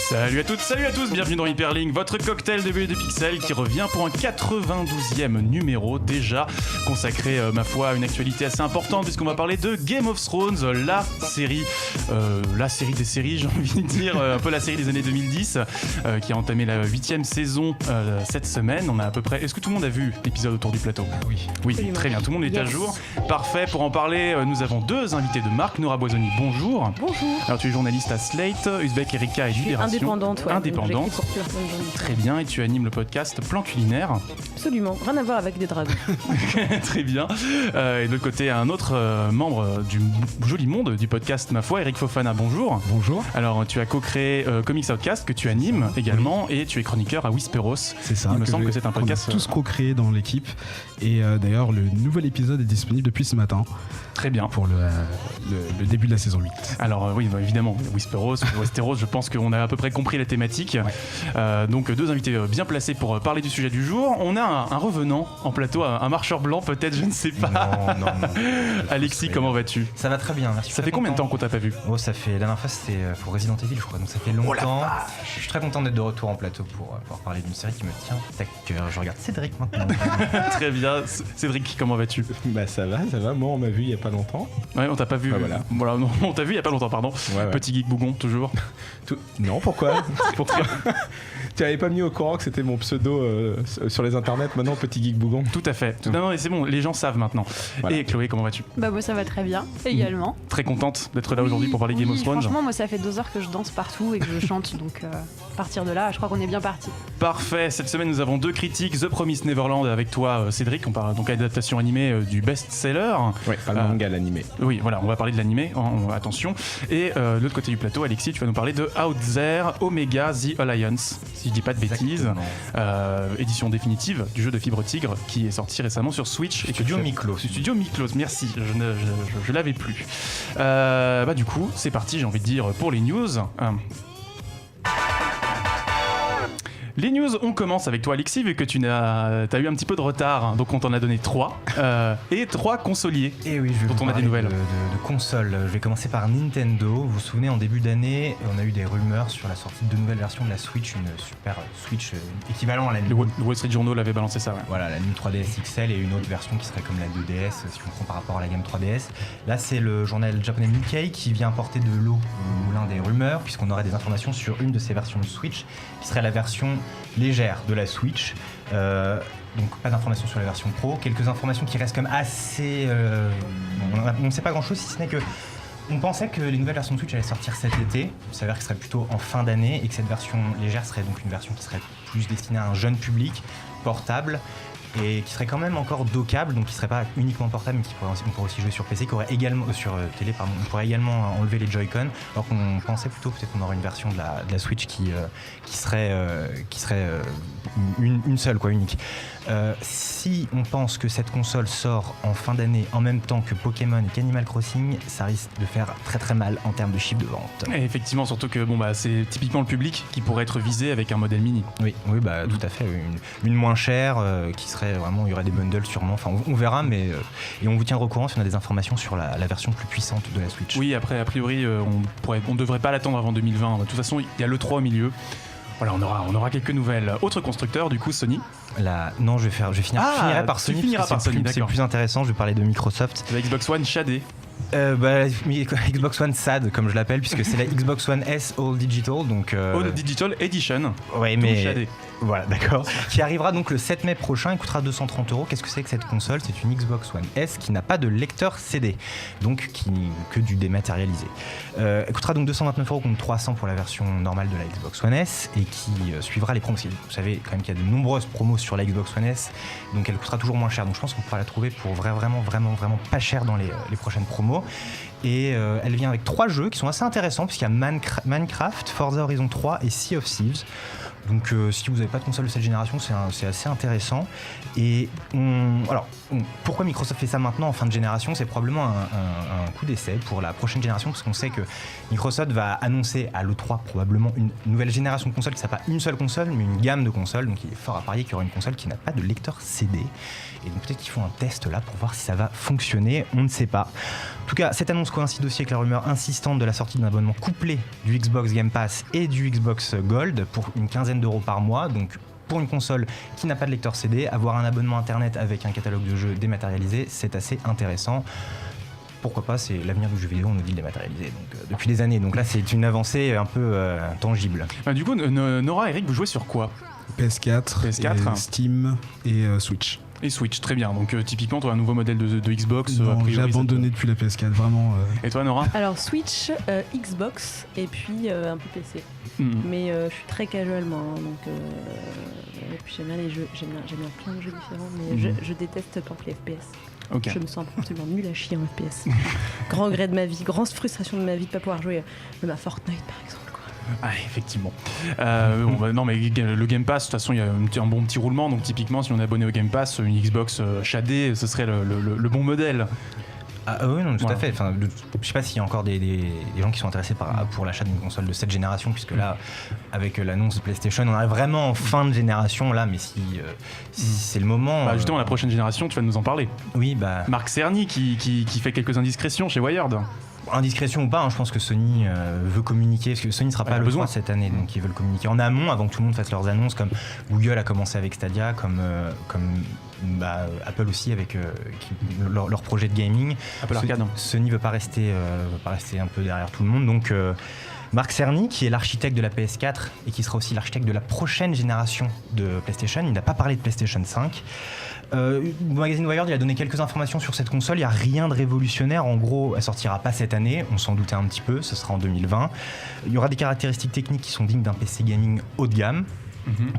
Salut à toutes, salut à tous, bienvenue dans Hyperlink, votre cocktail de BD de Pixel qui revient pour un 92e numéro déjà consacré, ma foi, à une actualité assez importante puisqu'on va parler de Game of Thrones, la série des séries, j'ai envie de dire, un peu la série des années 2010 qui a entamé la 8e saison cette semaine. On a à peu près... Est-ce que tout le monde a vu l'épisode autour du plateau ? Oui. Oui, très bien, tout le monde est à jour. Parfait, pour en parler, nous avons deux invités de marque. Nora Boisoni, bonjour. Bonjour. Alors tu es journaliste à Slate, Uzbek Erika et Libération. Indépendante, ouais. Indépendante. Très bien, et tu animes le podcast Plan Culinaire. Absolument, rien à voir avec des dragons. Très bien. Et de l'autre côté, un autre membre du joli monde du podcast, ma foi, Eric Fofana, bonjour. Bonjour. Alors, tu as co-créé Comics Outcast, que tu animes également, et tu es chroniqueur à Whisperos. C'est ça. Il me semble que c'est un podcast. On a tous co-créé dans l'équipe. Et d'ailleurs, le nouvel épisode est disponible depuis ce matin. Très bien. Pour le début de la saison 8. Alors oui, bah, évidemment, Whisperos, Westeros, je pense qu'on a à peu près compris la thématique. Ouais. Donc deux invités bien placés pour parler du sujet du jour. On a un revenant en plateau, un marcheur blanc peut-être, je ne sais pas. Non. Alexis, comment vas-tu ? Ça va très bien, merci. Ça fait combien de temps qu'on t'a pas vu ? Oh, ça fait... La dernière fois, c'était pour Resident Evil, je crois, donc ça fait longtemps. Je suis très content d'être de retour en plateau pour pouvoir parler d'une série qui me tient à cœur. Je regarde Cédric maintenant. Très bien. Cédric, comment vas-tu ? Bah ça va. Moi on m'a vu il y a pas longtemps. Ouais, on t'a pas vu. Voilà, non, on t'a vu il y a pas longtemps, pardon. Ouais. Petit geek bougon, toujours. Non, pourquoi ? Tu avais pas mis au courant que c'était mon pseudo sur les internets maintenant, Petit Geek Bougon. Tout à fait. Non, mais c'est bon, les gens savent maintenant. Voilà. Et Chloé, comment vas-tu ? Bah moi ça va très bien, également. Très contente d'être là aujourd'hui pour parler Game of Thrones. Franchement, moi ça fait 2 heures que je danse partout et que je chante, donc à partir de là, je crois qu'on est bien parti. Parfait. Cette semaine, nous avons deux critiques. The Promised Neverland avec toi, Cédric. On parle donc à l'adaptation animée du best-seller. Oui, pas le manga, l'animé. Oui, voilà, on va parler de l'animé. Attention. Et de l'autre côté du plateau, Alexis, tu vas nous parler de Out There, Omega, The Alliance. Si je dis pas de bêtises. Édition définitive du jeu de Fibre Tigre qui est sorti récemment sur Switch. Studio Miklos. Studio Miklos, merci. Je l'avais plus. Du coup, c'est parti, j'ai envie de dire, pour les news. Les news, on commence avec toi Alexis, vu que t'as eu un petit peu de retard, hein, donc on t'en a donné 3, et 3 consoliers. Et oui, je vais vous parler de consoles. Je vais commencer par Nintendo. Vous vous souvenez, en début d'année, on a eu des rumeurs sur la sortie de 2 nouvelles versions de la Switch, une super Switch équivalent à la Le Wall Street Journal avait balancé ça, ouais. Voilà, la Nintendo 3DS XL et une autre version qui serait comme la 2DS, si on prend par rapport à la gamme 3DS. Là, c'est le journal japonais Nikkei qui vient porter de l'eau au moulin des rumeurs, puisqu'on aurait des informations sur une de ces versions de Switch, qui serait la version légère de la Switch. Donc pas d'informations sur la version Pro, quelques informations qui restent comme assez... on ne sait pas grand chose, si ce n'est que on pensait que les nouvelles versions de Switch allaient sortir cet été. Il s'avère que ce serait plutôt en fin d'année et que cette version légère serait donc une version qui serait plus destinée à un jeune public, portable, et qui serait quand même encore dockable, donc qui serait pas uniquement portable, mais on pourrait aussi jouer sur PC, sur télé, pardon. On pourrait également enlever les Joy-Con, alors qu'on pensait plutôt peut-être qu'on aurait une version de la Switch qui serait une seule, quoi, unique. Si on pense que cette console sort en fin d'année en même temps que Pokémon et qu'Animal Crossing, ça risque de faire très très mal en termes de chiffre de vente. Et effectivement, surtout que c'est typiquement le public qui pourrait être visé avec un modèle mini. Oui, tout à fait. Une moins chère qui serait vraiment, il y aurait des bundles sûrement. Enfin, on verra, mais et on vous tiendra au courant si on a des informations sur la version plus puissante de la Switch. Oui, après, a priori, on devrait pas l'attendre avant 2020. De toute façon, il y a l'E3 au milieu. Voilà, on aura quelques nouvelles. Autre constructeur, du coup, Sony. Non, je finirai par Sony. C'est le plus intéressant. Je vais parler de Microsoft. La Xbox One shadée. Xbox One SAD, comme je l'appelle, puisque c'est la Xbox One S All Digital, donc All Digital Edition. Ouais, mais shadé. Voilà, d'accord. Qui arrivera donc le 7 mai prochain, il coûtera 230 €. Qu'est-ce que c'est que cette console ? C'est une Xbox One S qui n'a pas de lecteur CD, donc que du dématérialisé. Elle coûtera donc 229 € contre 300 pour la version normale de la Xbox One S et qui suivra les promos. Vous savez quand même qu'il y a de nombreuses promos sur la Xbox One S, donc elle coûtera toujours moins cher. Donc je pense qu'on pourra la trouver pour vraiment pas cher dans les prochaines promos. Et elle vient avec 3 jeux qui sont assez intéressants, puisqu'il y a Minecraft, Forza Horizon 3 et Sea of Thieves. Donc si vous n'avez pas de console de cette génération, c'est assez intéressant. Et pourquoi Microsoft fait ça maintenant en fin de génération ? C'est probablement un coup d'essai pour la prochaine génération, parce qu'on sait que Microsoft va annoncer à l'E3 probablement une nouvelle génération de consoles qui ne sera pas une seule console, mais une gamme de consoles. Donc il est fort à parier qu'il y aura une console qui n'a pas de lecteur CD. Et donc peut-être qu'ils font un test là pour voir si ça va fonctionner, on ne sait pas. En tout cas, cette annonce annonce coïncide aussi avec la rumeur insistante de la sortie d'un abonnement couplé du Xbox Game Pass et du Xbox Gold pour une quinzaine d'euros par mois. Donc pour une console qui n'a pas de lecteur CD, avoir un abonnement internet avec un catalogue de jeux dématérialisé, c'est assez intéressant. Pourquoi pas, c'est l'avenir du jeu vidéo, on nous dit le dématérialisé depuis des années. Donc là, c'est une avancée un peu tangible. Du coup, Nora, Eric, vous jouez sur quoi ? PS4, PS4, et Steam et Switch. Et Switch, très bien. Donc typiquement, toi, un nouveau modèle de Xbox. Non, a priori, j'ai abandonné depuis la PS4, vraiment. Et toi, Nora ? Alors Switch, Xbox et puis un peu PC. Mais je suis très casual moi, hein, donc et puis j'aime bien les jeux, j'aime bien plein de jeux différents, mais je déteste par les FPS. Ok. Je me sens absolument nulle à chier en FPS. Grand regret de ma vie, grande frustration de ma vie de pas pouvoir jouer même à Fortnite par exemple. Ah, effectivement. Non, mais le Game Pass, de toute façon, il y a un bon petit roulement. Donc, typiquement, si on est abonné au Game Pass, une Xbox HD, ce serait le bon modèle. Ah oui, non, tout Voilà. à fait. Enfin, je sais pas s'il y a encore des gens qui sont intéressés pour l'achat d'une console de cette génération, puisque là, avec l'annonce de PlayStation, on arrive vraiment en fin de génération là. Mais si c'est le moment. Justement, la prochaine génération, tu vas nous en parler. Oui, bah. Marc Cerny qui fait quelques indiscrétions chez Wired. Indiscrétion ou pas, hein, je pense que Sony veut communiquer, parce que Sony ne sera pas le besoin cette année, donc ils veulent communiquer en amont avant que tout le monde fasse leurs annonces, comme Google a commencé avec Stadia, comme Apple aussi avec leur projet de gaming. Apple Arcade. Sony veut pas rester un peu derrière tout le monde, donc Marc Cerny, qui est l'architecte de la PS4 et qui sera aussi l'architecte de la prochaine génération de PlayStation, il n'a pas parlé de PlayStation 5. Le magazine Wired, il a donné quelques informations sur cette console. Il n'y a rien de révolutionnaire. En gros, elle sortira pas cette année. On s'en doutait un petit peu. Ce sera en 2020. Il y aura des caractéristiques techniques qui sont dignes d'un PC gaming haut de gamme.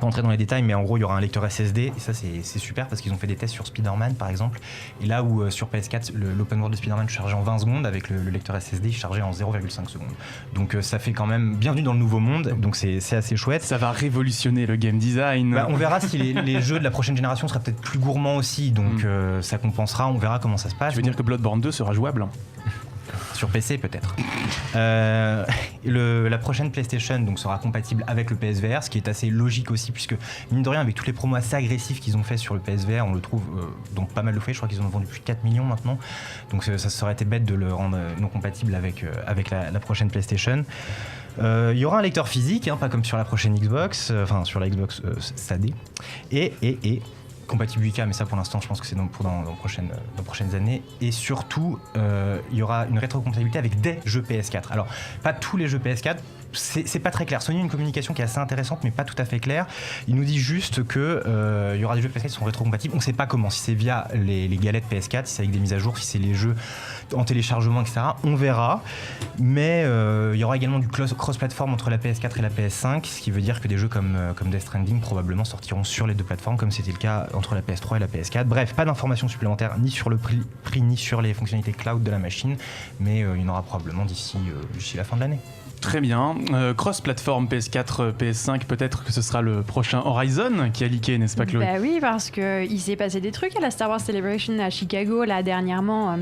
Pas entrer dans les détails, mais en gros, il y aura un lecteur SSD. Et ça, c'est super parce qu'ils ont fait des tests sur Spider-Man, par exemple. Et là où sur PS4, l'open world de Spider-Man chargeait en 20 secondes, avec le lecteur SSD, il chargeait en 0,5 secondes. Donc ça fait quand même bienvenue dans le nouveau monde. Donc c'est assez chouette. Ça va révolutionner le game design. On verra si les jeux de la prochaine génération seraient peut-être plus gourmands aussi. Donc ça compensera. On verra comment ça se passe. Tu veux dire que Bloodborne 2 sera jouable ? Sur PC peut-être. La prochaine PlayStation donc, sera compatible avec le PSVR, ce qui est assez logique aussi, puisque mine de rien, avec toutes les promos assez agressifs qu'ils ont fait sur le PSVR, on le trouve donc pas mal de fois. Je crois qu'ils en ont vendu plus de 4 millions maintenant. Donc ça aurait été bête de le rendre non compatible avec la prochaine PlayStation. Il y aura un lecteur physique, hein, pas comme sur la prochaine Xbox, sur la Xbox SAD. Et compatible 8K, mais ça pour l'instant je pense que c'est dans prochaines années. Et surtout il y aura une rétrocompatibilité avec des jeux PS4. Alors pas tous les jeux PS4, c'est pas très clair. Sony a une communication qui est assez intéressante mais pas tout à fait claire. Il nous dit juste que il y aura des jeux PS4 qui sont rétrocompatibles. On ne sait pas comment, si c'est via les galettes PS4, si c'est avec des mises à jour, si c'est les jeux en téléchargement, etc. On verra. Mais il y aura également du cross-platform entre la PS4 et la PS5, ce qui veut dire que des jeux comme Death Stranding probablement sortiront sur les deux plateformes, comme c'était le cas entre la PS3 et la PS4. Bref, pas d'informations supplémentaires ni sur le prix ni sur les fonctionnalités cloud de la machine, mais il y en aura probablement d'ici la fin de l'année. Très bien. Cross-platform PS4, PS5, peut-être que ce sera le prochain Horizon qui a leaké, n'est-ce pas, Chloé ? Bah oui, parce qu'il s'est passé des trucs à la Star Wars Celebration à Chicago, là, dernièrement.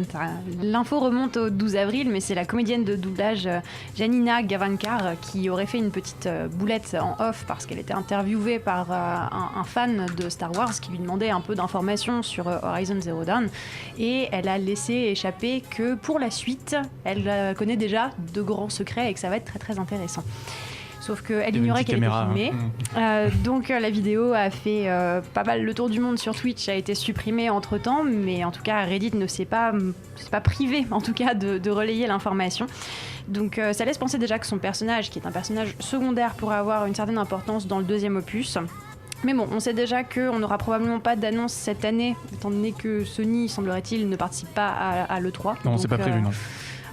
L'info remonte au 12 avril, mais c'est la comédienne de doublage Janina Gavankar qui aurait fait une petite boulette en off parce qu'elle était interviewée par un fan de Star Wars qui lui demandait un peu d'informations sur Horizon Zero Dawn. Et elle a laissé échapper que pour la suite, elle connaît déjà de grands secrets et que ça va être très très intéressant. Sauf qu'elle ignorait qu'elle était filmée. Donc la vidéo a fait pas mal le tour du monde sur Twitch, a été supprimée entre temps, mais en tout cas Reddit ne s'est pas privé en tout cas de relayer l'information. Donc ça laisse penser déjà que son personnage, qui est un personnage secondaire, pourrait avoir une certaine importance dans le deuxième opus. Mais bon, on sait déjà qu'on n'aura probablement pas d'annonce cette année, étant donné que Sony, semblerait-il, ne participe pas à l'E3. Non, c'est pas prévu, non.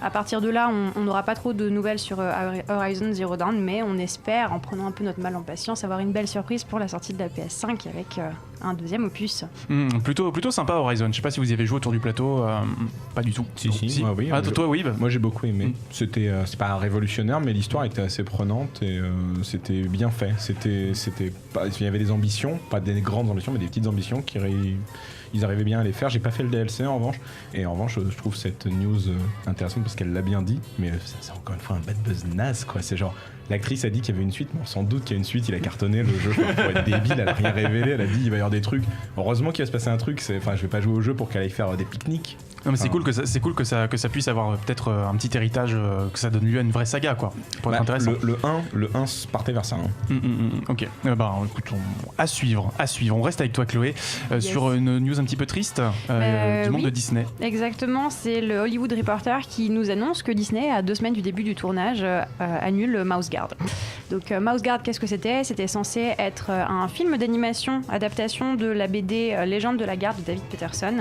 À partir de là, on n'aura pas trop de nouvelles sur Horizon Zero Dawn, mais on espère, en prenant un peu notre mal en patience, avoir une belle surprise pour la sortie de la PS5 avec un deuxième opus. Plutôt sympa Horizon. Je sais pas si vous y avez joué autour du plateau. Pas du tout. Si. Moi, oui, toi, oui. Moi, j'ai beaucoup aimé. C'est pas révolutionnaire, mais l'histoire était assez prenante et c'était bien fait. Il y avait des ambitions, pas des grandes ambitions, mais des petites ambitions ils arrivaient bien à les faire. J'ai pas fait le DLC en revanche. Et en revanche, je trouve cette news intéressante parce qu'elle l'a bien dit. Mais c'est encore une fois un bad buzz naze, quoi. C'est genre, l'actrice a dit qu'il y avait une suite. Bon, sans doute qu'il y a une suite. Il a cartonné le jeu pour être débile. Elle a rien révélé. Elle a dit il va y avoir des trucs. Heureusement qu'il va se passer un truc. Je vais pas jouer au jeu pour qu'elle aille faire des pique-niques. Non mais c'est cool que ça puisse avoir peut-être un petit héritage, que ça donne lieu à une vraie saga quoi. Pour être intéressant. Le 1 partait vers ça. Ok. Écoute, à suivre. On reste avec toi Chloé sur une news un petit peu triste du monde de Disney. Exactement, c'est le Hollywood Reporter qui nous annonce que Disney, à 2 semaines du début du tournage, annule Mouse Guard. Donc Mouse Guard, qu'est-ce que c'était ? C'était censé être un film d'animation, adaptation de la BD Légende de la Garde de David Peterson,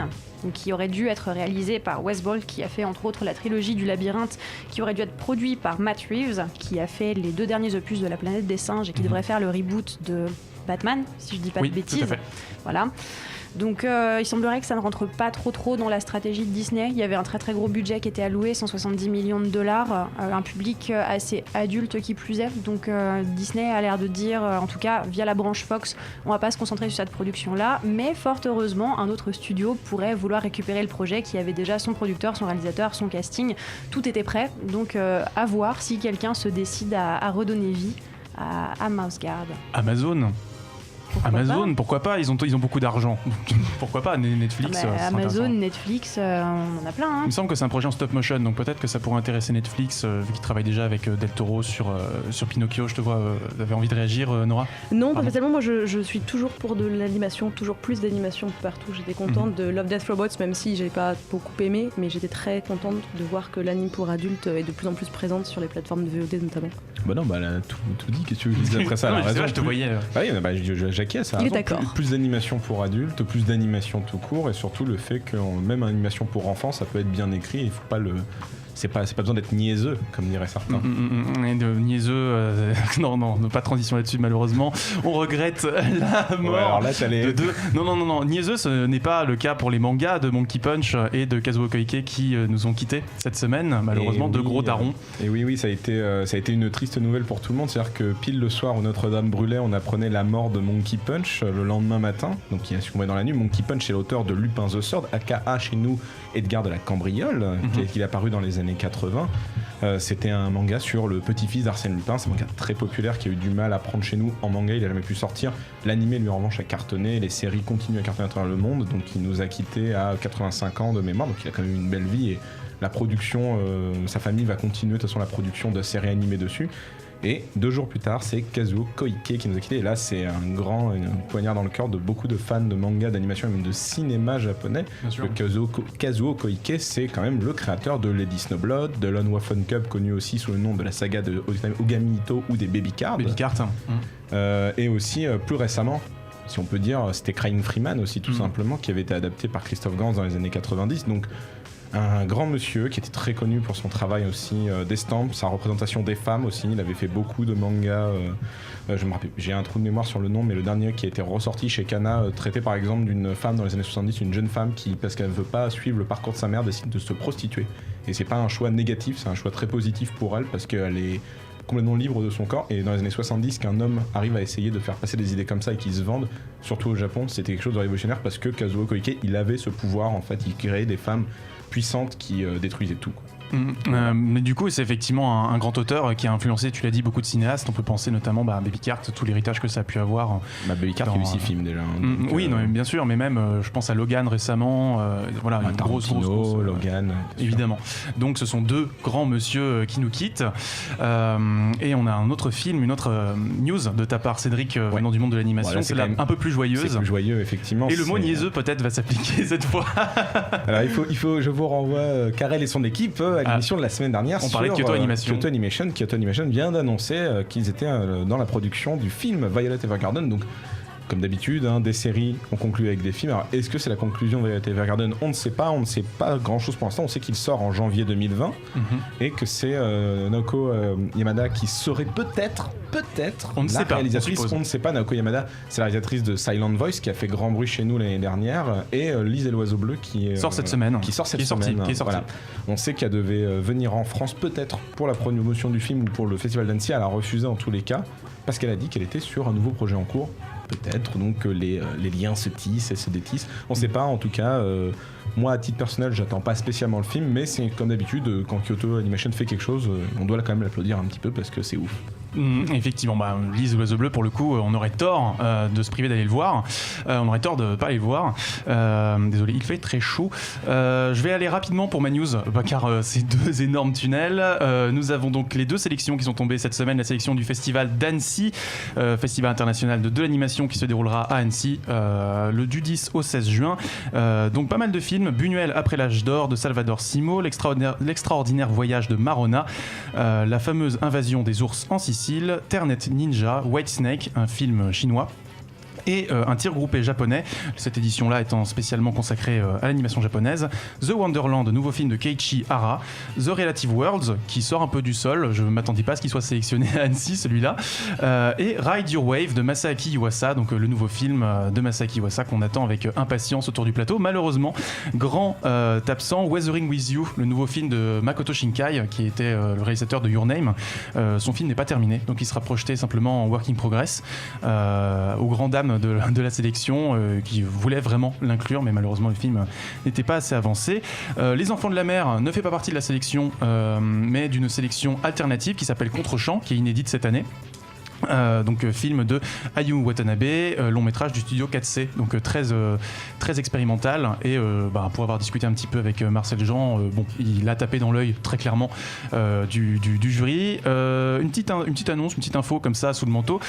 qui aurait dû être réalisé par Wes Ball, qui a fait entre autres la trilogie du Labyrinthe, qui aurait dû être produit par Matt Reeves, qui a fait les 2 derniers opus de La Planète des Singes et qui devrait faire le reboot de Batman, si je dis pas de bêtises. Tout à fait. Voilà. Donc il semblerait que ça ne rentre pas trop dans la stratégie de Disney. Il y avait un très gros budget qui était alloué, 170 millions de dollars, un public assez adulte qui plus est. Donc Disney a l'air de dire, en tout cas via la branche Fox, on va pas se concentrer sur cette production-là, mais fort heureusement, un autre studio pourrait vouloir récupérer le projet qui avait déjà son producteur, son réalisateur, son casting. Tout était prêt, donc à voir si quelqu'un se décide à redonner vie à Mouse Guard. Pourquoi pas, ils ont beaucoup d'argent. Pourquoi pas, Netflix. Amazon, Netflix, on en a plein. Il me semble que c'est un projet en stop motion, donc peut-être que ça pourrait intéresser Netflix, vu qu'ils travaillent déjà avec Del Toro sur Pinocchio. Je te vois, vous avez envie de réagir, Nora ? Non, pas spécialement. Moi, je suis toujours pour de l'animation, toujours plus d'animation partout. J'étais contente de Love, Death, Robots, même si j'ai pas beaucoup aimé, mais j'étais très contente de voir que l'anime pour adultes est de plus en plus présente sur les plateformes de VOD notamment. Bah non, elle a tout dit. Qu'est-ce que tu veux que je dise après ça? Non, je te voyais. J'acquiesce. Il est d'accord. Plus d'animation pour adultes, plus d'animation tout court, et surtout le fait que même animation pour enfants, ça peut être bien écrit. Il faut pas le. C'est pas besoin d'être niaiseux, comme diraient certains. Niaiseux, non, pas de transition là-dessus malheureusement. On regrette la mort. Ouais, alors là, de deux. Non, niaiseux, ce n'est pas le cas pour les mangas de Monkey Punch et de Kazuo Koike qui nous ont quittés cette semaine, malheureusement, deux gros darons. Et oui, ça a été une triste nouvelle pour tout le monde. C'est-à-dire que pile le soir où Notre-Dame brûlait, on apprenait la mort de Monkey Punch le lendemain matin. Donc il a succombé dans la nuit. Monkey Punch est l'auteur de Lupin the Third, aka chez nous Edgar de la Cambriole, qui est apparu dans les années 80. C'était un manga sur le petit-fils d'Arsène Lupin. C'est un manga très populaire qui a eu du mal à prendre chez nous en manga. Il n'a jamais pu sortir. L'animé, lui, en revanche, a cartonné. Les séries continuent à cartonner à travers le monde. Donc il nous a quittés à 85 ans de mémoire. Donc il a quand même eu une belle vie. Et la production, sa famille va continuer de toute façon la production de séries animées dessus. Et 2 jours plus tard, c'est Kazuo Koike qui nous a quittés. Et là, c'est un poignard dans le cœur de beaucoup de fans de manga, d'animation et même de cinéma japonais. Kazuo Koike, c'est quand même le créateur de Lady Snowblood, de Lone Waffen Cub, connu aussi sous le nom de la saga de Ogami Ito ou des Baby Cards. Et aussi, plus récemment, si on peut dire, c'était Crying Freeman aussi, tout simplement, qui avait été adapté par Christophe Gans dans les années 90. Donc, un grand monsieur qui était très connu pour son travail aussi d'estampes, sa représentation des femmes aussi. Il avait fait beaucoup de mangas. Je me rappelle, j'ai un trou de mémoire sur le nom, mais le dernier qui a été ressorti chez Kana traitait par exemple d'une femme dans les années 70, une jeune femme qui, parce qu'elle ne veut pas suivre le parcours de sa mère, décide de se prostituer. Et c'est pas un choix négatif, c'est un choix très positif pour elle parce qu'elle est complètement libre de son corps. Et dans les années 70, qu'un homme arrive à essayer de faire passer des idées comme ça et qu'ils se vendent, surtout au Japon, c'était quelque chose de révolutionnaire parce que Kazuo Koike, il avait ce pouvoir, en fait, il créait des femmes puissante qui détruisait tout, quoi. Mais du coup, c'est effectivement un grand auteur qui a influencé, tu l'as dit, beaucoup de cinéastes. On peut penser notamment à Baby Cart, tout l'héritage que ça a pu avoir. Baby Cart, il y a eu 6 films déjà. Oui, non, bien sûr, mais même, je pense à Logan récemment. Voilà, une grosse Logan. Évidemment. Donc, ce sont 2 grands monsieur qui nous quittent. Et on a un autre film, une autre news de ta part, Cédric, venant du monde de l'animation. Voilà, c'est là un peu plus joyeuse. C'est plus joyeux, effectivement. Et le mot niaiseux, peut-être, va s'appliquer cette fois. Alors, je vous renvoie Karel et son équipe à l'émission de la semaine dernière. On parlait de Kyoto Animation. Kyoto Animation vient d'annoncer qu'ils étaient dans la production du film Violet Evergarden. Donc, comme d'habitude, des séries ont conclu avec des films. Alors, est-ce que c'est la conclusion de Violet Evergarden ? On ne sait pas. On ne sait pas grand-chose pour l'instant. On sait qu'il sort en janvier 2020 et que c'est Naoko Yamada qui serait peut-être la réalisatrice. On ne sait pas. Naoko Yamada, c'est la réalisatrice de Silent Voice qui a fait grand bruit chez nous l'année dernière, et Lise et l'oiseau bleu qui sort cette semaine. Voilà. On sait qu'elle devait venir en France peut-être pour la promotion du film ou pour le festival d'Annecy. Elle a refusé en tous les cas parce qu'elle a dit qu'elle était sur un nouveau projet en cours. Peut-être, donc les liens se tissent et se détissent. On sait pas, en tout cas, moi à titre personnel, j'attends pas spécialement le film, mais c'est comme d'habitude, quand Kyoto Animation fait quelque chose, on doit quand même l'applaudir un petit peu parce que c'est ouf. Effectivement, Lise l'oiseau bleu, pour le coup, on aurait tort de se priver d'aller le voir. On aurait tort de ne pas aller le voir. Désolé, il fait très chaud. Je vais aller rapidement pour ma news, car c'est deux énormes tunnels. Nous avons donc les deux sélections qui sont tombées cette semaine. La sélection du festival d'Annecy, festival international de l'animation qui se déroulera à Annecy du 10 au 16 juin. Donc pas mal de films. Buñuel après l'âge d'or de Salvador Simo, l'extraordinaire voyage de Marona, la fameuse invasion des ours en Sicile, Ternet Ninja, Whitesnake, un film chinois, et un tir groupé japonais, cette édition-là étant spécialement consacrée à l'animation japonaise. The Wonderland, nouveau film de Keiichi Hara. The Relative Worlds, qui sort un peu du sol, je ne m'attendais pas à ce qu'il soit sélectionné à Annecy, celui-là. Et Ride Your Wave de Masaaki Yuasa, donc le nouveau film de Masaaki Yuasa qu'on attend avec impatience autour du plateau. Malheureusement, grand absent, Weathering With You, le nouveau film de Makoto Shinkai, qui était le réalisateur de Your Name. Son film n'est pas terminé, donc il sera projeté simplement en work in progress, aux grandes dames de la sélection qui voulait vraiment l'inclure, mais malheureusement le film n'était pas assez avancé. Les Enfants de la Mer ne fait pas partie de la sélection, mais d'une sélection alternative qui s'appelle Contre-champ, qui est inédite cette année. Donc film de Hayao Watanabe, long métrage du studio 4C, donc très expérimental, et pour avoir discuté un petit peu avec Marcel Jean, il a tapé dans l'œil très clairement du jury. Une petite annonce, une petite info comme ça sous le manteau,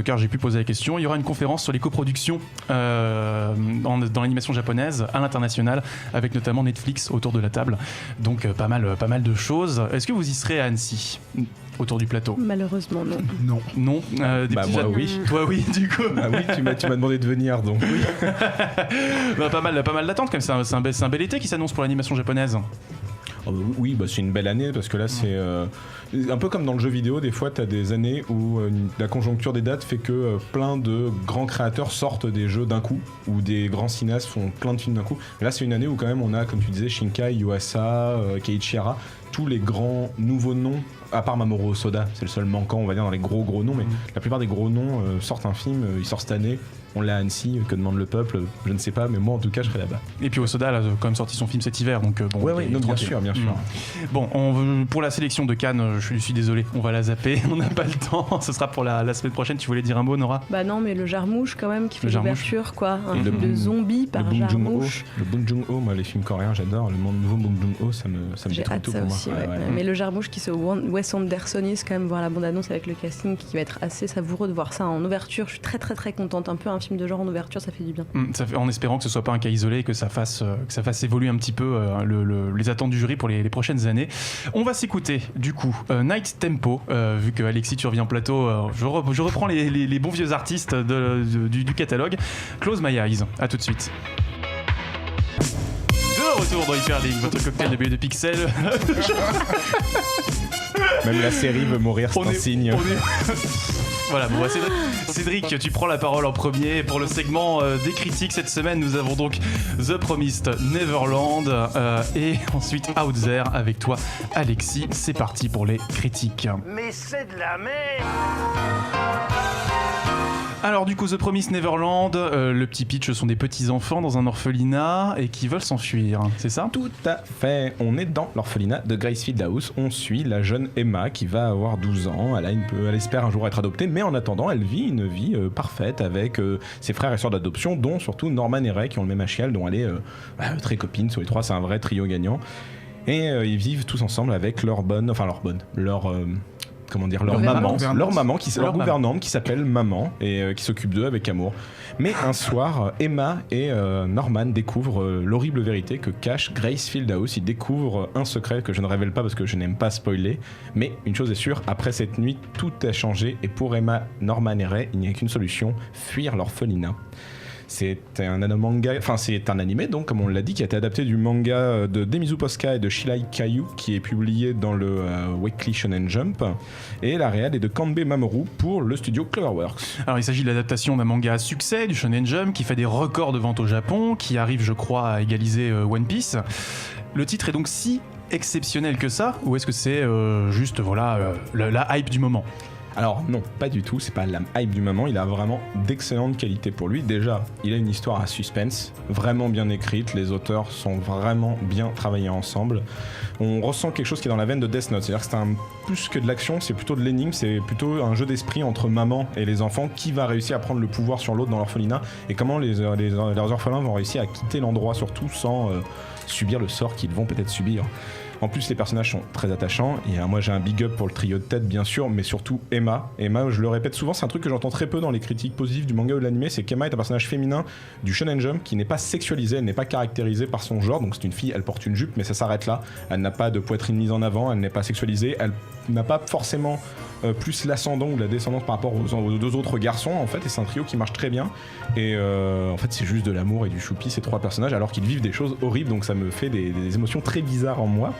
car j'ai pu poser la question. Il y aura une conférence sur les coproductions dans l'animation japonaise à l'international, avec notamment Netflix autour de la table, donc pas mal de choses. Est-ce que vous y serez à Annecy autour du plateau? Malheureusement, non. Non. Moi oui. Toi oui, du coup. Oui, tu m'as demandé de venir, donc oui. Pas mal d'attentes quand même. C'est un bel été qui s'annonce pour l'animation japonaise. Oui, c'est une belle année parce que là c'est un peu comme dans le jeu vidéo, des fois tu as des années où la conjoncture des dates fait que plein de grands créateurs sortent des jeux d'un coup, ou des grands cinéastes font plein de films d'un coup. Mais là c'est une année où quand même on a, comme tu disais, Shinkai, Yuasa, Keiichi Hara, tous les grands nouveaux noms, à part Mamoru Hosoda, c'est le seul manquant on va dire dans les gros noms, mais la plupart des gros noms sortent un film, il sort cette année. On l'a à Annecy, que demande le peuple, je ne sais pas, mais moi en tout cas je serai là-bas. Et puis Hosoda a quand même sorti son film cet hiver, donc bon. Oui, bien sûr. Bon, pour la sélection de Cannes, je suis désolé, on va la zapper, on n'a pas le temps. Ce sera pour la semaine prochaine. Tu voulais dire un mot, Nora? Bah non, mais le Jarmouche quand même qui fait l'ouverture, quoi. Un film de zombies par Jarmouche. Le Bong Joon-ho, moi les films coréens j'adore. Le nouveau Bong Joon-ho, ça me j'ai hâte tout ça pour aussi, moi. ouais. Mais le Jarmouche qui se Wes Andersoniste quand même, voir la bande-annonce avec le casting qui va être assez savoureux de voir ça en ouverture. Je suis très contente. Un peu un film de genre en ouverture, ça fait du bien. En espérant que ce soit pas un cas isolé, que ça fasse évoluer un petit peu les attentes du jury pour les prochaines années. On va s'écouter du coup Night Tempo, vu que Alexis tu reviens en plateau, je reprends les bons vieux artistes du catalogue. Close My Eyes, à tout de suite. De retour dans Hyperlink, votre cocktail de BD de Pixel. Même la série veut mourir, c'est un signe. Voilà, bon, Cédric, tu prends la parole en premier pour le segment des critiques. Cette semaine, nous avons donc The Promised Neverland et ensuite Out There avec toi, Alexis. C'est parti pour les critiques. Mais c'est de la merde! Alors du coup, The Promised Neverland, le petit pitch, ce sont des petits enfants dans un orphelinat et qui veulent s'enfuir, c'est ça? Tout à fait, on est dans l'orphelinat de Gracefield House, on suit la jeune Emma qui va avoir 12 ans, elle espère un jour être adoptée, mais en attendant elle vit une vie parfaite avec ses frères et sœurs d'adoption, dont surtout Norman et Ray qui ont le même âge qu'elle, dont elle est très copine, sur les trois c'est un vrai trio gagnant, et ils vivent tous ensemble avec leur gouvernante qui s'appelle Maman et qui s'occupe d'eux avec amour. Mais un soir, Emma et Norman découvrent l'horrible vérité que cache Gracefield House. Ils découvrent un secret que je ne révèle pas parce que je n'aime pas spoiler. Mais une chose est sûre, après cette nuit, tout a changé et pour Emma, Norman et Ray, il n'y a qu'une solution, fuir l'orphelinat. C'est un animé, donc, comme on l'a dit, qui a été adapté du manga de Demizu Posca et de Shirai Kayu, qui est publié dans le Weekly Shonen Jump. Et la réal est de Kanbe Mamoru pour le studio Cloverworks. Alors, il s'agit de l'adaptation d'un manga à succès du Shonen Jump, qui fait des records de vente au Japon, qui arrive, je crois, à égaliser One Piece. Le titre est donc si exceptionnel que ça, ou est-ce que c'est juste la hype du moment? Alors non, pas du tout, c'est pas la hype du moment, il a vraiment d'excellentes qualités pour lui. Déjà, il a une histoire à suspense, vraiment bien écrite, les auteurs sont vraiment bien travaillés ensemble. On ressent quelque chose qui est dans la veine de Death Note, c'est-à-dire que c'est plus que de l'action, c'est plutôt de l'énigme, c'est plutôt un jeu d'esprit entre maman et les enfants, qui va réussir à prendre le pouvoir sur l'autre dans l'orphelinat, et comment leurs orphelins vont réussir à quitter l'endroit surtout sans subir le sort qu'ils vont peut-être subir. En plus, les personnages sont très attachants. Et moi, j'ai un big up pour le trio de tête, bien sûr, mais surtout Emma. Emma, je le répète souvent, c'est un truc que j'entends très peu dans les critiques positives du manga ou de l'anime, c'est qu'Emma est un personnage féminin du Shonen Jump qui n'est pas sexualisé, elle n'est pas caractérisée par son genre. Donc c'est une fille, elle porte une jupe, mais ça s'arrête là. Elle n'a pas de poitrine mise en avant, elle n'est pas sexualisée, elle n'a pas forcément plus l'ascendant ou la descendance par rapport aux deux autres garçons, en fait. Et c'est un trio qui marche très bien. Et en fait, c'est juste de l'amour et du choupi, ces trois personnages, alors qu'ils vivent des choses horribles. Donc ça me fait des émotions très bizarres en moi.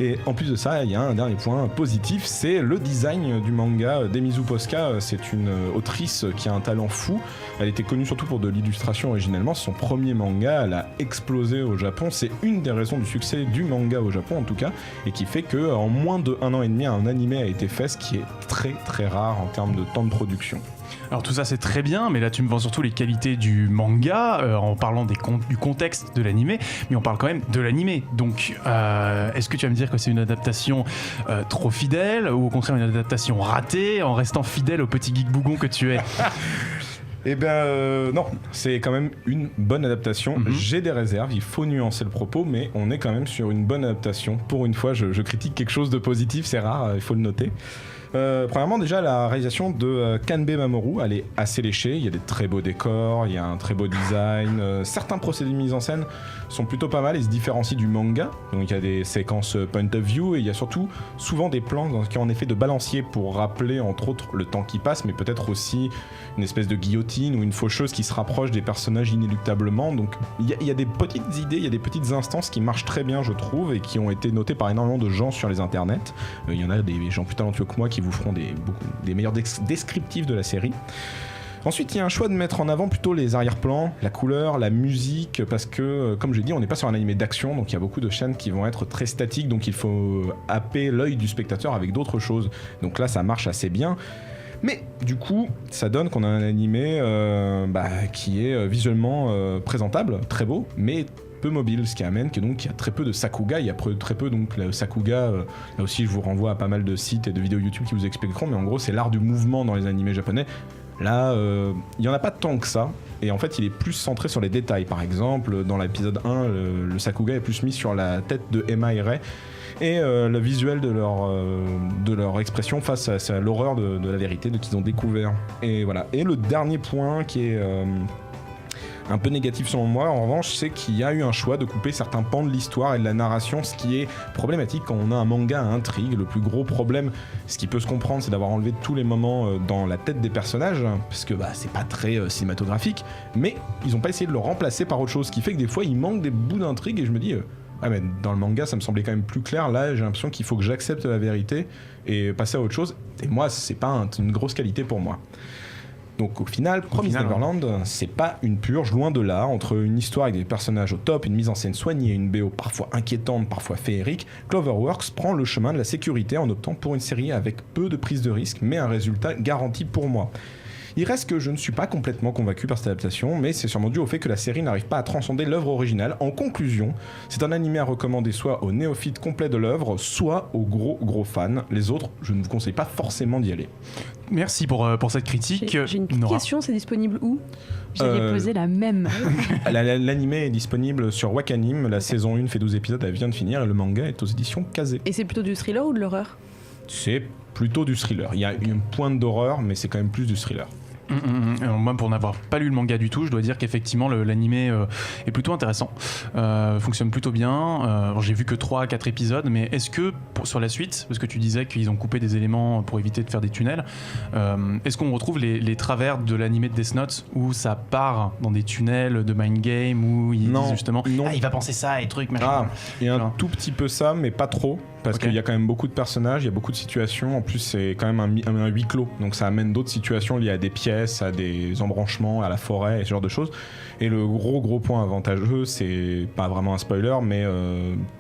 Et en plus de ça, il y a un dernier point positif, c'est le design du manga d'Emizu Posca. C'est une autrice qui a un talent fou. Elle était connue surtout pour de l'illustration originellement. C'est son premier manga, elle a explosé au Japon. C'est une des raisons du succès du manga au Japon en tout cas, et qui fait qu'en moins de 1 an et demi, un animé a été fait, ce qui est très très rare en termes de temps de production. Alors tout ça c'est très bien, mais là tu me vends surtout les qualités du manga en parlant du contexte de l'animé, mais on parle quand même de l'animé. Donc est-ce que tu vas me dire que c'est une adaptation trop fidèle, ou au contraire une adaptation ratée en restant fidèle au petit geek bougon que tu es? Eh ben non, c'est quand même une bonne adaptation. J'ai des réserves, il faut nuancer le propos, mais on est quand même sur une bonne adaptation. Pour une fois, je critique quelque chose de positif, c'est rare, il faut le noter. Premièrement, déjà, la réalisation de Kanbe Mamoru, elle est assez léchée. Il y a des très beaux décors, il y a un très beau design. Certains procédés de mise en scène sont plutôt pas mal et se différencient du manga. Donc, il y a des séquences point of view et il y a surtout souvent des plans qui ont en effet de balancier pour rappeler, entre autres, le temps qui passe, mais peut-être aussi une espèce de guillotine ou une faucheuse qui se rapproche des personnages inéluctablement. Donc, il y a des petites idées, il y a des petites instances qui marchent très bien, je trouve, et qui ont été notées par énormément de gens sur les internets. Il y en a des gens plus talentueux que moi qui vous feront des meilleurs descriptifs de la série. Ensuite, il y a un choix de mettre en avant plutôt les arrière-plans, la couleur, la musique, parce que, comme j'ai dit, on n'est pas sur un animé d'action, donc il y a beaucoup de scènes qui vont être très statiques, donc il faut happer l'œil du spectateur avec d'autres choses. Donc là, ça marche assez bien. Mais du coup, ça donne qu'on a un animé qui est visuellement présentable, très beau, mais peu mobile, ce qui amène qu'il y a très peu de Sakuga. Il y a très peu, donc le Sakuga, là aussi je vous renvoie à pas mal de sites et de vidéos YouTube qui vous expliqueront, mais en gros c'est l'art du mouvement dans les animés japonais. Là, il n'y en a pas tant que ça, et en fait il est plus centré sur les détails. Par exemple, dans l'épisode 1, le Sakuga est plus mis sur la tête de Emma et Rei, et le visuel de leur expression face à l'horreur de la vérité qu'ils ont découvert. Et voilà. Et le dernier point qui est un peu négatif selon moi, en revanche, c'est qu'il y a eu un choix de couper certains pans de l'histoire et de la narration, ce qui est problématique quand on a un manga à intrigue. Le plus gros problème, ce qui peut se comprendre, c'est d'avoir enlevé tous les moments dans la tête des personnages, parce que c'est pas très cinématographique, mais ils ont pas essayé de le remplacer par autre chose, ce qui fait que des fois il manque des bouts d'intrigue, et je me dis mais dans le manga ça me semblait quand même plus clair. Là j'ai l'impression qu'il faut que j'accepte la vérité et passer à autre chose, et moi c'est pas une grosse qualité pour moi. Donc au final, Promised Neverland, c'est pas une purge, loin de là. Entre une histoire avec des personnages au top, une mise en scène soignée, une BO parfois inquiétante, parfois féerique, Cloverworks prend le chemin de la sécurité en optant pour une série avec peu de prise de risque, mais un résultat garanti pour moi. Il reste que je ne suis pas complètement convaincu par cette adaptation, mais c'est sûrement dû au fait que la série n'arrive pas à transcender l'œuvre originale. En conclusion, c'est un animé à recommander soit aux néophytes complets de l'œuvre, soit aux gros fans. Les autres, je ne vous conseille pas forcément d'y aller. Merci pour cette critique. J'ai une petite question, c'est disponible où ? J'allais poser la même. L'animé est disponible sur Wakanim, la saison 1 fait 12 épisodes, elle vient de finir, et le manga est aux éditions Kazé. Et c'est plutôt du thriller ou de l'horreur ? C'est plutôt du thriller. Il y a une pointe d'horreur, mais c'est quand même plus du thriller. Moi, pour n'avoir pas lu le manga du tout, je dois dire qu'effectivement l'animé est plutôt intéressant, fonctionne plutôt bien. J'ai vu que 3 à 4 épisodes, mais est-ce que sur la suite, parce que tu disais qu'ils ont coupé des éléments pour éviter de faire des tunnels, est-ce qu'on retrouve les travers de l'animé de Death Note où ça part dans des tunnels de mind game, où ils disent justement il va penser ça et truc machin. Il y a un tout petit peu ça, mais pas trop, parce qu'il y a quand même beaucoup de personnages, il y a beaucoup de situations. En plus c'est quand même un huis clos, donc ça amène d'autres situations liées à des pièces, à des embranchements, à la forêt et ce genre de choses. Et le gros point avantageux, c'est pas vraiment un spoiler, mais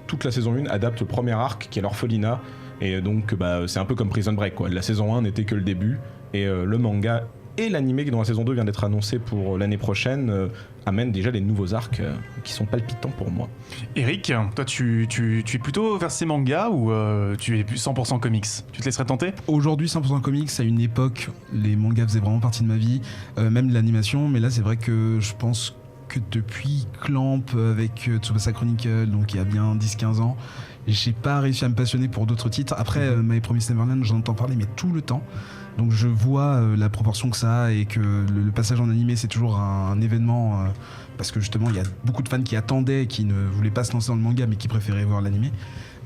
toute la saison 1 adapte le premier arc qui est l'orphelinat, Et donc c'est un peu comme Prison Break quoi. La saison 1 n'était que le début et le manga et l'animé dont la saison 2 vient d'être annoncé pour l'année prochaine amènent déjà les nouveaux arcs qui sont palpitants pour moi. Eric, toi tu es plutôt versé manga ou tu es 100% comics? Tu te laisserais tenter? Aujourd'hui 100% comics, à une époque les mangas faisaient vraiment partie de ma vie, même l'animation, mais là c'est vrai que je pense que depuis Clamp avec Tsubasa Chronicle, donc il y a bien 10-15 ans, j'ai pas réussi à me passionner pour d'autres titres. Après My Promised Neverland, j'en entends parler mais tout le temps. Donc je vois la proportion que ça a et que le passage en animé c'est toujours un événement parce que justement il y a beaucoup de fans qui attendaient, qui ne voulaient pas se lancer dans le manga mais qui préféraient voir l'animé.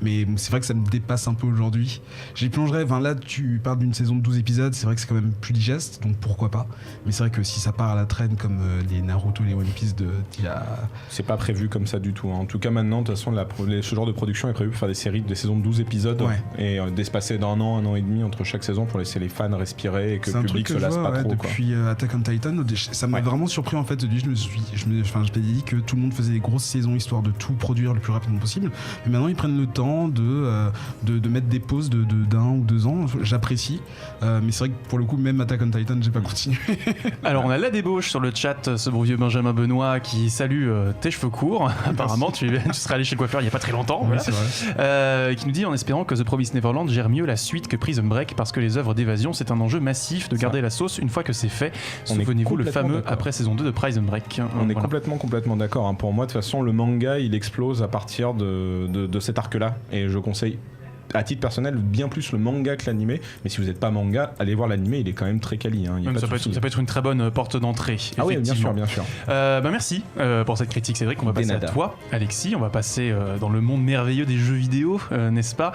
Mais c'est vrai que ça me dépasse un peu aujourd'hui. J'y plongerais, là tu parles d'une saison de 12 épisodes, c'est vrai que c'est quand même plus digeste, donc pourquoi pas. Mais c'est vrai que si ça part à la traîne comme les Naruto, les One Piece d'il y a... C'est pas prévu comme ça du tout. En tout cas maintenant, de toute façon, ce genre de production est prévu pour faire des séries, des saisons de 12 épisodes et d'espacer d'un an, 1 an et demi entre chaque saison pour laisser les fans respirer et que le public se lasse pas trop. Depuis Attack on Titan, ça m'a vraiment surpris en fait. Je m'étais dit que tout le monde faisait des grosses saisons histoire de tout produire le plus rapidement possible. Mais maintenant ils prennent le temps de mettre des pauses d'un ou 2 ans. J'apprécie, mais c'est vrai que pour le coup même Attack on Titan j'ai pas continué. Alors on a la débauche sur le chat, ce bon vieux Benjamin Benoît qui salue tes cheveux courts. Apparemment tu serais allé chez le coiffeur il y a pas très longtemps. Oui, voilà. c'est vrai. Qui nous dit en espérant que The Promised Neverland gère mieux la suite que Prison Break parce que les œuvres d'évasion c'est un enjeu massif de garder la sauce une fois que c'est fait. Souvenez-vous le fameux d'accord. Après saison 2 de Prison Break. On est complètement d'accord. Pour moi de toute façon le manga il explose à partir de cet arc là. Et je conseille à titre personnel bien plus le manga que l'animé, mais si vous n'êtes pas manga, allez voir l'animé, il est quand même très quali. Ça peut être une très bonne porte d'entrée. Ah oui, bien sûr. Merci pour cette critique Cédric, on va passer à toi Alexis, on va passer dans le monde merveilleux des jeux vidéo, n'est-ce pas,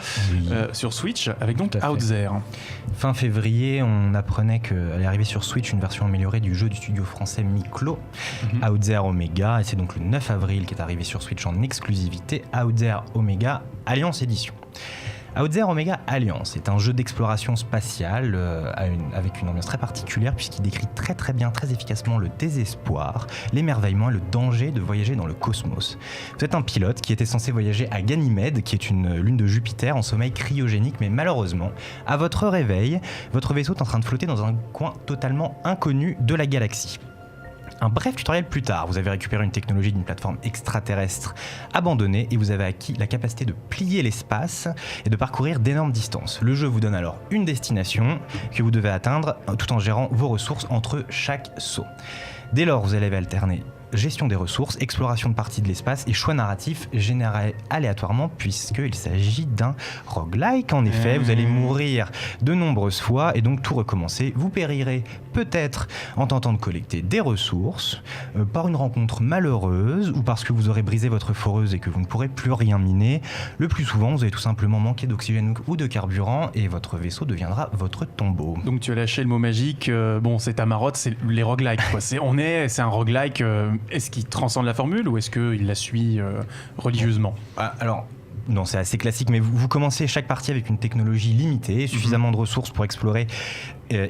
sur Switch, avec donc Out There. Fin février, on apprenait qu'allait arriver sur Switch une version améliorée du jeu du studio français Miklo, Out There Omega, et c'est donc le 9 avril qui est arrivé sur Switch en exclusivité, Out There Omega Alliance Edition. Out There Omega Alliance est un jeu d'exploration spatiale avec une ambiance très particulière puisqu'il décrit très très bien, très efficacement le désespoir, l'émerveillement et le danger de voyager dans le cosmos. Vous êtes un pilote qui était censé voyager à Ganymède, qui est une lune de Jupiter en sommeil cryogénique, mais malheureusement, à votre réveil, votre vaisseau est en train de flotter dans un coin totalement inconnu de la galaxie. Un bref tutoriel plus tard, vous avez récupéré une technologie d'une plateforme extraterrestre abandonnée et vous avez acquis la capacité de plier l'espace et de parcourir d'énormes distances. Le jeu vous donne alors une destination que vous devez atteindre tout en gérant vos ressources entre chaque saut. Dès lors, vous allez alterner gestion des ressources, exploration de parties de l'espace et choix narratif généré aléatoirement puisqu'il s'agit d'un roguelike. En effet, vous allez mourir de nombreuses fois et donc tout recommencer. Vous périrez peut-être en tentant de collecter des ressources, par une rencontre malheureuse ou parce que vous aurez brisé votre foreuse et que vous ne pourrez plus rien miner. Le plus souvent, vous allez tout simplement manquer d'oxygène ou de carburant et votre vaisseau deviendra votre tombeau. Donc tu as lâché le mot magique, c'est ta marotte, c'est les roguelikes quoi. C'est un roguelike. Est-ce qu'il transcende la formule ou est-ce qu'il la suit religieusement ? Alors, non, c'est assez classique, mais vous commencez chaque partie avec une technologie limitée, suffisamment de ressources pour explorer et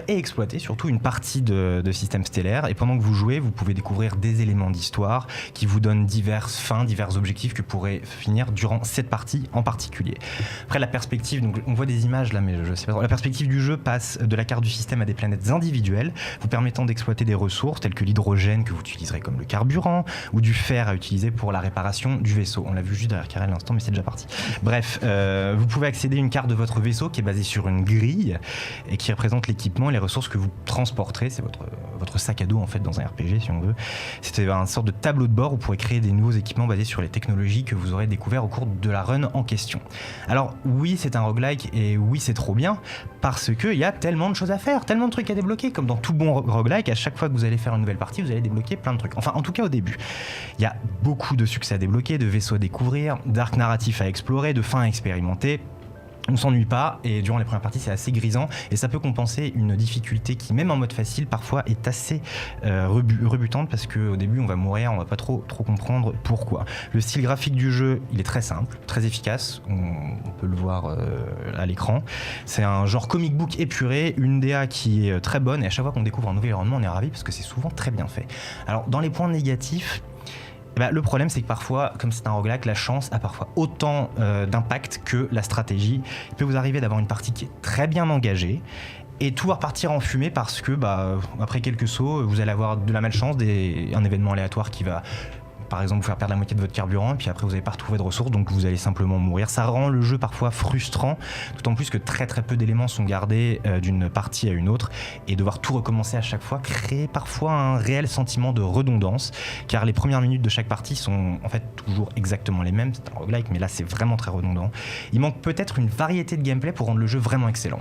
exploiter surtout une partie de système stellaire. Et pendant que vous jouez, vous pouvez découvrir des éléments d'histoire qui vous donnent diverses fins, divers objectifs que vous pourrez finir durant cette partie en particulier. Après, la perspective, donc on voit des images là, mais je sais pas trop. La perspective du jeu passe de la carte du système à des planètes individuelles, vous permettant d'exploiter des ressources telles que l'hydrogène que vous utiliserez comme le carburant ou du fer à utiliser pour la réparation du vaisseau. On l'a vu juste derrière Karel à l'instant, mais c'est déjà parti. Bref, vous pouvez accéder à une carte de votre vaisseau qui est basée sur une grille et qui représente l'équipement et les ressources que vous transporterez. C'est votre sac à dos en fait dans un RPG si on veut. C'était une sorte de tableau de bord où vous pourrez créer des nouveaux équipements basés sur les technologies que vous aurez découvert au cours de la run en question. Alors oui, c'est un roguelike et oui, c'est trop bien parce qu'il y a tellement de choses à faire, tellement de trucs à débloquer. Comme dans tout bon roguelike, à chaque fois que vous allez faire une nouvelle partie, vous allez débloquer plein de trucs. Enfin, en tout cas au début. Il y a beaucoup de succès à débloquer, de vaisseaux à découvrir, d'arcs narratifs à explorer, de fins à expérimenter. On s'ennuie pas et durant les premières parties c'est assez grisant et ça peut compenser une difficulté qui même en mode facile parfois est assez rebutante parce qu'au début on va mourir, on va pas trop comprendre pourquoi. Le style graphique du jeu il est très simple, très efficace, on peut le voir à l'écran. C'est un genre comic book épuré, une DA qui est très bonne et à chaque fois qu'on découvre un nouvel environnement on est ravi parce que c'est souvent très bien fait. Alors dans les points négatifs, Le problème, c'est que parfois, comme c'est un roguelike, la chance a parfois autant d'impact que la stratégie. Il peut vous arriver d'avoir une partie qui est très bien engagée et tout va repartir en fumée parce que après quelques sauts, vous allez avoir de la malchance, un événement aléatoire qui va par exemple vous faire perdre la moitié de votre carburant et puis après vous n'allez pas retrouver de ressources, donc vous allez simplement mourir. Ça rend le jeu parfois frustrant, d'autant plus que très très peu d'éléments sont gardés d'une partie à une autre, et devoir tout recommencer à chaque fois crée parfois un réel sentiment de redondance, car les premières minutes de chaque partie sont en fait toujours exactement les mêmes. C'est un roguelike, mais là c'est vraiment très redondant. Il manque peut-être une variété de gameplay pour rendre le jeu vraiment excellent.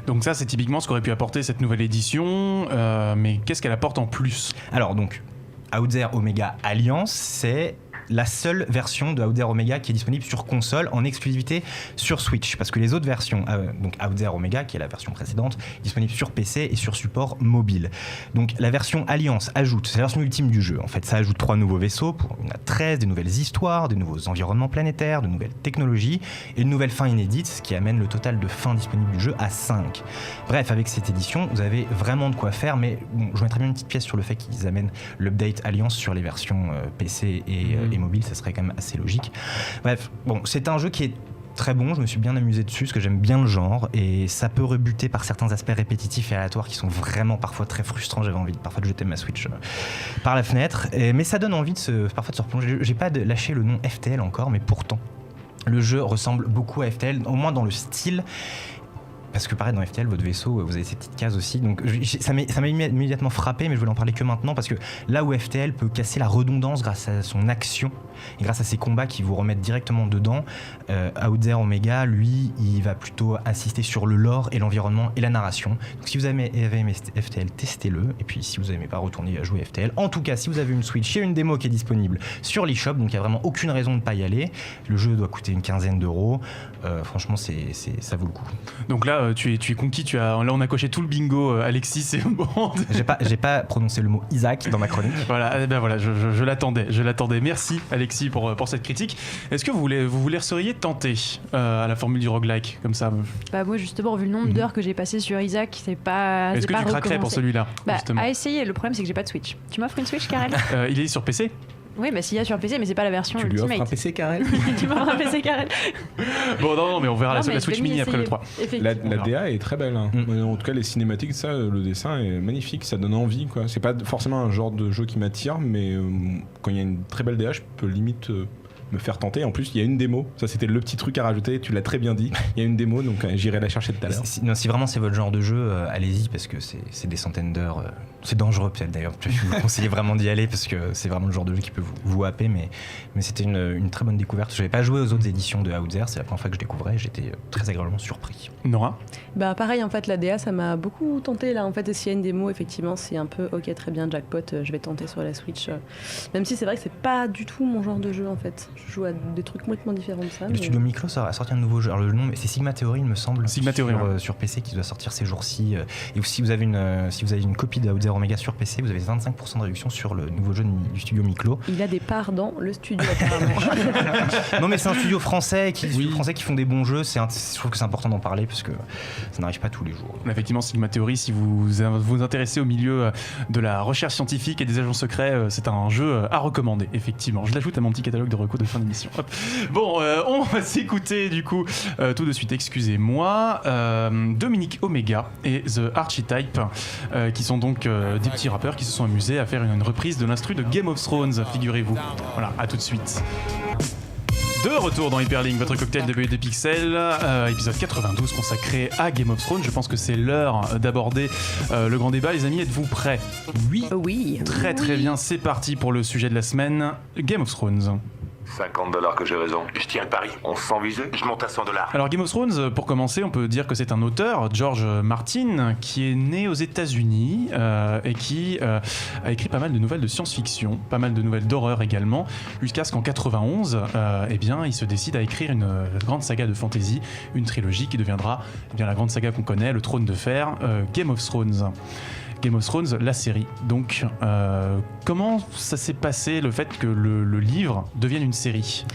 Donc ça, c'est typiquement ce qu'aurait pu apporter cette nouvelle édition, mais qu'est-ce qu'elle apporte en plus ? Alors donc, Outzer Omega Alliance, c'est la seule version de Outzer Omega qui est disponible sur console en exclusivité sur Switch, parce que les autres versions, donc Outzer Omega qui est la version précédente, disponible sur PC et sur support mobile. Donc la version Alliance ajoute, c'est la version ultime du jeu en fait, ça ajoute 3 nouveaux vaisseaux pour une 13, des nouvelles histoires, des nouveaux environnements planétaires, de nouvelles technologies et une nouvelle fin inédite, ce qui amène le total de fins disponibles du jeu à 5. Bref, avec cette édition, vous avez vraiment de quoi faire, mais bon, je mettrais bien une petite pièce sur le fait qu'ils amènent l'update Alliance sur les versions PC et mobile, ça serait quand même assez logique. Bref, bon, c'est un jeu qui est très bon, je me suis bien amusé dessus parce que j'aime bien le genre et ça peut rebuter par certains aspects répétitifs et aléatoires qui sont vraiment parfois très frustrants. J'avais envie parfois de jeter ma Switch par la fenêtre, mais ça donne envie parfois de se replonger. J'ai pas lâché le nom FTL encore, mais pourtant le jeu ressemble beaucoup à FTL, au moins dans le style. Parce que pareil, dans FTL, votre vaisseau, vous avez ces petites cases aussi. Donc ça m'a immédiatement frappé, mais je voulais en parler que maintenant, parce que là où FTL peut casser la redondance grâce à son action, et grâce à ses combats qui vous remettent directement dedans, Outzer Omega, lui, il va plutôt insister sur le lore et l'environnement et la narration. Donc si vous avez aimé FTL, testez-le. Et puis si vous n'aimez pas, retournez à jouer FTL. En tout cas, si vous avez une Switch, il y a une démo qui est disponible sur l'eShop, donc il n'y a vraiment aucune raison de ne pas y aller. Le jeu doit coûter une 15aine d'euros. Franchement, ça vaut le coup. Donc là, tu es conquis, là on a coché tout le bingo, Alexis, c'est bon. J'ai pas prononcé le mot Isaac dans ma chronique. Voilà, je l'attendais. Merci Alexis pour cette critique. Est-ce que vous seriez tenté à la formule du roguelike comme ça? Moi justement, vu le nombre d'heures que j'ai passé sur Isaac, c'est pas. Est-ce que tu craquerais pour celui-là à essayer, le problème c'est que j'ai pas de Switch. Tu m'offres une Switch, Karel? Il est sur PC? Oui, s'il y a sur PC, mais c'est pas la version tu Ultimate. Tu lui offres un PC, Karel? Tu m'offres un PC, Karel? Bon, non, mais on verra la Switch Mini après le 3. La DA est très belle. Hein. En tout cas, les cinématiques, le dessin est magnifique. Ça donne envie, quoi. C'est pas forcément un genre de jeu qui m'attire, mais quand il y a une très belle DA, je peux limite me faire tenter. En plus, il y a une démo. Ça, c'était le petit truc à rajouter. Tu l'as très bien dit. Il y a une démo, donc j'irai la chercher tout à l'heure. Si vraiment c'est votre genre de jeu, allez-y, parce que c'est des centaines d'heures. C'est dangereux, peut-être d'ailleurs. Je vous conseille vraiment d'y aller, parce que c'est vraiment le genre de jeu qui peut vous happer. Mais c'était une très bonne découverte. Je n'avais pas joué aux autres éditions de Outzer. C'est la première fois que je découvrais. J'étais très agréablement surpris. Nora? Pareil, en fait, la DA, ça m'a beaucoup tenté. Là, en fait, s'il y a une démo, effectivement, c'est un peu ok, très bien, jackpot. Je vais tenter sur la Switch. Même si c'est vrai que c'est pas du tout mon genre de jeu, en fait. Je joue à des trucs complètement différents de ça. Le studio Miklo, ça a sorti un nouveau jeu. Alors, le nom, c'est Sigma Theory, il me semble. Sigma Theory, sur PC, qui doit sortir ces jours-ci. Et si vous avez une copie de Outzer Omega sur PC, vous avez 25% de réduction sur le nouveau jeu du studio Miklo. Il a des parts dans le studio, apparemment. Non, mais c'est un studio français qui font des bons jeux. Je trouve que c'est important d'en parler, parce que ça n'arrive pas tous les jours. Effectivement, Sigma Theory, si vous vous intéressez au milieu de la recherche scientifique et des agents secrets, c'est un jeu à recommander, effectivement. Je l'ajoute à mon petit catalogue de recos de fin d'émission. Hop. Bon, on va s'écouter du coup tout de suite, excusez-moi, Dominique Omega et The Archetype, qui sont donc des petits rappeurs qui se sont amusés à faire une reprise de l'instru de Game of Thrones, figurez-vous. Voilà, à tout de suite. De retour dans Hyperlink, votre cocktail de BD Pixel, épisode 92 consacré à Game of Thrones. Je pense que c'est l'heure d'aborder le grand débat. Les amis, êtes-vous prêts? Oui. Très très bien, c'est parti pour le sujet de la semaine, Game of Thrones. $50 que j'ai raison. Je tiens le pari. On se sent visé, je monte à $100. Alors Game of Thrones, pour commencer, on peut dire que c'est un auteur, George Martin, qui est né aux États-Unis et qui a écrit pas mal de nouvelles de science-fiction, pas mal de nouvelles d'horreur également, jusqu'à ce qu'en 91, il se décide à écrire une grande saga de fantasy, une trilogie qui deviendra la grande saga qu'on connaît, le Trône de Fer, Game of Thrones. Game of Thrones, la série. Donc, comment ça s'est passé, le fait que le livre devienne une série?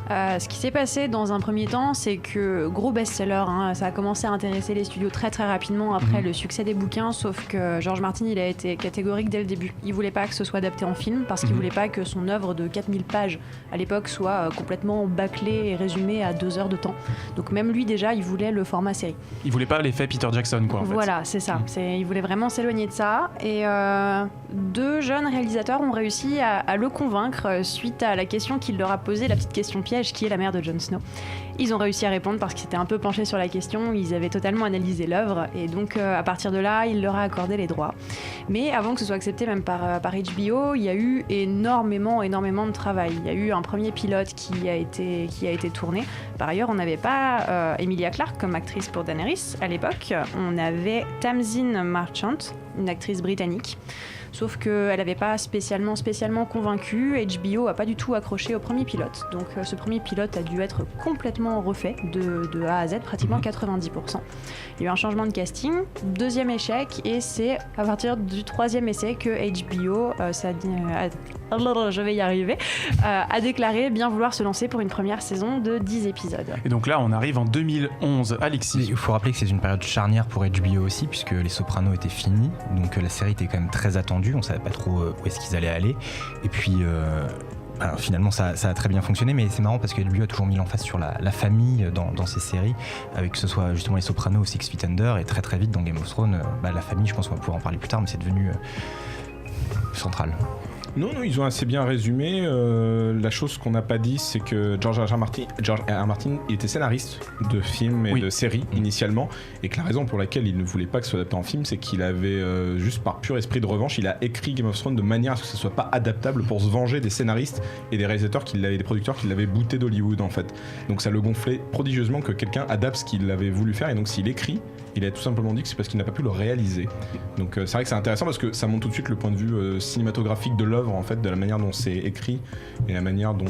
Ce qui s'est passé dans un premier temps, c'est que gros best-seller, ça a commencé à intéresser les studios très très rapidement après le succès des bouquins, sauf que George Martin il a été catégorique dès le début. Il voulait pas que ce soit adapté en film parce qu'il voulait pas que son œuvre de 4000 pages à l'époque soit complètement bâclée et résumée à 2 heures de temps. Donc même lui déjà il voulait le format série. Il voulait pas l'effet Peter Jackson quoi en fait. Voilà, c'est ça. Il voulait vraiment s'éloigner de ça et 2 jeunes réalisateurs ont réussi à le convaincre suite à la question qu'il leur a posée, la petite question piège, qui est la mère de Jon Snow. Ils ont réussi à répondre parce qu'ils s'étaient un peu penchés sur la question, ils avaient totalement analysé l'œuvre et donc à partir de là, il leur a accordé les droits. Mais avant que ce soit accepté même par HBO, il y a eu énormément de travail. Il y a eu un premier pilote qui a été tourné. Par ailleurs, on n'avait pas Emilia Clarke comme actrice pour Daenerys à l'époque. On avait Tamzin Marchant, une actrice britannique. Sauf qu'elle n'avait pas spécialement convaincu. HBO a pas du tout accroché au premier pilote. Donc ce premier pilote a dû être complètement refait de A à Z, pratiquement 90%. Il y a eu un changement de casting, 2e échec, et c'est à partir du 3e essai que HBO je vais y arriver, a déclaré bien vouloir se lancer pour une première saison de 10 épisodes. Et donc là, on arrive en 2011. Alexis. Il faut rappeler que c'est une période charnière pour HBO aussi, puisque Les Sopranos étaient finis, donc la série était quand même très attendue, on savait pas trop où est-ce qu'ils allaient aller. Et puis alors, finalement ça a très bien fonctionné, mais c'est marrant parce que HBO a toujours mis l'emphase sur la famille dans ses séries, avec que ce soit justement Les Sopranos ou 6 Feet Under, et très très vite dans Game of Thrones, la famille, je pense qu'on va pouvoir en parler plus tard, mais c'est devenu central. Non, ils ont assez bien résumé. La chose qu'on n'a pas dit, c'est que George R. R. Martin il était scénariste de films et de séries initialement, et que la raison pour laquelle il ne voulait pas que ce soit adapté en film, c'est qu'il avait, juste par pur esprit de revanche, il a écrit Game of Thrones de manière à ce que ce soit pas adaptable pour se venger des scénaristes et des réalisateurs des producteurs qui l'avaient booté d'Hollywood en fait. Donc ça le gonflait prodigieusement que quelqu'un adapte ce qu'il avait voulu faire, et donc s'il écrit, il a tout simplement dit que c'est parce qu'il n'a pas pu le réaliser. Donc c'est vrai que c'est intéressant parce que ça montre tout de suite le point de vue cinématographique de l'œuvre en fait, de la manière dont c'est écrit et la manière dont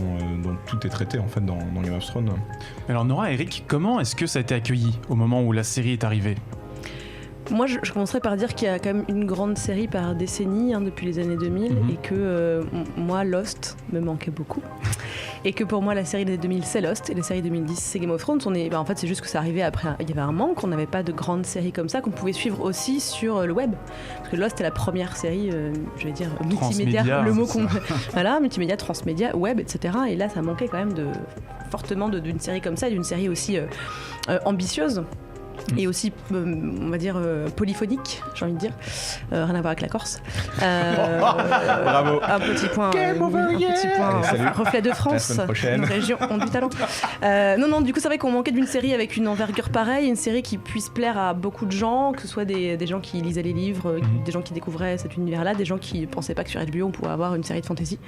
tout est traité en fait dans Game of Thrones. Alors Nora, Eric, comment est-ce que ça a été accueilli au moment où la série est arrivée ? Moi, je commencerais par dire qu'il y a quand même une grande série par décennie, depuis les années 2000, et que moi, Lost me manquait beaucoup. Et que pour moi, la série des 2000, c'est Lost, et la série 2010, c'est Game of Thrones. En fait, c'est juste que ça arrivait après. Il y avait un manque, on n'avait pas de grande série comme ça qu'on pouvait suivre aussi sur le web. Parce que Lost est la première série, je vais dire, multimédia, le mot qu'on. Voilà, multimédia, transmédia, web, etc. Et là, ça manquait quand même fortement d'une série comme ça, et d'une série aussi ambitieuse. Et aussi, on va dire, polyphonique, j'ai envie de dire. Rien à voir avec la Corse. Bravo. Un petit point, reflet de France, une région ont du talent. Non, du coup, c'est vrai qu'on manquait d'une série avec une envergure pareille, une série qui puisse plaire à beaucoup de gens, que ce soit des gens qui lisaient les livres, des gens qui découvraient cet univers-là, des gens qui pensaient pas que sur HBO on pouvait avoir une série de fantasy.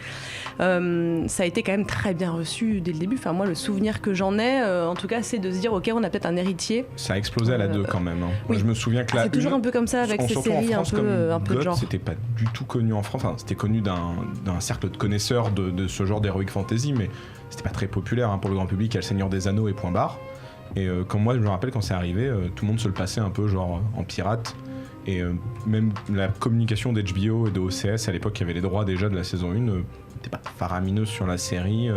Ça a été quand même très bien reçu dès le début. Enfin, moi, le souvenir que j'en ai, en tout cas, c'est de se dire, ok, on a peut-être un héritier. Ça a explosé à la 2 quand même. Oui. Moi, je me souviens que c'est toujours un peu comme ça avec ces séries un peu de genre. C'était pas du tout connu en France. Enfin, c'était connu d'un cercle de connaisseurs de ce genre d'heroic fantasy, mais c'était pas très populaire pour le grand public. Il y a Le Seigneur des Anneaux et point barre. Et comme moi, je me rappelle quand c'est arrivé, tout le monde se le passait un peu genre en pirate. Et même la communication d'HBO et de OCS à l'époque, il y avait les droits déjà de la saison 1. N'était pas faramineuse sur la série,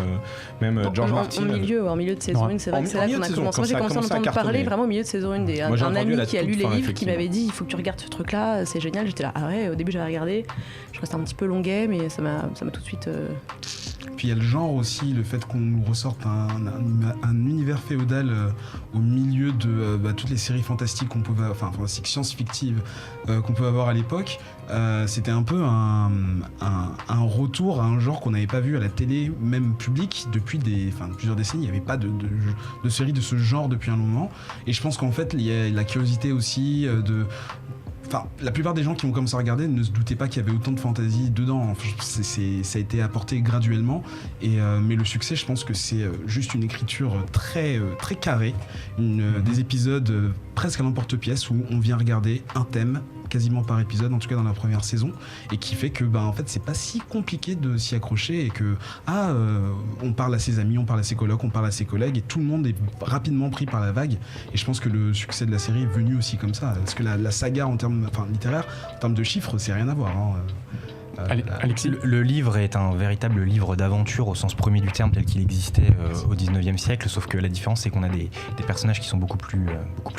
même George Martin. En milieu de saison 1, c'est vrai que c'est là qu'on a commencé. Moi, j'ai commencé à en entendre parler vraiment au milieu de saison 1. Un ami qui a lu les livres qui m'avait dit il faut que tu regardes ce truc-là, c'est génial. J'étais là, ah ouais, au début j'avais regardé, je restais un petit peu longuet, mais ça m'a tout de suite. Puis il y a le genre aussi, le fait qu'on nous ressorte un univers féodal au milieu de toutes les séries fantastiques qu'on pouvait, fantastiques science-fictives qu'on peut avoir à l'époque. C'était un peu un retour à un genre qu'on n'avait pas vu à la télé, même publique, depuis plusieurs décennies. Il n'y avait pas de série de ce genre depuis un moment. Et je pense qu'en fait, il y a la curiosité aussi la plupart des gens qui ont commencé à regarder ne se doutaient pas qu'il y avait autant de fantaisie dedans. Ça a été apporté graduellement. Mais le succès, je pense que c'est juste une écriture très, très carrée. Des épisodes presque à l'emporte-pièce où on vient regarder un thème quasiment par épisode, en tout cas dans la première saison, et qui fait que en fait c'est pas si compliqué de s'y accrocher, et que on parle à ses amis, on parle à ses colocs, on parle à ses collègues, et tout le monde est rapidement pris par la vague. Et je pense que le succès de la série est venu aussi comme ça, parce que la saga en termes littéraires, en termes de chiffres, c'est rien à voir. Alexis. Le livre est un véritable livre d'aventure au sens premier du terme tel qu'il existait au 19e siècle, sauf que la différence c'est qu'on a des personnages qui sont beaucoup plus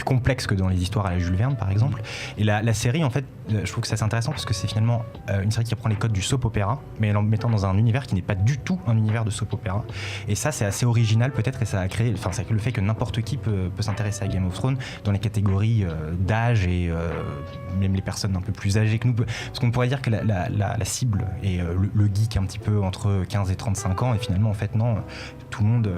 complexes que dans les histoires à la Jules Verne par exemple. Et la série en fait, je trouve que c'est assez intéressant parce que c'est finalement une série qui reprend les codes du soap opéra, mais en mettant dans un univers qui n'est pas du tout un univers de soap opéra. Et ça c'est assez original peut-être, et ça a créé le fait que n'importe qui peut s'intéresser à Game of Thrones dans les catégories d'âge et même les personnes un peu plus âgées que nous, parce qu'on pourrait dire que la cible est le geek un petit peu entre 15 et 35 ans, et finalement en fait non, tout le monde,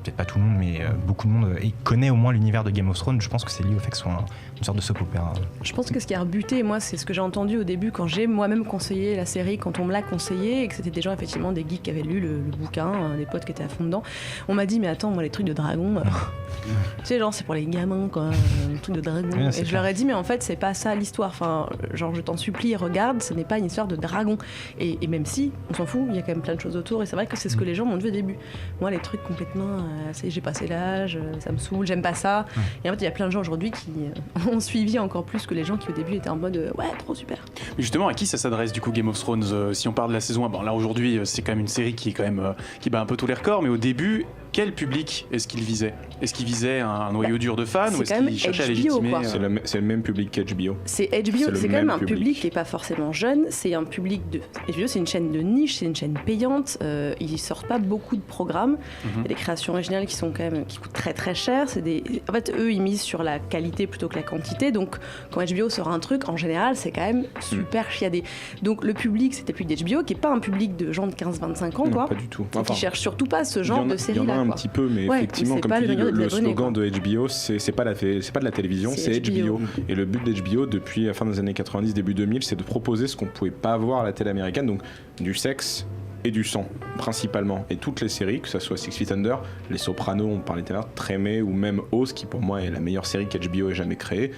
peut-être pas tout le monde, mais beaucoup de monde connaît au moins l'univers de Game of Thrones. Je pense que c'est lié au fait que ce soit une sorte de soap opéra. Je pense que ce qui a rebuté, moi, c'est ce que j'ai entendu au début quand j'ai moi-même conseillé la série, quand on me l'a conseillé, et que c'était des gens, effectivement, des geeks qui avaient lu le bouquin, des potes qui étaient à fond dedans. On m'a dit, mais attends, moi, les trucs de dragon, tu sais, genre, c'est pour les gamins, quoi, les trucs de dragon. Oui, et je leur ai dit, mais en fait, c'est pas ça l'histoire. Enfin, genre, je t'en supplie, regarde, ce n'est pas une histoire de dragon. Et même si, on s'en fout, il y a quand même plein de choses autour, et c'est vrai que c'est ce que les gens m'ont dit au début. Moi, les trucs complètement, j'ai passé l'âge, ça me saoule, j'aime pas ça. Et en fait, il y a plein de gens aujourd'hui qui ont suivi encore plus que les gens qui au début étaient en mode ouais, trop super. Mais justement, à qui ça s'adresse du coup Game of Thrones si on parle de la saison 1? Bon, là aujourd'hui, c'est quand même une série qui est quand même qui bat un peu tous les records, mais au début, quel public est-ce qu'il visait? Est-ce qu'il visait un noyau dur de fans, ou est-ce qu'il cherchait à légitimer C'est le même public qu'HBO. C'est HBO, c'est quand même un public qui n'est pas forcément jeune, c'est un public de... HBO, c'est une chaîne de niche, c'est une chaîne payante, ils sortent pas beaucoup de programmes, il y a des créations originales qui coûtent très très cher, en fait eux ils misent sur la qualité plutôt que la quantité, donc quand HBO sort un truc, en général c'est quand même super chiadé. Donc le public, c'était plus d'HBO, qui n'est pas un public de gens de 15-25 ans, Non, quoi. pas du tout. Qui cherchent surtout pas ce genre de série-là. Un petit peu, mais effectivement, comme tu dis, le slogan de HBO, c'est pas de la télévision, c'est HBO. Et le but d'HBO depuis la fin des années 90, début 2000, c'est de proposer ce qu'on pouvait pas avoir à la télé américaine, donc du sexe et du sang, principalement. Et toutes les séries, que ce soit Six Feet Under, Les Sopranos, on parlait tout à l'heure, Tremé, ou même Oz, qui pour moi est la meilleure série qu'HBO ait jamais créée,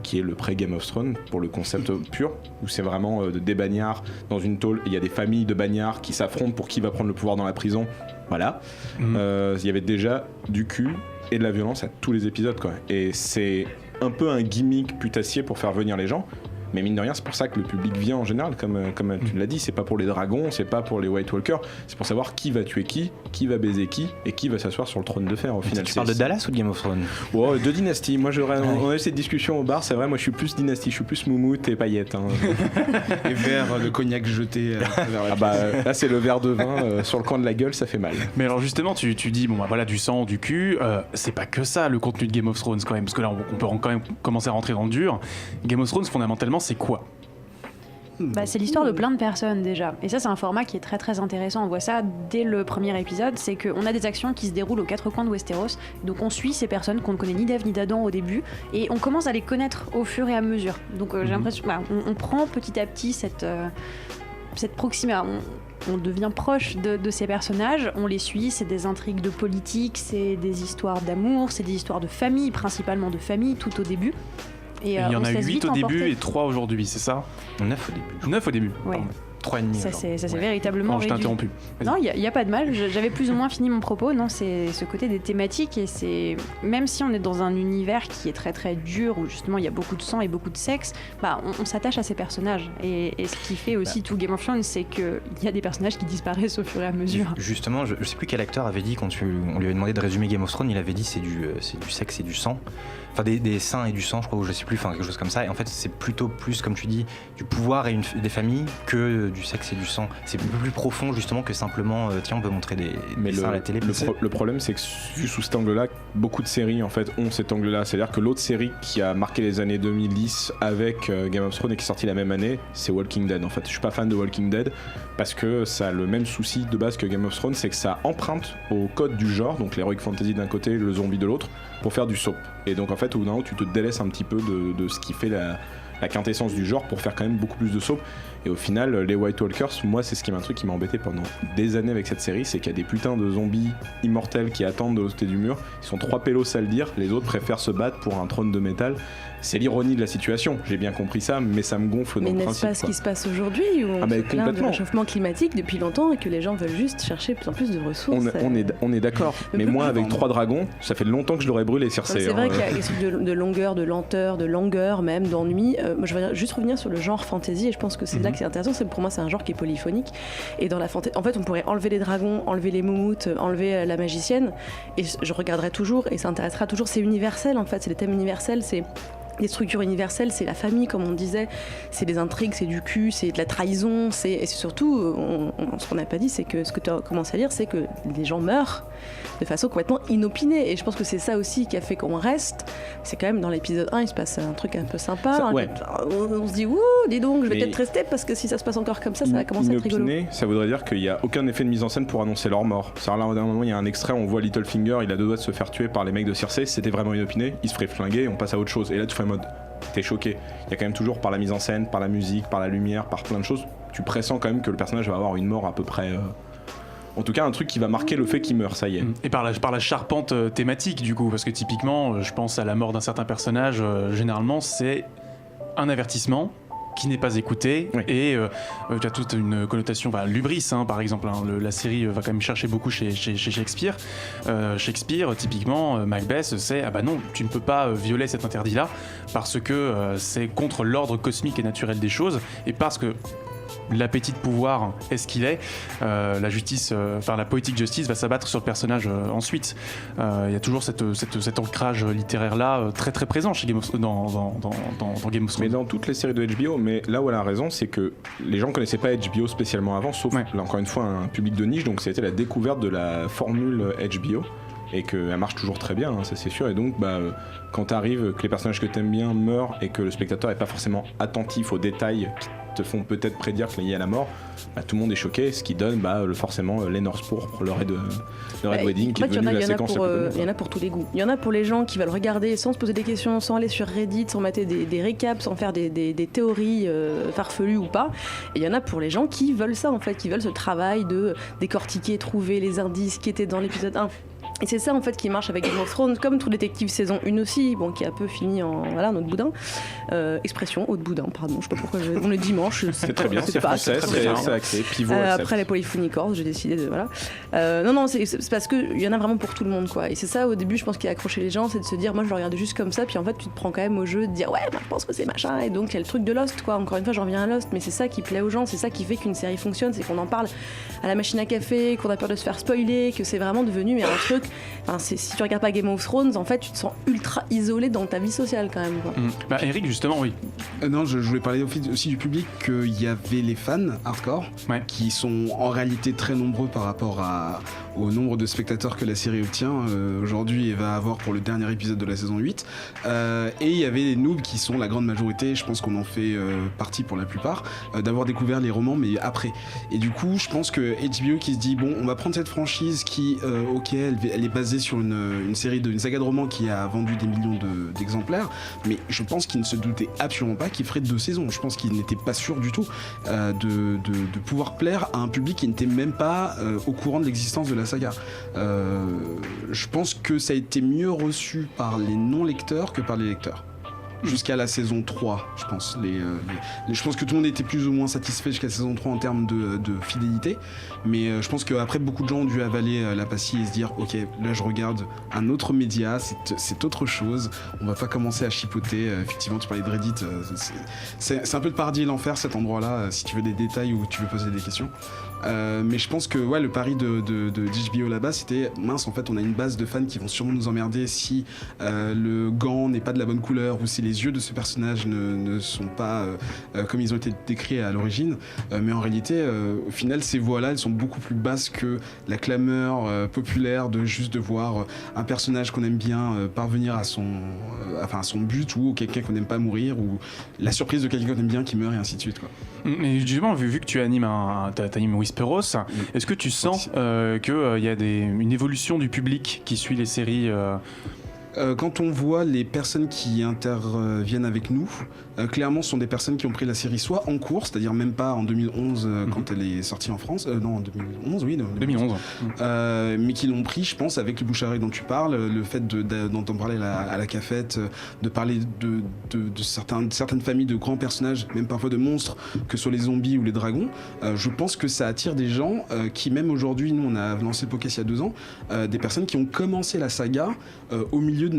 qui est le pré-Game of Thrones, pour le concept pur, où c'est vraiment des bagnards dans une tôle, il y a des familles de bagnards qui s'affrontent pour qui va prendre le pouvoir dans la prison. Voilà. Il y avait déjà du cul et de la violence à tous les épisodes, quoi. Et c'est un peu un gimmick putassier pour faire venir les gens. Mais mine de rien, c'est pour ça que le public vient en général, comme tu l'as dit, c'est pas pour les dragons, c'est pas pour les White Walkers, c'est pour savoir qui va tuer qui va baiser qui, et qui va s'asseoir sur le trône de fer au final. Tu parles de Dallas ou de Game of Thrones? Oh, de Dynasty. Moi, on a eu cette discussion au bar, c'est vrai, moi je suis plus Dynasty, je suis plus moumoute et paillettes. Hein. Et vers le cognac jeté vers la là c'est le verre de vin sur le coin de la gueule, ça fait mal. Mais alors justement, tu dis, bon bah voilà, du sang, du cul, c'est pas que ça le contenu de Game of Thrones quand même, parce que là on peut quand même commencer à rentrer dans le dur. Game of Thrones, fondamentalement, c'est quoi? C'est l'histoire de plein de personnes déjà. Et ça, c'est un format qui est très très intéressant. On voit ça dès le premier épisode. C'est qu'on a des actions qui se déroulent aux quatre coins de Westeros. Donc on suit ces personnes qu'on ne connaît ni d'Ève ni d'Adam au début. Et on commence à les connaître au fur et à mesure. Donc j'ai l'impression on prend petit à petit cette proximité. On devient proche de ces personnages. On les suit. C'est des intrigues de politique, c'est des histoires d'amour, c'est des histoires de famille, principalement de famille tout au début. Et il y en a 8 au début emporter. et 3 aujourd'hui, c'est ça? 9 au début. 9 au début. Ouais. 3,5. Ça s'est véritablement Non, je t'ai réduit. interrompu. Vas-y. Non, il n'y a pas de mal. J'avais plus ou moins fini mon propos. Non, c'est ce côté des thématiques. Et c'est même si on est dans un univers qui est très très dur, où justement il y a beaucoup de sang et beaucoup de sexe, on s'attache à ces personnages. Et ce qui fait aussi tout Game of Thrones, c'est qu'il y a des personnages qui disparaissent au fur et à mesure. Justement, je sais plus quel acteur avait dit, quand on lui avait demandé de résumer Game of Thrones, il avait dit c'est du sexe et du sang. Enfin des seins et du sang, je crois, ou je sais plus, enfin quelque chose comme ça. Et en fait, c'est plutôt plus, comme tu dis, du pouvoir et des familles que du sexe et du sang. C'est un peu plus profond justement que simplement tiens, on peut montrer des seins à la télé. Le problème, c'est que vu sous cet angle-là, beaucoup de séries en fait ont cet angle-là. C'est-à-dire que l'autre série qui a marqué les années 2010 avec Game of Thrones et qui est sortie la même année, c'est Walking Dead. En fait, je suis pas fan de Walking Dead parce que ça a le même souci de base que Game of Thrones, c'est que ça emprunte au code du genre, donc l'heroic fantasy d'un côté, le zombie de l'autre, pour faire du soap. Et donc en fait, au bout d'un moment, tu te délaisses un petit peu de ce qui fait la quintessence du genre pour faire quand même beaucoup plus de soap. Et au final, les White Walkers, moi c'est un truc qui m'a embêté pendant des années avec cette série, c'est qu'il y a des putains de zombies immortels qui attendent de l'autre côté du mur. Ils sont 3 pélos à le dire, les autres préfèrent se battre pour un trône de métal. c'est l'ironie de la situation. J'ai bien compris ça, mais ça me gonfle dans Mais le n'est-ce principe. pas ce qui se passe aujourd'hui où on mais se plaint de complètement. réchauffement climatique depuis longtemps et que les gens veulent juste chercher de plus en plus de ressources. On est d'accord. Mais moi, avec 3 dragons, ça fait longtemps que je l'aurais brûlé, Cersei. C'est vrai qu'il y a des trucs de longueur, de lenteur, de longueur même, d'ennui. Moi, je vais juste revenir sur le genre fantasy et je pense que c'est là que c'est intéressant. Pour moi, c'est un genre qui est polyphonique. Et dans la fantasy, en fait, on pourrait enlever les dragons, enlever les moumoutes, enlever la magicienne et je regarderai toujours et ça intéressera toujours. C'est universel en fait, c'est des thèmes universels, c'est les structures universelles, c'est la famille, comme on disait, c'est des intrigues, c'est du cul, c'est de la trahison, et c'est surtout, ce qu'on n'a pas dit, c'est que ce que tu as commencé à dire, c'est que les gens meurent de façon complètement inopinée. Et je pense que c'est ça aussi qui a fait qu'on reste. C'est quand même dans l'épisode 1, il se passe un truc un peu sympa. Ça, ouais. On se dit, ouh, dis donc, je vais peut-être rester parce que si ça se passe encore comme ça va commencer à être rigolo. Inopiné, ça voudrait dire qu'il n'y a aucun effet de mise en scène pour annoncer leur mort. C'est-à-dire là, à un moment, il y a un extrait, on voit Littlefinger, il a 2 doigts de se faire tuer par les mecs de Cersei. C'était vraiment inopiné, il se ferait flinguer et on passe à autre chose. Et là, tu fais mode, t'es choqué. Il y a quand même toujours par la mise en scène, par la musique, par la lumière, par plein de choses, tu pressens quand même que le personnage va avoir une mort à peu près. En tout cas, un truc qui va marquer le fait qu'il meurt, ça y est. Et par la charpente thématique, du coup, parce que typiquement, je pense à la mort d'un certain personnage, généralement, c'est un avertissement qui n'est pas écouté, oui. Et tu as toute une connotation, l'hubris, par exemple. La série va quand même chercher beaucoup chez Shakespeare. Shakespeare, typiquement, Macbeth, c'est ah bah non, tu ne peux pas violer cet interdit-là parce que c'est contre l'ordre cosmique et naturel des choses, et parce que l'appétit de pouvoir est ce qu'il est, la justice, la poétique justice va s'abattre sur le personnage ensuite. Il y a toujours cet ancrage littéraire là très très présent chez dans Game of Thrones. Mais dans toutes les séries de HBO, mais là où elle a raison, c'est que les gens connaissaient pas HBO spécialement avant, sauf là encore une fois un public de niche, donc c'était la découverte de la formule HBO. Et qu'elle marche toujours très bien, ça c'est sûr. Et donc, quand t'arrives, que les personnages que t'aimes bien meurent et que le spectateur est pas forcément attentif aux détails qui te font peut-être prédire qu'il y a la mort, tout le monde est choqué, ce qui donne forcément les North pourpres, le Red Wedding, qui est devenu la séquence la plus connue. Il y en a pour tous les goûts. Il y en a pour les gens qui veulent regarder sans se poser des questions, sans aller sur Reddit, sans mater des récaps, sans faire des théories farfelues ou pas. Et il y en a pour les gens qui veulent ça, en fait, qui veulent ce travail de décortiquer, trouver les indices qui étaient dans l'épisode 1. Et c'est ça en fait qui marche avec Game of Thrones, comme True Detective saison 1 aussi, qui a un peu fini en autre boudin. Expression, autre boudin, pardon, je sais pas pourquoi on le dimanche. C'est très bien, c'est français, c'est axé, pivot. Après les polyphonicords, j'ai décidé de. Voilà. Non, c'est parce qu'il y en a vraiment pour tout le monde, quoi. Et c'est ça au début, je pense, qui a accroché les gens, c'est de se dire, moi je le regarde juste comme ça, puis en fait tu te prends quand même au jeu de dire, ouais, moi je pense que c'est machin, et donc il y a le truc de Lost, quoi. Encore une fois, j'en reviens à Lost, mais c'est ça qui plaît aux gens, c'est ça qui fait qu'une série fonctionne, c'est qu'on en parle à la machine à café, qu'on a peur de se faire spoiler, que c'est vraiment devenu un truc. Si tu regardes pas Game of Thrones, en fait, tu te sens ultra isolé dans ta vie sociale quand même, quoi. Eric, justement, oui. Non, je voulais parler aussi du public, qu'il y avait les fans hardcore, qui sont en réalité très nombreux par rapport au nombre de spectateurs que la série obtient. Aujourd'hui, elle va avoir pour le dernier épisode de la saison 8. Et il y avait les noobs qui sont la grande majorité, je pense qu'on en fait partie pour la plupart, d'avoir découvert les romans, mais après. Et du coup, je pense que HBO qui se dit, bon, on va prendre cette franchise qui, elle est basée sur une série une saga de romans qui a vendu des millions d'exemplaires, mais je pense qu'il ne se doutait absolument pas qu'il ferait 2 saisons. Je pense qu'il n'était pas sûr du tout de pouvoir plaire à un public qui n'était même pas au courant de l'existence de la saga. Je pense que ça a été mieux reçu par les non-lecteurs que par les lecteurs. Jusqu'à la saison 3, je pense. Je pense que tout le monde était plus ou moins satisfait jusqu'à la saison 3 en termes de fidélité. Mais je pense qu'après, beaucoup de gens ont dû avaler la pastille et se dire, ok, là je regarde un autre média, c'est autre chose. On va pas commencer à chipoter. Effectivement, tu parlais de Reddit. C'est un peu le paradis et l'enfer, cet endroit-là, si tu veux des détails ou tu veux poser des questions. Mais je pense que le pari de HBO là-bas, c'était mince, en fait on a une base de fans qui vont sûrement nous emmerder si le gant n'est pas de la bonne couleur ou si les yeux de ce personnage ne sont pas comme ils ont été décrits à l'origine, mais en réalité au final ces voix-là elles sont beaucoup plus basses que la clameur populaire de juste de voir un personnage qu'on aime bien parvenir à son but, ou quelqu'un qu'on n'aime pas mourir, ou la surprise de quelqu'un qu'on aime bien qui meurt, et ainsi de suite, quoi. Mais justement, vu que tu animes Whisperos, est-ce que tu sens qu'il y a une évolution du public qui suit les séries Quand on voit les personnes qui interviennent avec nous, clairement, ce sont des personnes qui ont pris la série soit en cours, c'est-à-dire même pas en 2011 quand elle est sortie en France, non en 2011, oui. 2011. Mais qui l'ont pris, je pense, avec le bouche à oreille dont tu parles, le fait d'entendre parler à la cafette, de parler de certaines familles de grands personnages, même parfois de monstres, que ce soit les zombies ou les dragons. Je pense que ça attire des gens qui, même aujourd'hui, nous on a lancé le podcast il y a 2 ans, des personnes qui ont commencé la saga au milieu de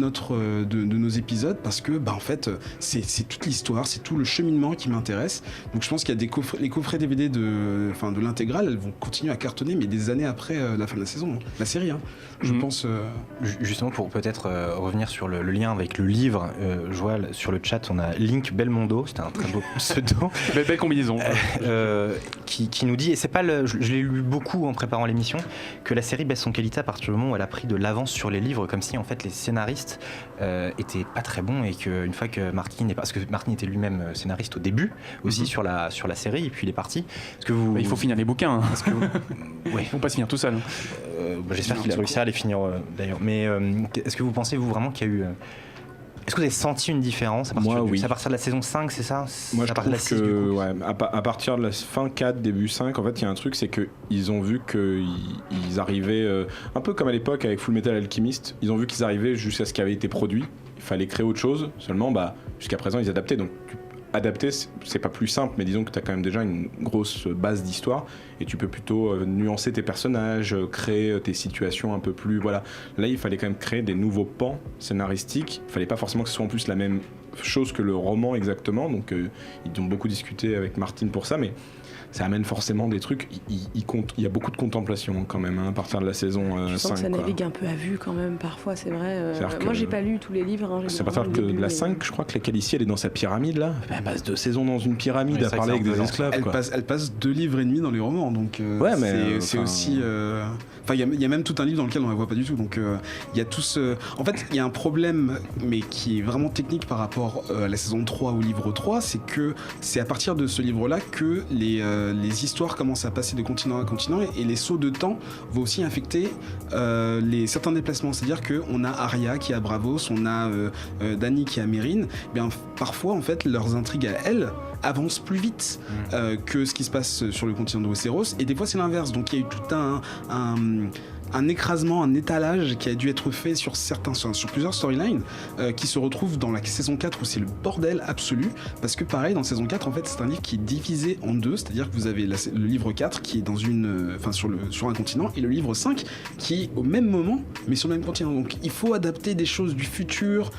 nos épisodes, parce que en fait c'est toute l'histoire, c'est tout le cheminement qui m'intéresse. Donc je pense qu'il y a les coffrets DVD de l'intégrale, elles vont continuer à cartonner, mais des années après la fin de la saison, la série, je pense. Justement, pour peut-être revenir sur le lien avec le livre, je vois sur le chat on a Link Belmondo, c'était un très beau pseudo. Belle combinaison. Qui nous dit, et c'est pas je l'ai lu beaucoup en préparant l'émission, que la série baisse son qualité à partir du moment où elle a pris de l'avance sur les livres, comme si en fait les scénaristes étaient pas très bons, et qu'une fois que Martin parce que Martin était lui-même scénariste au début aussi sur la série, et puis il est parti. Il faut finir les bouquins. Parce que Ils vont pas se finir tout seul. J'espère qu'il a réussi à les finir d'ailleurs. Mais est-ce que vous pensez vraiment qu'il y a eu est-ce que vous avez senti une différence à partir, oui. C'est à partir de la saison 5, c'est ça? Moi, je à partir trouve de la 6, que du coup. à partir de la fin 4, début 5, en fait, il y a un truc, c'est qu'ils ont vu qu'ils arrivaient, un peu comme à l'époque avec Full Metal Alchemist, ils ont vu qu'ils arrivaient jusqu'à ce qui avait été produit. Il fallait créer autre chose, seulement jusqu'à présent, ils adaptaient. Donc, adapter, c'est pas plus simple, mais disons que tu as quand même déjà une grosse base d'histoire et tu peux plutôt nuancer tes personnages, créer tes situations un peu plus. Voilà. Là, il fallait quand même créer des nouveaux pans scénaristiques. Il fallait pas forcément que ce soit en plus la même chose que le roman exactement. Donc, ils ont beaucoup discuté avec Martin pour ça, mais ça amène forcément des trucs. Il y a beaucoup de contemplation quand même à partir de la saison 5. Je sens que ça navigue un peu à vue quand même, parfois, c'est vrai. Moi, j'ai pas lu tous les livres. C'est à partir de la 5, je crois que la Calicie, elle est dans sa pyramide là. Elle passe 2 saisons dans une pyramide à parler avec des esclaves. Elle passe 2 livres et demi dans les romans, donc c'est aussi. Il y a même tout un livre dans lequel on la voit pas du tout. Donc il y a tout ce. En fait, il y a un problème, mais qui est vraiment technique par rapport à la saison 3 ou livre 3, c'est que c'est à partir de ce livre-là que les histoires commencent à passer de continent à continent, et les sauts de temps vont aussi affecter certains déplacements. C'est-à-dire qu'on a Arya qui est à Braavos, on a Dany qui est à Meereen. Bien, parfois, en fait, leurs intrigues à elles avancent plus vite que ce qui se passe sur le continent de Westeros, et des fois c'est l'inverse. Donc il y a eu tout un écrasement, un étalage qui a dû être fait sur plusieurs storylines qui se retrouvent dans la saison 4 où c'est le bordel absolu, parce que pareil, dans saison 4, en fait, c'est un livre qui est divisé en 2, c'est-à-dire que vous avez le livre 4 qui est dans sur un continent, et le livre 5 qui est au même moment mais sur le même continent. Donc il faut adapter des choses du futur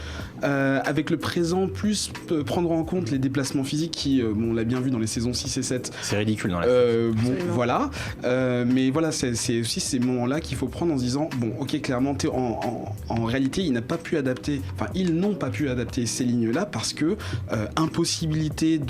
avec le présent, plus prendre en compte les déplacements physiques qui, on l'a bien vu dans les saisons 6 et 7. C'est ridicule dans la voilà. Mais voilà, c'est aussi ces moments-là qu'il faut prendre en se disant, bon, ok, clairement, en réalité, ils n'ont pas pu adapter ces lignes-là parce que impossibilité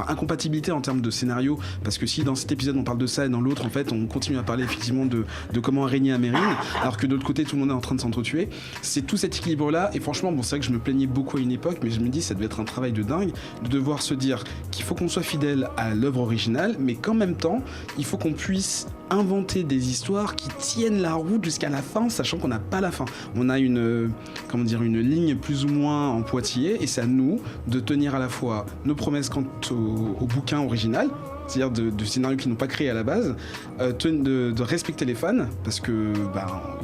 incompatibilité en termes de scénario, parce que si dans cet épisode on parle de ça et dans l'autre, en fait, on continue à parler effectivement de comment régner à Meereen, alors que de l'autre côté, tout le monde est en train de s'entretuer. C'est tout cet équilibre-là, et franchement, bon, c'est vrai que je me plaignais beaucoup à une époque, mais je me dis, ça devait être un travail de dingue de devoir se dire qu'il faut qu'on soit fidèle à l'œuvre originale, mais qu'en même temps, il faut qu'on puisse inventer des histoires qui tiennent la route jusqu'à la fin, sachant qu'on n'a pas la fin. On a une ligne plus ou moins en pointillé, et c'est à nous de tenir à la fois nos promesses quant au bouquin original, c'est-à-dire de scénarios qu'ils n'ont pas créés à la base, de respecter les fans, parce que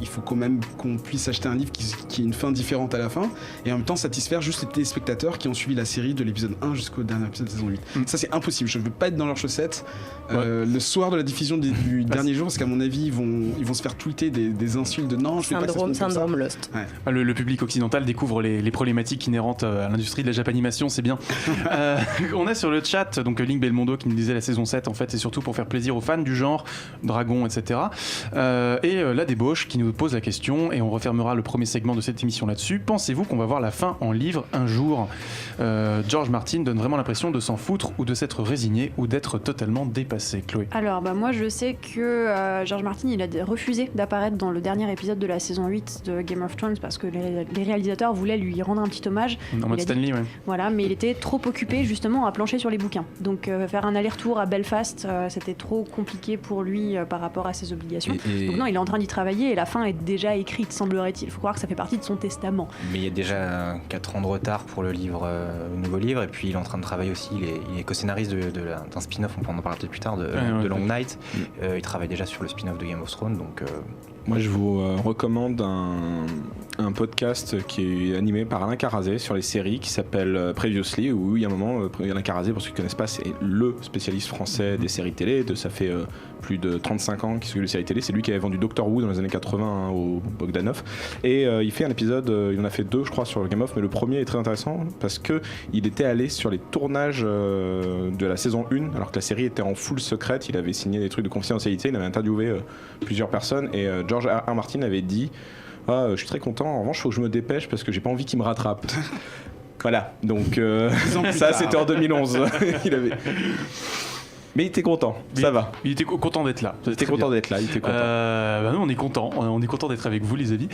il faut quand même qu'on puisse acheter un livre qui ait une fin différente à la fin, et en même temps satisfaire juste les téléspectateurs qui ont suivi la série de l'épisode 1 jusqu'au dernier épisode de saison 8. Ça, c'est impossible, je ne veux pas être dans leurs chaussettes le soir de la diffusion du dernier jour, parce qu'à mon avis, ils vont se faire tweeter des insultes de non, je fais pas ça. Syndrome Lost. Ouais. Le public occidental découvre les problématiques inhérentes à l'industrie de la japanimation, c'est bien. On a sur le chat donc Link Belmondo qui nous disait la saison 7, en fait, c'est surtout pour faire plaisir aux fans du genre, dragon, etc. La débauche qui nous pose la question, et on refermera le premier segment de cette émission là-dessus. Pensez-vous qu'on va voir la fin en livre un jour? George Martin donne vraiment l'impression de s'en foutre, ou de s'être résigné, ou d'être totalement dépassé. Chloé. Alors, moi, je sais que George Martin, il a refusé d'apparaître dans le dernier épisode de la saison 8 de Game of Thrones parce que les réalisateurs voulaient lui rendre un petit hommage. En mode Stanley, ouais. Voilà, mais il était trop occupé justement à plancher sur les bouquins. Donc, faire un aller-retour à Belfast, c'était trop compliqué pour lui par rapport à ses obligations. Donc non, il est en train d'y travailler et la fin est déjà écrite, semblerait-il. Il faut croire que ça fait partie de son testament. Mais il y a déjà 4 ans de retard pour le nouveau livre, et puis il est en train de travailler aussi, il est co-scénariste d'un spin-off, on peut en parler peut-être plus tard, de Long Night. Il travaille déjà sur le spin-off de Game of Thrones, donc... Moi, je vous recommande un podcast qui est animé par Alain Carazé sur les séries qui s'appelle Previously, où il y a un moment, Alain Carazé, pour ceux qui ne connaissent pas, c'est le spécialiste français des séries télé. Ça fait plus de 35 ans qu'il s'occupe des séries télé. C'est lui qui avait vendu Doctor Who dans les années 80 au Bogdanov. Et il fait un épisode, il en a fait 2, je crois, sur le Game of, mais le premier est très intéressant parce qu'il était allé sur les tournages de la saison 1, alors que la série était en full secrète. Il avait signé des trucs de confidentialité, il avait interviewé plusieurs personnes, et George R. Martin avait dit je suis très content, en revanche il faut que je me dépêche parce que j'ai pas envie qu'il me rattrape. Voilà, donc ça c'était en 2011. Mais il était content, ça va. Il était content d'être là. Il était content d'être là, il était content. Nous on est content d'être avec vous les amis.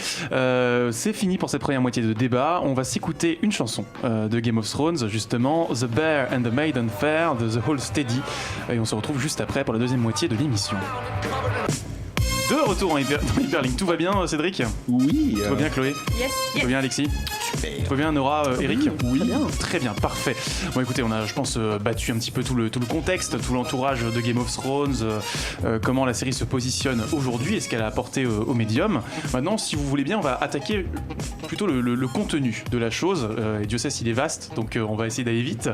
C'est fini pour cette première moitié de débat. On va s'écouter une chanson de Game of Thrones, justement, The Bear and the Maiden Fair de The Whole Steady. Et on se retrouve juste après pour la deuxième moitié de l'émission. De retour dans Hyperlink, tout va bien Cédric ? Oui. Tout va bien Chloé ? Yes. Tout va bien Alexis ? Tout va bien Nora, Eric ? Oui. Très bien, parfait. Bon écoutez, on a je pense battu un petit peu tout le contexte, tout l'entourage de Game of Thrones, comment la série se positionne aujourd'hui et ce qu'elle a apporté au médium. Maintenant, si vous voulez bien, on va attaquer plutôt le contenu de la chose, et Dieu sait s'il est vaste, donc on va essayer d'aller vite.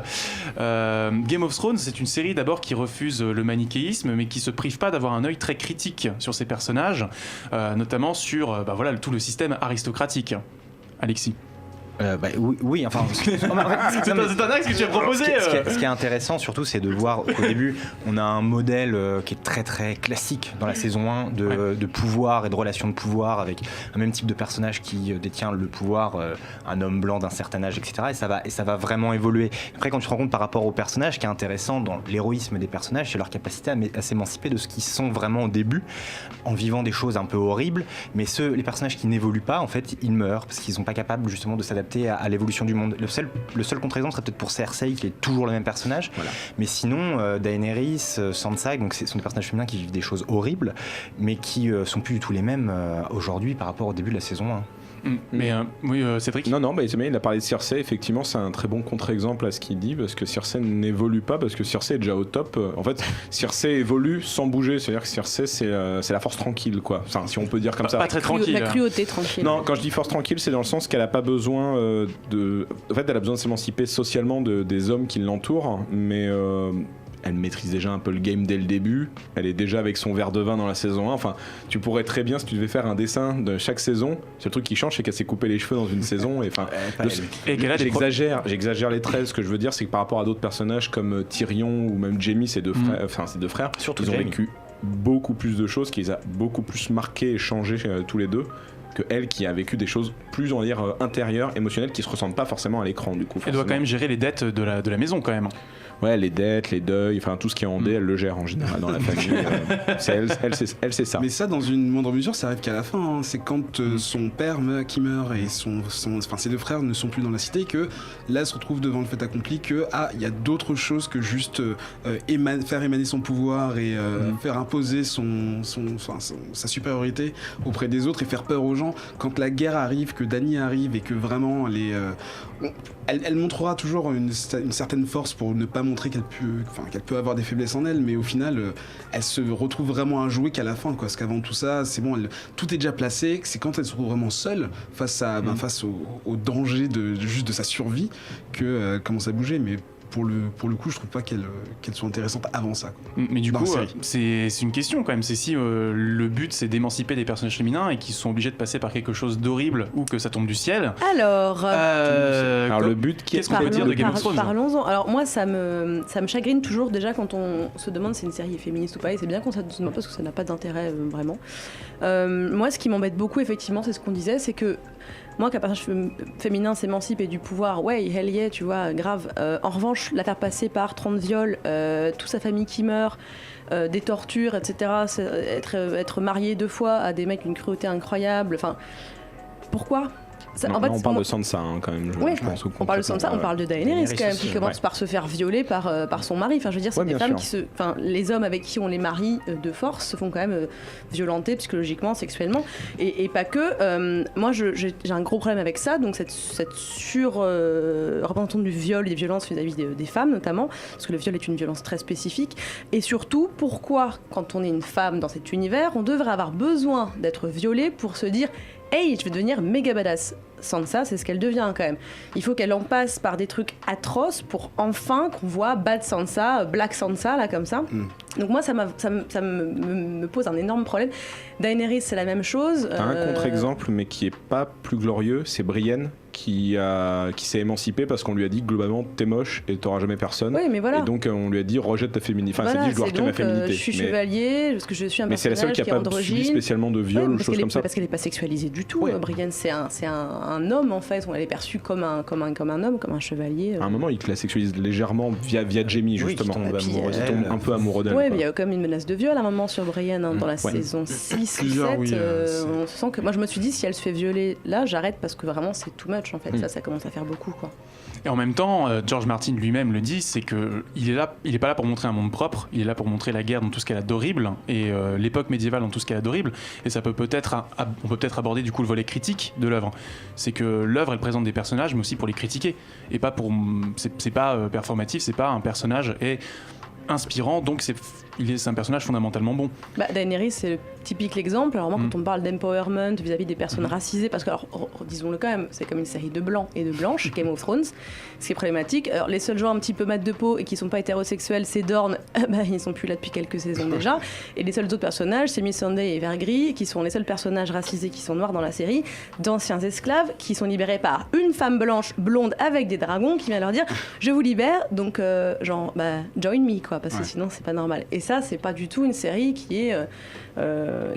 Game of Thrones, c'est une série d'abord qui refuse le manichéisme, mais qui se prive pas d'avoir un œil très critique sur ses personnages, notamment sur tout le système aristocratique. Alexis. Oui, enfin... C'est un axe que tu as proposé. Ce qui est intéressant surtout, c'est de voir qu'au début, on a un modèle qui est très très classique dans la saison 1 de pouvoir et de relations de pouvoir, avec un même type de personnage qui détient le pouvoir, un homme blanc d'un certain âge, etc. Et ça va vraiment évoluer. Après, quand tu te rends compte par rapport aux personnages, ce qui est intéressant dans l'héroïsme des personnages, c'est leur capacité à s'émanciper de ce qu'ils sont vraiment au début, en vivant des choses un peu horribles. Mais les personnages qui n'évoluent pas, en fait, ils meurent parce qu'ils sont pas capables justement de s'adapter à l'évolution du monde. Le seul contre-exemple serait peut-être pour Cersei, qui est toujours le même personnage. Voilà. Mais sinon, Daenerys, Sansa, donc ce sont des personnages féminins qui vivent des choses horribles, mais qui sont plus du tout les mêmes aujourd'hui par rapport au début de la saison 1. Mais oui, Cédric. Non, il a parlé de Cersei. Effectivement, c'est un très bon contre-exemple à ce qu'il dit, parce que Cersei n'évolue pas, parce que Cersei est déjà au top. En fait, Cersei évolue sans bouger, c'est-à-dire que Cersei c'est la force tranquille, quoi. Enfin, si on peut dire comme ça. Pas très tranquille. La cruauté tranquille. Non, quand je dis force tranquille, c'est dans le sens qu'elle a pas besoin En fait, elle a besoin de s'émanciper socialement des hommes qui l'entourent, mais elle maîtrise déjà un peu le game dès le début. Elle est déjà avec son verre de vin dans la saison 1. Enfin, tu pourrais très bien, si tu devais faire un dessin de chaque saison, c'est le truc qui change, c'est qu'elle s'est coupé les cheveux dans une saison. Et j'exagère les traits. Ce que je veux dire, c'est que par rapport à d'autres personnages comme Tyrion ou même Jaime, ses deux frères, surtout ils ont Jaime. vécu beaucoup plus de choses, qui les a beaucoup plus marqués et changés tous les deux, que elle qui a vécu des choses plus, on va dire, intérieures, émotionnelles, qui se ressentent pas forcément à l'écran du coup. Elle doit quand même gérer les dettes de la maison quand même. Ouais, les dettes, les deuils, enfin tout ce qui est en dé, elle le gère en général dans la famille. Elle c'est ça. Mais ça, dans une moindre mesure, ça arrive qu'à la fin. Hein. C'est quand son père qui meurt et ses deux frères ne sont plus dans la cité, que là, elle se retrouve devant le fait accompli que il y a d'autres choses que juste faire émaner son pouvoir et faire imposer sa supériorité auprès des autres et faire peur aux gens. Quand la guerre arrive, que Dany arrive et que vraiment elle montrera toujours une certaine force pour ne pas montrer qu'elle peut avoir des faiblesses en elle, mais au final elle se retrouve vraiment à jouer qu'à la fin, quoi. Parce qu'avant tout ça, c'est bon, tout est déjà placé. C'est quand elle se retrouve vraiment seule face au danger de sa survie que commence à bouger. Mais pour le coup, je trouve pas qu'elle soit intéressante avant ça, quoi. Mais du coup, c'est une question quand même. C'est si le but c'est d'émanciper des personnages féminins et qu'ils sont obligés de passer par quelque chose d'horrible ou que ça tombe du ciel. Alors le but, qu'est-ce qu'on peut dire de Game of Thrones ? Parlons-en. Alors moi, ça me chagrine toujours déjà quand on se demande si une série est féministe ou pas. Et c'est bien qu'on se demande parce que ça n'a pas d'intérêt vraiment. Moi, ce qui m'embête beaucoup, effectivement, c'est ce qu'on disait, c'est que moi, qu'un personnage féminin s'émancipe et du pouvoir, ouais, hell yeah, tu vois, grave. En revanche, la faire passer par 30 viols, toute sa famille qui meurt, des tortures, etc., être mariée 2 fois à des mecs d'une cruauté incroyable, enfin, pourquoi ? En fait, on parle de Sansa quand même. Oui, je pense, on parle de Sansa, on parle de Daenerys quand même, qui commence par se faire violer par son mari. Enfin, je veux dire, c'est des femmes les hommes avec qui on les marie de force se font quand même violenter psychologiquement, sexuellement, et pas que. Moi, j'ai un gros problème avec ça, donc cette représentation du viol et des violences vis-à-vis des femmes notamment, parce que le viol est une violence très spécifique, et surtout, pourquoi, quand on est une femme dans cet univers, on devrait avoir besoin d'être violée pour se dire « Hey, je vais devenir méga badass ». Sansa, c'est ce qu'elle devient quand même. Il faut qu'elle en passe par des trucs atroces pour enfin qu'on voit Bad Sansa, Black Sansa, là, comme ça. Donc moi, ça me pose un énorme problème. Daenerys, c'est la même chose. T'as un contre-exemple, mais qui est pas plus glorieux, c'est Brienne, qui s'est émancipée parce qu'on lui a dit globalement t'es moche et t'auras jamais personne. Oui, mais voilà. Et donc on lui a dit rejette ta féminité. Enfin, voilà, c'est dit je dois rejeter ma féminité. Je suis chevalier, parce que je suis un mais c'est la seule qui a pas subi spécialement de viol ou choses comme ça. Parce qu'elle est pas sexualisée du tout. Brienne, c'est un homme en fait. Elle est perçue comme un homme, comme un chevalier. À un moment, il te la sexualise légèrement via Jaime justement. Il tombe un peu amoureux d'elle. Oui, mais il y a quand même une menace de viol à un moment sur Brienne dans la saison 6 ou 7. On sent que moi je me suis dit si elle se fait violer là, j'arrête parce que vraiment c'est too much en fait. Ça commence à faire beaucoup quoi. Et en même temps, George Martin lui-même le dit, c'est que il est pas là pour montrer un monde propre, il est là pour montrer la guerre dans tout ce qu'elle a d'horrible et l'époque médiévale dans tout ce qu'elle a d'horrible. Et ça peut on peut peut-être aborder du coup le volet critique de l'œuvre. C'est que l'œuvre elle présente des personnages, mais aussi pour les critiquer et pas c'est pas performatif, c'est pas un personnage inspirant, donc c'est un personnage fondamentalement bon. Daenerys, c'est le typique exemple. Alors moi, quand on parle d'empowerment vis-à-vis des personnes racisées, parce que, alors, disons-le quand même, c'est comme une série de blancs et de blanches, Game of Thrones, ce qui est problématique. Alors les seuls gens un petit peu mat de peau et qui sont pas hétérosexuels, c'est Dorne, ils sont plus là depuis quelques saisons déjà. Et les seuls autres personnages, c'est Missandei et Vergris, qui sont les seuls personnages racisés qui sont noirs dans la série, d'anciens esclaves qui sont libérés par une femme blanche, blonde, avec des dragons, qui vient leur dire « Je vous libère, donc join me », quoi, parce que sinon c'est pas normal. Et ça, c'est pas du tout une série qui est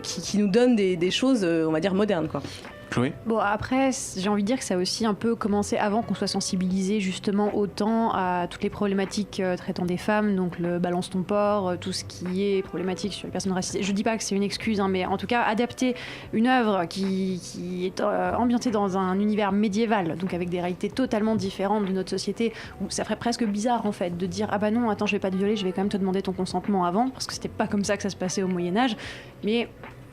qui nous donne des choses, on va dire, modernes, quoi. Chloé ? Bon, après, j'ai envie de dire que ça a aussi un peu commencé avant qu'on soit sensibilisé justement autant à toutes les problématiques traitant des femmes, donc le balance ton porc, tout ce qui est problématique sur les personnes racisées. Je dis pas que c'est une excuse, mais en tout cas, adapter une œuvre qui est ambientée dans un univers médiéval, donc avec des réalités totalement différentes de notre société, où ça ferait presque bizarre en fait de dire ah bah non, attends, je vais pas te violer, je vais quand même te demander ton consentement avant, parce que c'était pas comme ça que ça se passait au Moyen-Âge, mais.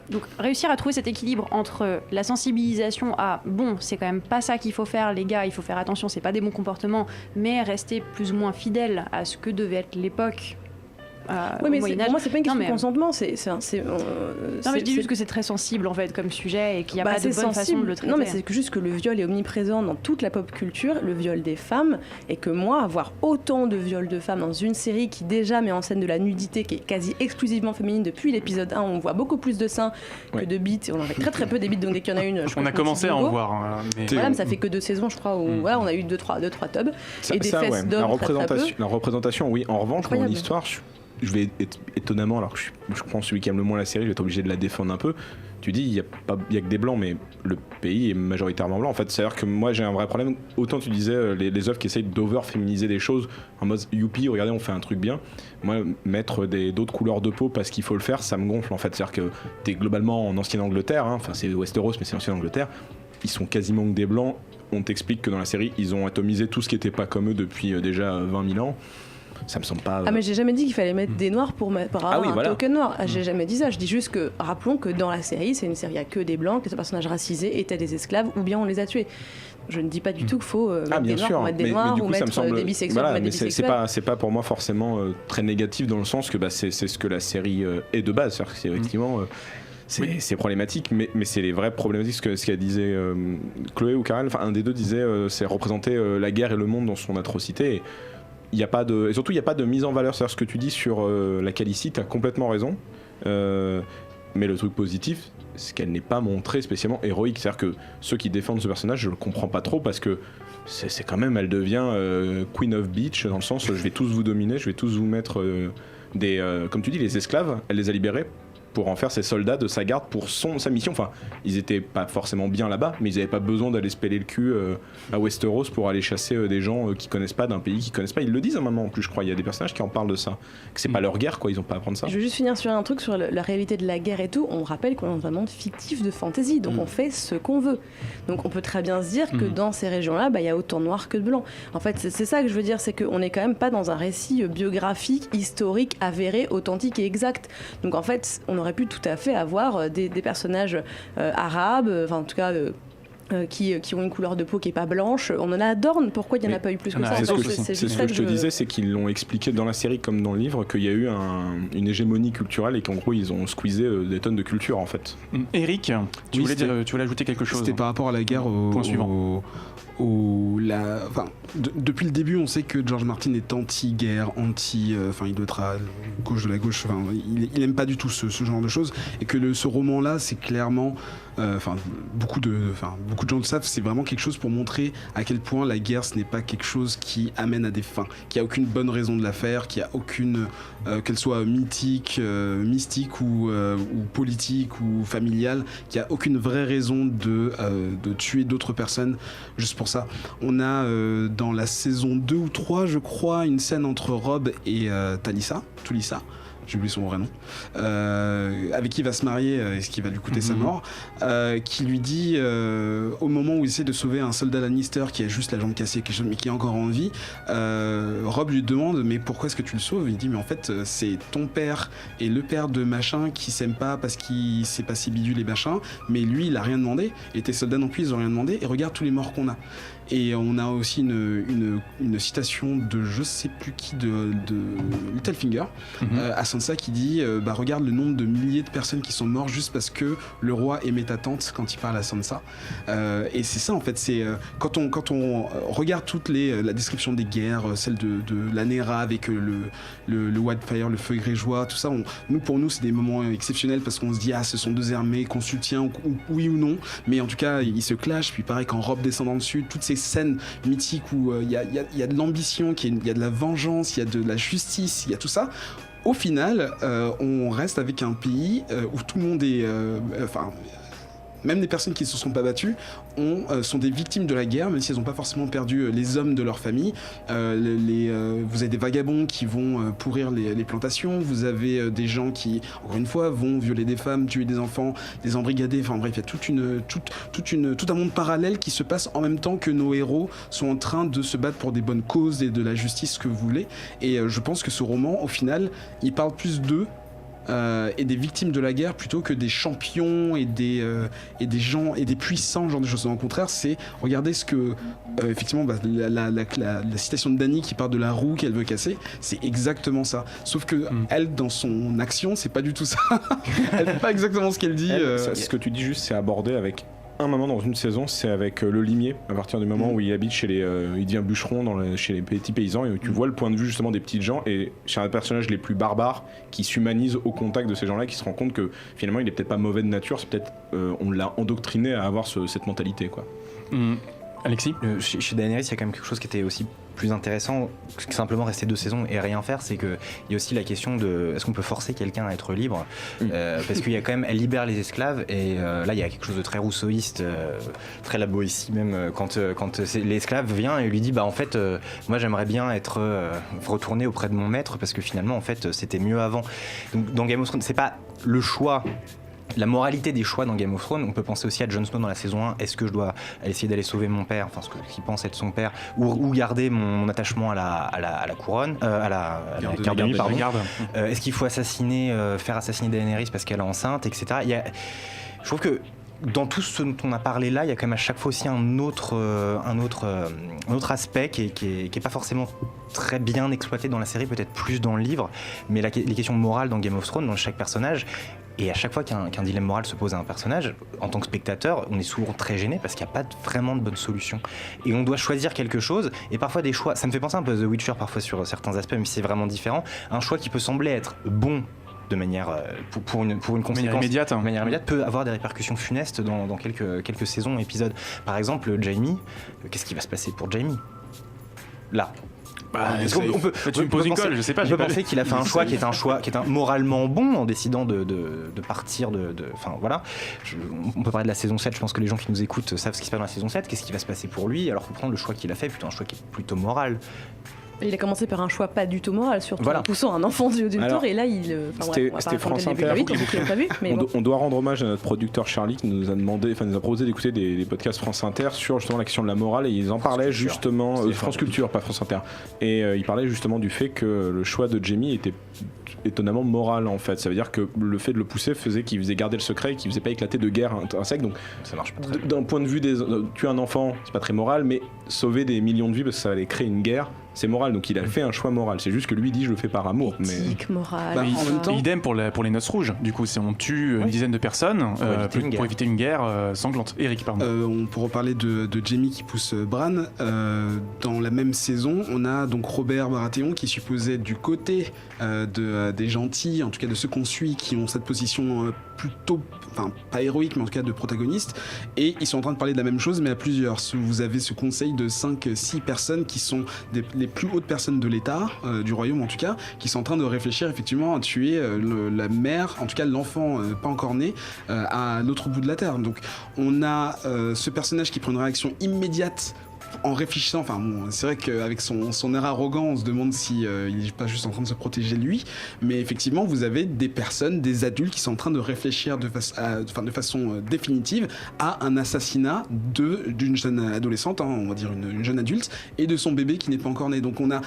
Donc réussir à trouver cet équilibre entre la sensibilisation à bon, c'est quand même pas ça qu'il faut faire les gars, il faut faire attention, c'est pas des bons comportements, mais rester plus ou moins fidèle à ce que devait être l'époque. Oui, mais pour moi, c'est pas une question de consentement. Non, mais je dis juste que c'est très sensible en fait comme sujet et qu'il n'y a pas de bonne façon de le traiter. Non, mais c'est juste que le viol est omniprésent dans toute la pop culture, le viol des femmes, et que moi, avoir autant de viols de femmes dans une série qui déjà met en scène de la nudité qui est quasi exclusivement féminine depuis l'épisode 1, où on voit beaucoup plus de seins que de bites, et on en fait très très peu des bites, donc dès qu'il y en a une, on a commencé à en voir. Mais ça fait que 2 saisons, je crois, où on a eu 2-3 tubs et des fesses d'hommes. La représentation, oui. En revanche, mon histoire. Je vais étonnamment, alors que je pense celui qui aime le moins la série, je vais être obligé de la défendre un peu. Tu dis, il y a que des blancs, mais le pays est majoritairement blanc. En fait, c'est-à-dire que moi, j'ai un vrai problème. Autant tu disais les œuvres qui essayent d'over-féminiser des choses en mode youpi, regardez, on fait un truc bien. Moi, mettre d'autres couleurs de peau parce qu'il faut le faire, ça me gonfle en fait. C'est-à-dire que t'es globalement en ancienne Angleterre, enfin c'est Westeros, mais c'est ancienne Angleterre. Ils sont quasiment que des blancs. On t'explique que dans la série, ils ont atomisé tout ce qui n'était pas comme eux depuis déjà 20 000 ans. Ça me semble pas. Ah, mais j'ai jamais dit qu'il fallait mettre des noirs pour avoir un token noir. J'ai jamais dit ça. Je dis juste que, rappelons que dans la série, c'est une série à que des blancs, que ces personnages racisés étaient des esclaves ou bien on les a tués. Je ne dis pas du tout qu'il faut mettre des noirs pour mettre des noirs ou mettre des bisexuels pour mettre des bisexuels. C'est pas pour moi forcément très négatif dans le sens que c'est ce que la série est de base. C'est-à-dire que c'est effectivement. C'est problématique, mais c'est les vraies problématiques. Ce qu'elle disait Chloé ou Karen, un des deux disait c'est représenter la guerre et le monde dans son atrocité. Et surtout, il n'y a pas de mise en valeur. C'est-à-dire ce que tu dis sur la Khaleesi, tu as complètement raison. Mais le truc positif, c'est qu'elle n'est pas montrée spécialement héroïque. C'est-à-dire que ceux qui défendent ce personnage, je le comprends pas trop parce que c'est quand même, elle devient Queen of Beach, dans le sens je vais tous vous dominer, je vais tous vous mettre comme tu dis, les esclaves, elle les a libérés pour en faire ses soldats de sa garde pour sa mission. Enfin, ils étaient pas forcément bien là-bas, mais ils n'avaient pas besoin d'aller se peler le cul à Westeros pour aller chasser des gens qui connaissent pas, d'un pays qui connaissent pas. Ils le disent à un moment en plus, je crois. Il y a des personnages qui en parlent de ça, que c'est pas leur guerre, quoi. Ils ont pas à apprendre ça. Je veux juste finir sur un truc sur la réalité de la guerre et tout. On rappelle qu'on est dans un monde fictif de fantasy, donc on fait ce qu'on veut. Donc on peut très bien se dire que dans ces régions-là, il y a autant de noir que de blanc. En fait, c'est ça que je veux dire, c'est qu'on est quand même pas dans un récit biographique, historique, avéré, authentique et exact. Donc en fait, on aurait pu tout à fait avoir des personnages arabes, enfin en tout cas qui ont une couleur de peau qui est pas blanche. On en a à Dorne, pourquoi il n'y en a pas eu plus que ça? C'est ce que je te disais, c'est qu'ils l'ont expliqué dans la série comme dans le livre, qu'il y a eu une hégémonie culturelle et qu'en gros ils ont squeezé des tonnes de culture en fait. Eric, tu voulais ajouter quelque chose? C'était par rapport à la guerre point suivant. Depuis le début, on sait que George Martin est anti-guerre, il doit être à gauche de la gauche. Il aime pas du tout ce genre de choses, et que ce roman-là, c'est clairement, beaucoup de gens le savent, c'est vraiment quelque chose pour montrer à quel point la guerre, ce n'est pas quelque chose qui amène à des fins, qu'il n'y a aucune bonne raison de la faire, qu'il n'y a aucune, qu'elle soit mythique, mystique ou politique ou familiale, qu'il n'y a aucune vraie raison de tuer d'autres personnes juste pour ça. On a dans la saison 2 ou 3, je crois, une scène entre Robb et Tulissa, j'ai oublié son vrai nom, avec qui il va se marier et ce qui va lui coûter sa mort, qui lui dit au moment où il essaie de sauver un soldat Lannister qui a juste la jambe cassée, quelque chose, mais qui est encore en vie, Robb lui demande mais pourquoi est-ce que tu le sauves? Il dit mais en fait c'est ton père et le père de machin qui s'aiment pas parce qu'il s'est passé bidule et machin, mais lui il a rien demandé et tes soldats non plus ils ont rien demandé, et regarde tous les morts qu'on a. Et on a aussi une citation de je sais plus qui, de Littlefinger à Sansa qui dit regarde le nombre de milliers de personnes qui sont mortes juste parce que le roi aimait ta tante, quand il parle à Sansa. Et c'est ça en fait, c'est quand on regarde toute la description des guerres, celle de la Nera avec le Wildfire, le feu grégeois, tout ça, pour nous c'est des moments exceptionnels parce qu'on se dit ce sont deux armées qu'on soutient oui ou non, mais en tout cas ils se clashent. Puis pareil quand Robb descend dans le sud, toutes ces scènes mythiques où il y a de l'ambition, il y a de la vengeance, il y a de la justice, il y a tout ça. Au final, on reste avec un pays où tout le monde est... même les personnes qui ne se sont pas battues sont des victimes de la guerre, même si elles n'ont pas forcément perdu les hommes de leur famille. Vous avez des vagabonds qui vont pourrir les plantations, vous avez des gens qui, encore une fois, vont violer des femmes, tuer des enfants, les embrigader, enfin bref, il y a tout un monde parallèle qui se passe en même temps que nos héros sont en train de se battre pour des bonnes causes et de la justice que vous voulez. Et je pense que ce roman, au final, il parle plus d'eux et des victimes de la guerre plutôt que des champions et des gens et des puissants, genre de choses. Au contraire, c'est regardez ce que effectivement la citation de Dany qui parle de la roue qu'elle veut casser, c'est exactement ça. Sauf que elle, dans son action, c'est pas du tout ça. Elle fait pas exactement ce qu'elle dit. Ce que tu dis juste, c'est abordé avec un moment dans une saison, c'est avec le limier, à partir du moment où il habite il devient bûcheron chez les petits paysans, et où tu vois le point de vue justement des petites gens, et chez un des personnages les plus barbares qui s'humanise au contact de ces gens-là, qui se rend compte que finalement il est peut-être pas mauvais de nature, c'est peut-être on l'a endoctriné à avoir cette mentalité, quoi. Alexis, chez Daenerys, il y a quand même quelque chose qui était aussi plus intéressant que simplement rester 2 saisons et rien faire, c'est qu'il y a aussi la question de est-ce qu'on peut forcer quelqu'un à être libre, parce qu'il y a quand même, elle libère les esclaves, et là il y a quelque chose de très rousseauiste, très la Boétie même, quand l'esclave vient et lui dit en fait moi j'aimerais bien être retourné auprès de mon maître parce que finalement en fait c'était mieux avant. Donc dans Game of Thrones c'est pas le choix. La moralité des choix dans Game of Thrones, on peut penser aussi à Jon Snow dans la saison 1. Est-ce que je dois essayer d'aller sauver mon père, enfin ce qu'il pense être son père, ou garder mon attachement à la couronne, à la garde, pardon. Est-ce qu'il faut faire assassiner Daenerys parce qu'elle est enceinte, etc. Je trouve que dans tout ce dont on a parlé là, il y a quand même à chaque fois aussi un autre aspect qui est pas forcément très bien exploité dans la série, peut-être plus dans le livre, mais les questions morales dans Game of Thrones, dans chaque personnage. Et à chaque fois qu'un dilemme moral se pose à un personnage, en tant que spectateur, on est souvent très gêné parce qu'il n'y a pas vraiment de bonne solution. Et on doit choisir quelque chose, et parfois des choix, ça me fait penser un peu à The Witcher parfois sur certains aspects, même si c'est vraiment différent, un choix qui peut sembler être bon de manière pour une conséquence immédiate, peut avoir des répercussions funestes dans quelques saisons, épisodes. Par exemple, Jaime, qu'est-ce qui va se passer pour Jaime là? Est-ce qu'on peut- Tu me poses une colle, je sais pas. On j'ai peut pas penser qu'il a fait un choix qui est moralement bon en décidant de partir enfin voilà. On peut parler de la saison 7, je pense que les gens qui nous écoutent savent ce qui se passe dans la saison 7, qu'est-ce qui va se passer pour lui, alors que prendre le choix qu'il a fait, plutôt un choix qui est plutôt moral. Il a commencé par un choix pas du tout moral, surtout Voilà. en poussant un enfant du haut d'une Alors, tour, et là c'était France Inter. On doit rendre hommage à notre producteur Charlie qui nous a proposé d'écouter des podcasts France Inter sur justement la question de la morale, et ils en parlaient justement France Culture, pas France Inter, et ils parlaient justement du fait que le choix de Jamie était étonnamment moral en fait. Ça veut dire que le fait de le pousser faisait qu'il faisait garder le secret et qu'il faisait pas éclater de guerre intrinsèque. Donc ça marche pas très bien. d'un point de vue tuer un enfant, c'est pas très moral, mais sauver des millions de vies parce que ça allait créer une guerre, c'est moral. Donc il a fait un choix moral. C'est juste que lui dit je le fais par amour. Éthique, morale. Bah, en même temps- Idem pour les Noces Rouges. Du coup, on tue une dizaine de personnes pour éviter une guerre sanglante. Eric, pardon. On pourra parler de Jamie qui pousse Bran. Dans la même saison, on a donc Robert Baratheon qui supposait du côté des gentils, en tout cas de ceux qu'on suit, qui ont cette position plutôt, enfin pas héroïque, mais en tout cas de protagoniste. Et ils sont en train de parler de la même chose, mais à plusieurs. Vous avez ce conseil de 5-6 personnes qui sont les plus hautes personnes de l'État, du royaume en tout cas, qui sont en train de réfléchir effectivement à tuer la mère, en tout cas l'enfant pas encore né, à l'autre bout de la terre. Donc on a ce personnage qui prend une réaction immédiate en réfléchissant. Enfin bon, c'est vrai qu'avec son air arrogant, on se demande si il n'est pas juste en train de se protéger lui, mais effectivement vous avez des personnes, des adultes qui sont en train de réfléchir de façon définitive à un assassinat d'une jeune adolescente, on va dire une jeune adulte, et de son bébé qui n'est pas encore né. Donc on a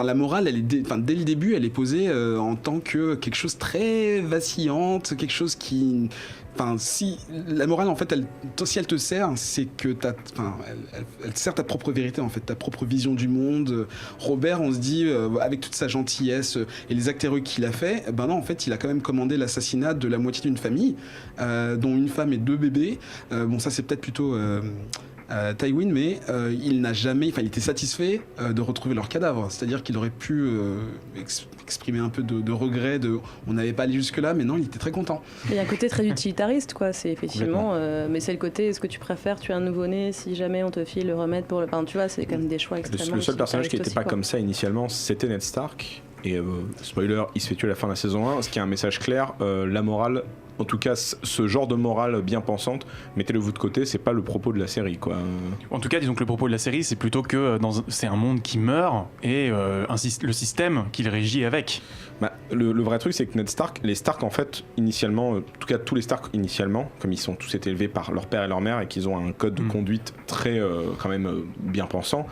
la morale, elle est dès le début, elle est posée en tant que quelque chose très vacillante, quelque chose qui... si la morale, en fait, si elle te sert, c'est que elle sert ta propre vérité, en fait, ta propre vision du monde. Robert, on se dit, avec toute sa gentillesse et les actes héroïques qu'il a fait, non, en fait, il a quand même commandé l'assassinat de la moitié d'une famille, dont une femme et 2 bébés. Ça, c'est peut-être plutôt... Tywin, mais il était satisfait de retrouver leur cadavre, c'est-à-dire qu'il aurait pu exprimer un peu de regret, on n'avait pas allé jusque là, mais non, il était très content. Il y a un côté très utilitariste, quoi, c'est effectivement, mais c'est le côté, est-ce que tu préfères tuer un nouveau-né si jamais on te file le remède pour le... tu vois, c'est quand même des choix extrêmement... Le seul personnage qui n'était aussi, pas quoi. comme ça initialement, c'était Ned Stark, et spoiler, il se fait tuer à la fin de la saison 1, ce qui est un message clair, la morale, en tout cas ce genre de morale bien pensante, mettez-le-vous de côté, c'est pas le propos de la série, quoi. En tout cas, disons que le propos de la série, c'est plutôt que c'est un monde qui meurt et le système qu'il régit avec. Le vrai truc, c'est que Ned Stark, les Stark en fait, initialement, en tout cas tous les Stark initialement, comme ils sont tous été élevés par leur père et leur mère et qu'ils ont un code de conduite très quand même bien pensant,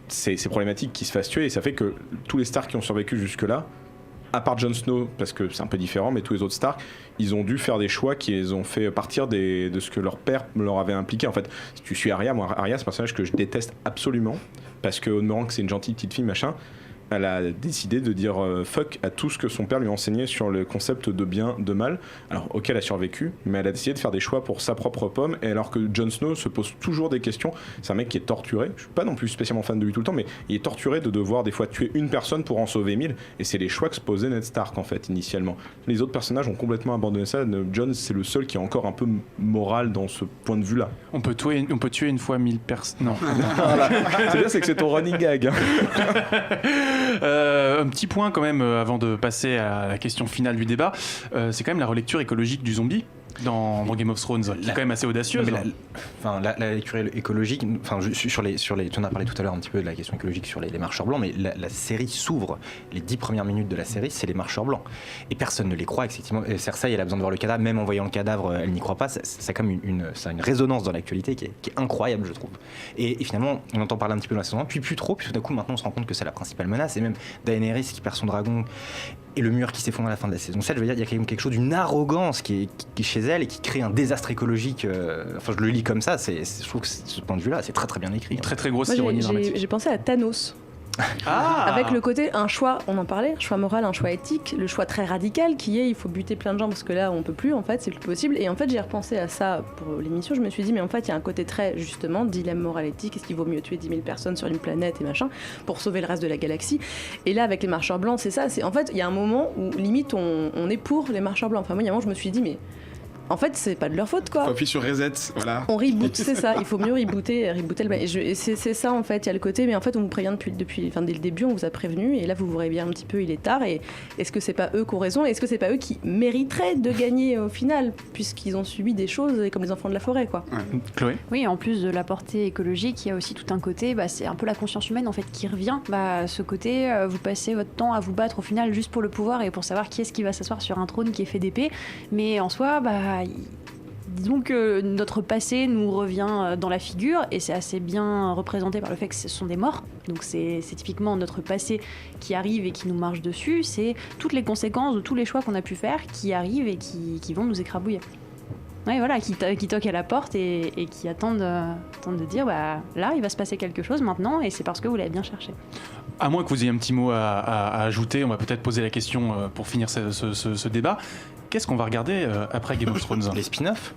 c'est problématique qu'ils se fassent tuer, et ça fait que tous les Stark qui ont survécu jusque-là, à part Jon Snow, parce que c'est un peu différent, mais tous les autres Stark, ils ont dû faire des choix qui les ont fait partir de ce que leur père leur avait impliqué. En fait, si tu suis Arya, moi Arya c'est un personnage que je déteste absolument, parce qu'au demeurant que c'est une gentille petite fille, machin, elle a décidé de dire fuck à tout ce que son père lui enseignait sur le concept de bien, de mal. Alors, ok, elle a survécu, mais elle a décidé de faire des choix pour sa propre pomme, et alors que Jon Snow se pose toujours des questions, c'est un mec qui est torturé, je suis pas non plus spécialement fan de lui tout le temps, mais il est torturé de devoir des fois tuer une personne pour en sauver 1000, et c'est les choix que se posait Ned Stark en fait, initialement. Les autres personnages ont complètement abandonné ça, Jon c'est le seul qui est encore un peu moral dans ce point de vue-là. On peut tuer une fois 1000 personnes. Non. Voilà. C'est bien, c'est que c'est ton running gag. Un petit point quand même avant de passer à la question finale du débat, c'est quand même la relecture écologique du zombie dans Game of Thrones, qui est quand même assez audacieuse. La lecture écologique, tu en as parlé tout à l'heure un petit peu de la question écologique sur les marcheurs blancs, mais la série s'ouvre, les 10 premières minutes de la série, c'est les marcheurs blancs. Et personne ne les croit, effectivement. Cersei, elle a besoin de voir le cadavre, même en voyant le cadavre, elle n'y croit pas. Ça a comme ça a une résonance dans l'actualité qui est incroyable, je trouve. Et finalement, on entend parler un petit peu dans la saison 1, puis plus trop, puis tout d'un coup, maintenant, on se rend compte que c'est la principale menace, et même Daenerys qui perd son dragon, et le mur qui s'effondre à la fin de la saison 7, je veux dire, il y a quand même quelque chose d'une arrogance qui est chez elle et qui crée un désastre écologique. Je le lis comme ça, je trouve que ce point de vue-là, c'est très très bien écrit. Très très grosse Moi, ironie dramatique. j'ai pensé à Thanos. Avec le côté, un choix, on en parlait, un choix moral, un choix éthique, le choix très radical qui est il faut buter plein de gens parce que là on peut plus, en fait c'est plus possible. Et en fait j'ai repensé à ça pour l'émission, je me suis dit mais en fait il y a un côté très justement dilemme moral éthique, est-ce qu'il vaut mieux tuer 10 000 personnes sur une planète et machin pour sauver le reste de la galaxie. Et là avec les marcheurs blancs c'est ça, en fait il y a un moment où limite on est pour les marcheurs blancs. Enfin moi il y a un moment je me suis dit mais en fait, c'est pas de leur faute, quoi. Faut appuyer sur reset, voilà. On reboot, c'est ça. Il faut mieux rebooter le. Et c'est ça en fait. Il y a le côté, mais en fait, on vous prévient dès le début, on vous a prévenu. Et là, vous vous réveillez un petit peu, il est tard. Et est-ce que c'est pas eux qui ont raison? Est-ce que c'est pas eux qui mériteraient de gagner au final, puisqu'ils ont subi des choses comme les enfants de la forêt, quoi. Ouais. Chloé? Oui, en plus de la portée écologique, il y a aussi tout un côté, c'est un peu la conscience humaine en fait qui revient. Ce côté, vous passez votre temps à vous battre au final juste pour le pouvoir et pour savoir qui est-ce qui va s'asseoir sur un trône qui est fait d'épée. Mais en soi, disons que notre passé nous revient dans la figure et c'est assez bien représenté par le fait que ce sont des morts. Donc c'est typiquement notre passé qui arrive et qui nous marche dessus. C'est toutes les conséquences de tous les choix qu'on a pu faire qui arrivent et qui vont nous écrabouiller. Ouais, voilà, qui toquent à la porte et qui attendent de dire là il va se passer quelque chose maintenant et c'est parce que vous l'avez bien cherché. À moins que vous ayez un petit mot à ajouter, on va peut-être poser la question pour finir ce débat. Qu'est-ce qu'on va regarder après Game of Thrones? Les spin-offs.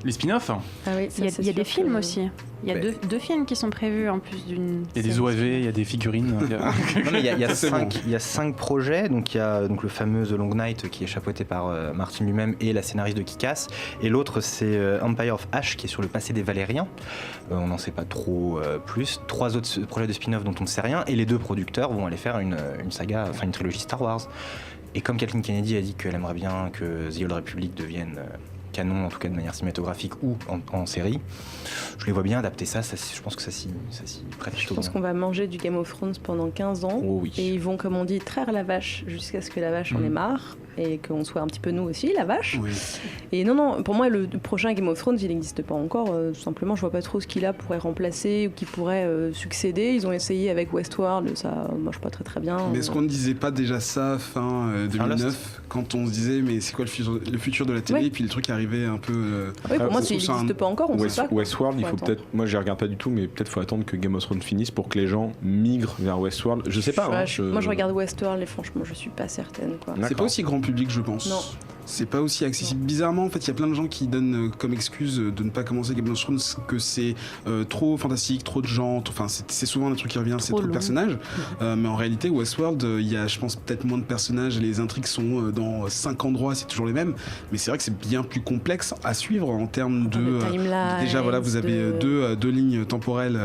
Les spin-offs? Ah oui, Il y a des films aussi. Il y a deux films qui sont prévus en plus d'une. Il y a des OAV, il y a des figurines. Non, mais il y a 5 projets. Donc il y a le fameux The Long Night qui est chapeauté par Martin lui-même et la scénariste de Kick-Ass. Et l'autre c'est Empire of Ash qui est sur le passé des Valériens. On n'en sait pas trop plus. 3 autres projets de spin-off dont on ne sait rien. Et les 2 producteurs vont aller faire une saga, enfin une trilogie Star Wars. Et comme Kathleen Kennedy a dit qu'elle aimerait bien que The Old Republic devienne canon, en tout cas de manière cinématographique ou en série, je les vois bien adapter ça, je pense que ça s'y prête plutôt Je pense bien. qu'on va manger du Game of Thrones pendant 15 ans. Oh oui. Et ils vont, comme on dit, traire la vache jusqu'à ce que la vache en ait marre. Et qu'on soit un petit peu nous aussi, la vache. Oui. Et non, pour moi, le prochain Game of Thrones, il n'existe pas encore. Tout simplement, je vois pas trop ce qu'il a pourrait remplacer ou qui pourrait succéder. Ils ont essayé avec Westworld, ça marche pas très bien. Mais est-ce qu'on ne disait pas déjà ça fin 2009 quand on se disait mais c'est quoi le futur de la télé? Oui. Et puis le truc arrivait un peu. Oui, pour moi, ça se s'il trouve, n'existe pas encore, on sait pas. Westworld, il Faut faut attendre. peut-être. Moi, je regarde pas du tout, mais peut-être faut attendre que Game of Thrones finisse pour que les gens migrent vers Westworld. Je sais pas. Ouais, hein, moi, je regarde Westworld et franchement, je suis pas certaine, quoi. C'est pas aussi grand public, je pense. Non. C'est pas aussi accessible. Bizarrement, en fait, il y a plein de gens qui donnent comme excuse de ne pas commencer Game of Thrones que c'est trop fantastique, trop de gens. Enfin, c'est souvent un truc qui revient, c'est trop de long. personnages. Mais en réalité, Westworld, il y a, je pense, peut-être moins de personnages. Les intrigues sont dans 5 endroits, c'est toujours les mêmes. Mais c'est vrai que c'est bien plus complexe à suivre en termes de. Déjà, voilà, vous avez deux lignes temporelles,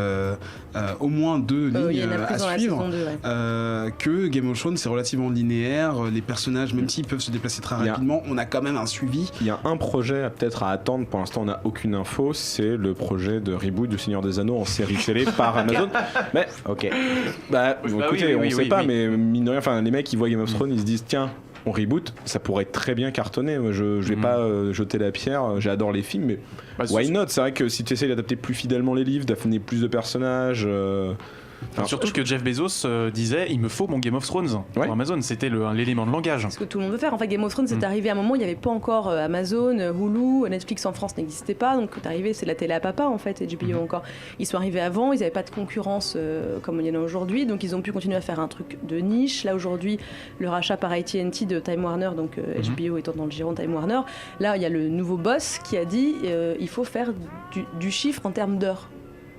au moins 2 lignes Il y en a plus à dans la suivre. saison 2, ouais. Que Game of Thrones, c'est relativement linéaire. Les personnages, même s'ils peuvent se déplacer très Il y a- rapidement, on a quand même un suivi. Il y a un projet peut-être à attendre, pour l'instant on n'a aucune info, c'est le projet de reboot du Seigneur des Anneaux en série télé par Amazon. Mais Ok. écoutez, oui, on sait pas, oui. mais mine de rien, enfin les mecs qui voient Game of Thrones, ils se disent tiens, on reboot, ça pourrait très bien cartonner. Moi, je vais pas jeter la pierre, j'adore les films, mais why not? C'est vrai que si tu essayes d'adapter plus fidèlement les livres, d'amener plus de personnages. Surtout que Jeff Bezos disait il me faut mon Game of Thrones pour Ouais. Amazon, c'était l'élément de langage. Ce que tout le monde veut faire. En fait, Game of Thrones, c'est arrivé à un moment où il n'y avait pas encore Amazon, Hulu, Netflix en France n'existait pas. Donc, c'est arrivé, c'est la télé à papa, en fait, et HBO encore. Ils sont arrivés avant, ils n'avaient pas de concurrence comme il y en a aujourd'hui. Donc, ils ont pu continuer à faire un truc de niche. Là, aujourd'hui, le rachat par AT&T de Time Warner, donc HBO étant dans le giron Time Warner, là, il y a le nouveau boss qui a dit il faut faire du chiffre en termes d'heures.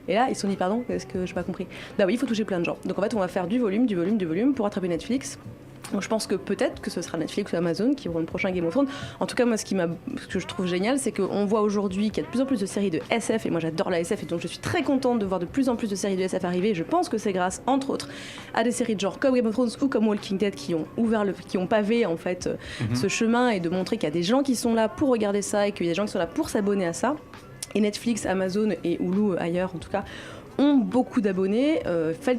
Et là, ils se sont dit, pardon, est-ce que je n'ai pas compris? Bah oui, il faut toucher plein de gens. Donc en fait, on va faire du volume pour attraper Netflix. Donc je pense que peut-être que ce sera Netflix ou Amazon qui auront le prochain Game of Thrones. En tout cas, moi, ce que je trouve génial, c'est qu'on voit aujourd'hui qu'il y a de plus en plus de séries de SF, et moi j'adore la SF, et donc je suis très contente de voir de plus en plus de séries de SF arriver. Et je pense que c'est grâce, entre autres, à des séries de genre comme Game of Thrones ou comme Walking Dead qui ont pavé en fait ce chemin, et de montrer qu'il y a des gens qui sont là pour regarder ça et qu'il y a des gens qui sont là pour s'abonner à ça. Et Netflix, Amazon et Hulu ailleurs en tout cas ont beaucoup d'abonnés,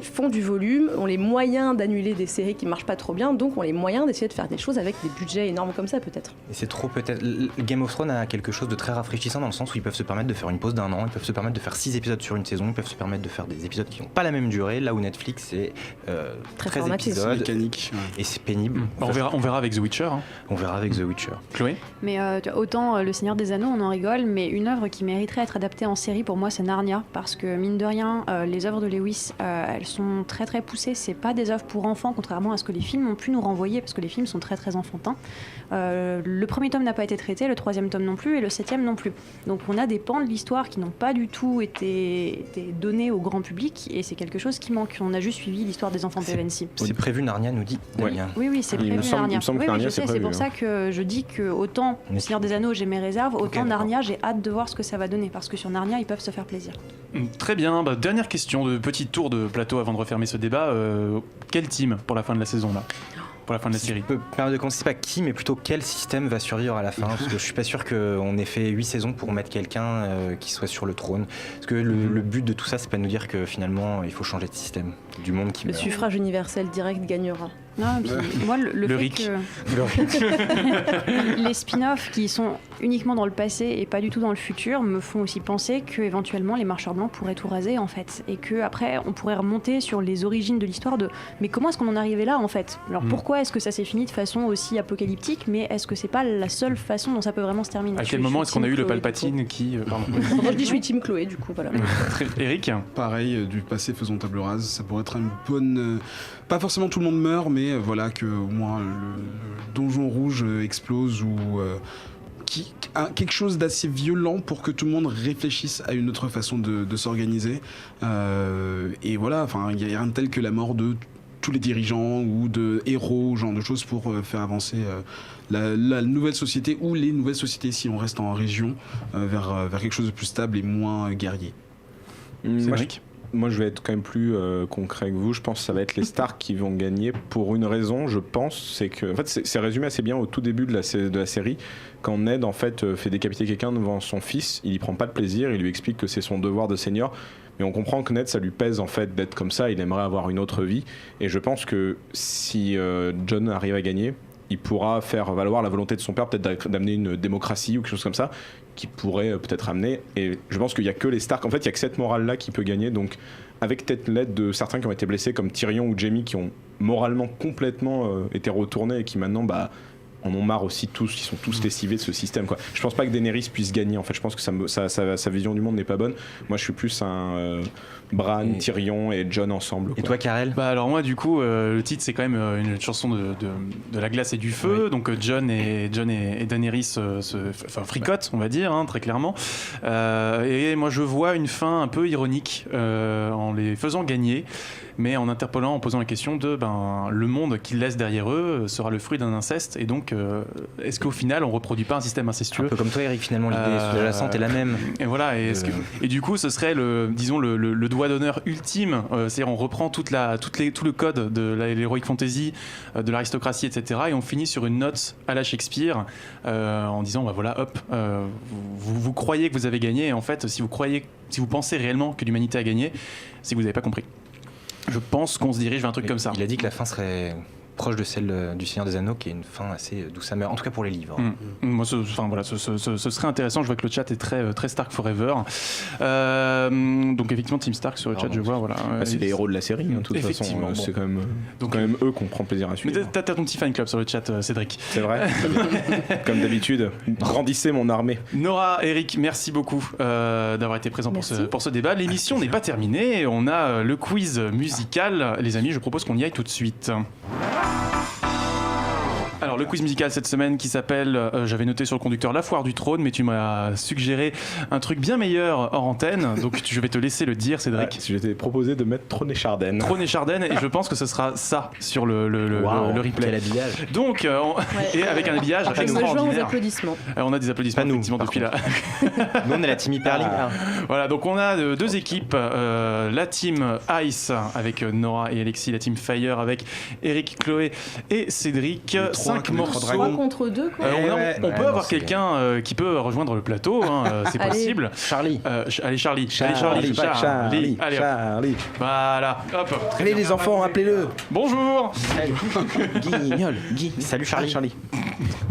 font du volume, ont les moyens d'annuler des séries qui marchent pas trop bien, donc ont les moyens d'essayer de faire des choses avec des budgets énormes comme ça peut-être. Et c'est trop peut-être. Game of Thrones a quelque chose de très rafraîchissant dans le sens où ils peuvent se permettre de faire une pause d'1 an, ils peuvent se permettre de faire 6 épisodes sur une saison, ils peuvent se permettre de faire des épisodes qui n'ont pas la même durée, là où Netflix c'est Très 13 formaté. épisodes Mécanique. et c'est pénible. On verra avec The Witcher. Hein. On verra avec The Witcher. Chloé? Mais tu vois, autant Le Seigneur des Anneaux, on en rigole, mais une œuvre qui mériterait d'être adaptée en série, pour moi, c'est Narnia, parce que mine de rien, bien, les œuvres de Lewis, elles sont très très poussées. C'est pas des œuvres pour enfants, contrairement à ce que les films ont pu nous renvoyer, parce que les films sont très très enfantins. Le premier tome n'a pas été traité, le troisième tome non plus, et le septième non plus. Donc on a des pans de l'histoire qui n'ont pas du tout été donnés au grand public, et c'est quelque chose qui manque. On a juste suivi l'histoire des enfants de Pevensie. C'est prévu, Narnia nous dit. Damien. Oui, c'est prévu, Narnia. Il me semble que Oui, Narnia, je c'est sais, prévu, c'est pour ça que je dis que autant Le Seigneur des Anneaux, j'ai mes réserves, autant Narnia, j'ai hâte de voir ce que ça va donner, parce que sur Narnia, ils peuvent se faire plaisir. Très bien, dernière question de petit tour de plateau avant de refermer ce débat. Quel team pour la fin de la saison là ? Pour la fin de la série. Je peux permettre de commencer pas qui, mais plutôt quel système va survivre à la fin. Parce que je suis pas sûr qu'on ait fait 8 saisons pour mettre quelqu'un qui soit sur le trône. Parce que le but de tout ça, c'est pas de nous dire que finalement il faut changer de système. Du monde qui Le meurt. suffrage universel direct gagnera. Non, puis moi, le fait RIC. que les spin-offs qui sont uniquement dans le passé et pas du tout dans le futur me font aussi penser que éventuellement les marcheurs blancs pourraient tout raser en fait, et que après on pourrait remonter sur les origines de l'histoire de mais comment est-ce qu'on en est arrivé là en fait. Alors pourquoi est-ce que ça s'est fini de façon aussi apocalyptique, mais est-ce que c'est pas la seule façon dont ça peut vraiment se terminer? À quel moment est-ce qu'on a eu le Palpatine qui... pardon. Moi je dis je suis team Chloé du coup voilà. Eric ? Pareil, du passé faisons table rase, ça pourrait être une bonne... pas forcément tout le monde meurt, mais voilà que au moins le donjon rouge explose ou quelque chose d'assez violent pour que tout le monde réfléchisse à une autre façon de s'organiser. Et voilà, enfin, il n'y a rien de tel que la mort de tous les dirigeants ou de héros, genre de choses pour faire avancer la nouvelle société ou les nouvelles sociétés si on reste en région vers quelque chose de plus stable et moins guerrier. Moi, je vais être quand même plus concret que vous. Je pense que ça va être les Stark qui vont gagner pour une raison, je pense. C'est que, en fait, c'est résumé assez bien au tout début de la série. Quand Ned, en fait, fait décapiter quelqu'un devant son fils, il y prend pas de plaisir. Il lui explique que c'est son devoir de seigneur. Mais on comprend que Ned, ça lui pèse, en fait, d'être comme ça. Il aimerait avoir une autre vie. Et je pense que si Jon arrive à gagner, il pourra faire valoir la volonté de son père, peut-être d'amener une démocratie ou quelque chose comme ça, qui pourrait peut-être amener. Et je pense qu'il n'y a que les Stark, en fait, il n'y a que cette morale-là qui peut gagner. Donc, avec peut-être l'aide de certains qui ont été blessés, comme Tyrion ou Jaime, qui ont moralement complètement été retournés et qui maintenant, en ont marre aussi tous, ils sont tous lessivés de ce système, quoi. Je pense pas que Daenerys puisse gagner, en fait. Je pense que sa vision du monde n'est pas bonne. Moi, je suis plus un Bran, Tyrion et Jon ensemble, quoi. Et toi, Karel ? Alors moi, du coup, le titre, c'est quand même une chanson de la glace et du feu. Oui. Donc Jon et Daenerys se fricotent, on va dire, hein, très clairement. Et moi, je vois une fin un peu ironique en les faisant gagner, mais en interpellant, en posant la question de le monde qu'ils laissent derrière eux sera le fruit d'un inceste, et donc est-ce qu'au final on reproduit pas un système incestueux? Un peu comme toi, Eric, finalement l'idée sous-jacente est la même. Et voilà, et du coup ce serait le doigt d'honneur ultime, c'est-à-dire on reprend tout le code de l'heroic fantasy, de l'aristocratie, etc., et on finit sur une note à la Shakespeare en disant vous croyez que vous avez gagné, et en fait si vous pensez réellement que l'humanité a gagné, c'est que vous n'avez pas compris. Je pense qu'on se dirige vers un truc comme ça. Il a dit que la fin serait proche de celle du Seigneur des Anneaux, qui est une fin assez douce amère, en tout cas pour les livres. Moi, ce serait intéressant. Je vois que le chat est très, très Stark Forever. Donc effectivement, Team Stark sur le chat, je vois. Voilà. C'est les héros de la série, de toute façon. C'est quand même eux qu'on prend plaisir à suivre. Mais t'as ton petit fan club sur le chat, Cédric. C'est vrai. Comme d'habitude, grandissez mon armée. Nora, Eric, merci beaucoup d'avoir été présent pour ce débat. L'émission n'est pas terminée. On a le quiz musical. Les amis, je propose qu'on y aille tout de suite. Alors le quiz musical cette semaine qui s'appelle, j'avais noté sur le conducteur La Foire du Trône, mais tu m'as suggéré un truc bien meilleur hors antenne, donc je vais te laisser le dire, Cédric. Ouais, je t'ai proposé de mettre Trône et Chardenne. Trône et Chardenne, et je pense que ce sera ça sur le replay. Quel habillage. Donc, et avec un habillage extraordinaire. Aux applaudissements. On a des applaudissements effectivement depuis là. Nous on est la team Hyperlink. Voilà, donc on a deux équipes, la team Ice avec Nora et Alexis, la team Fire avec Eric, Chloé et Cédric. 5 morceaux. 3 contre 2 quoi. On peut avoir quelqu'un qui peut rejoindre le plateau, c'est possible. Charlie. Allez Charlie. Charlie. Voilà, hop. Allez les enfants, appelez-le. Bonjour. Guy. Salut Charlie.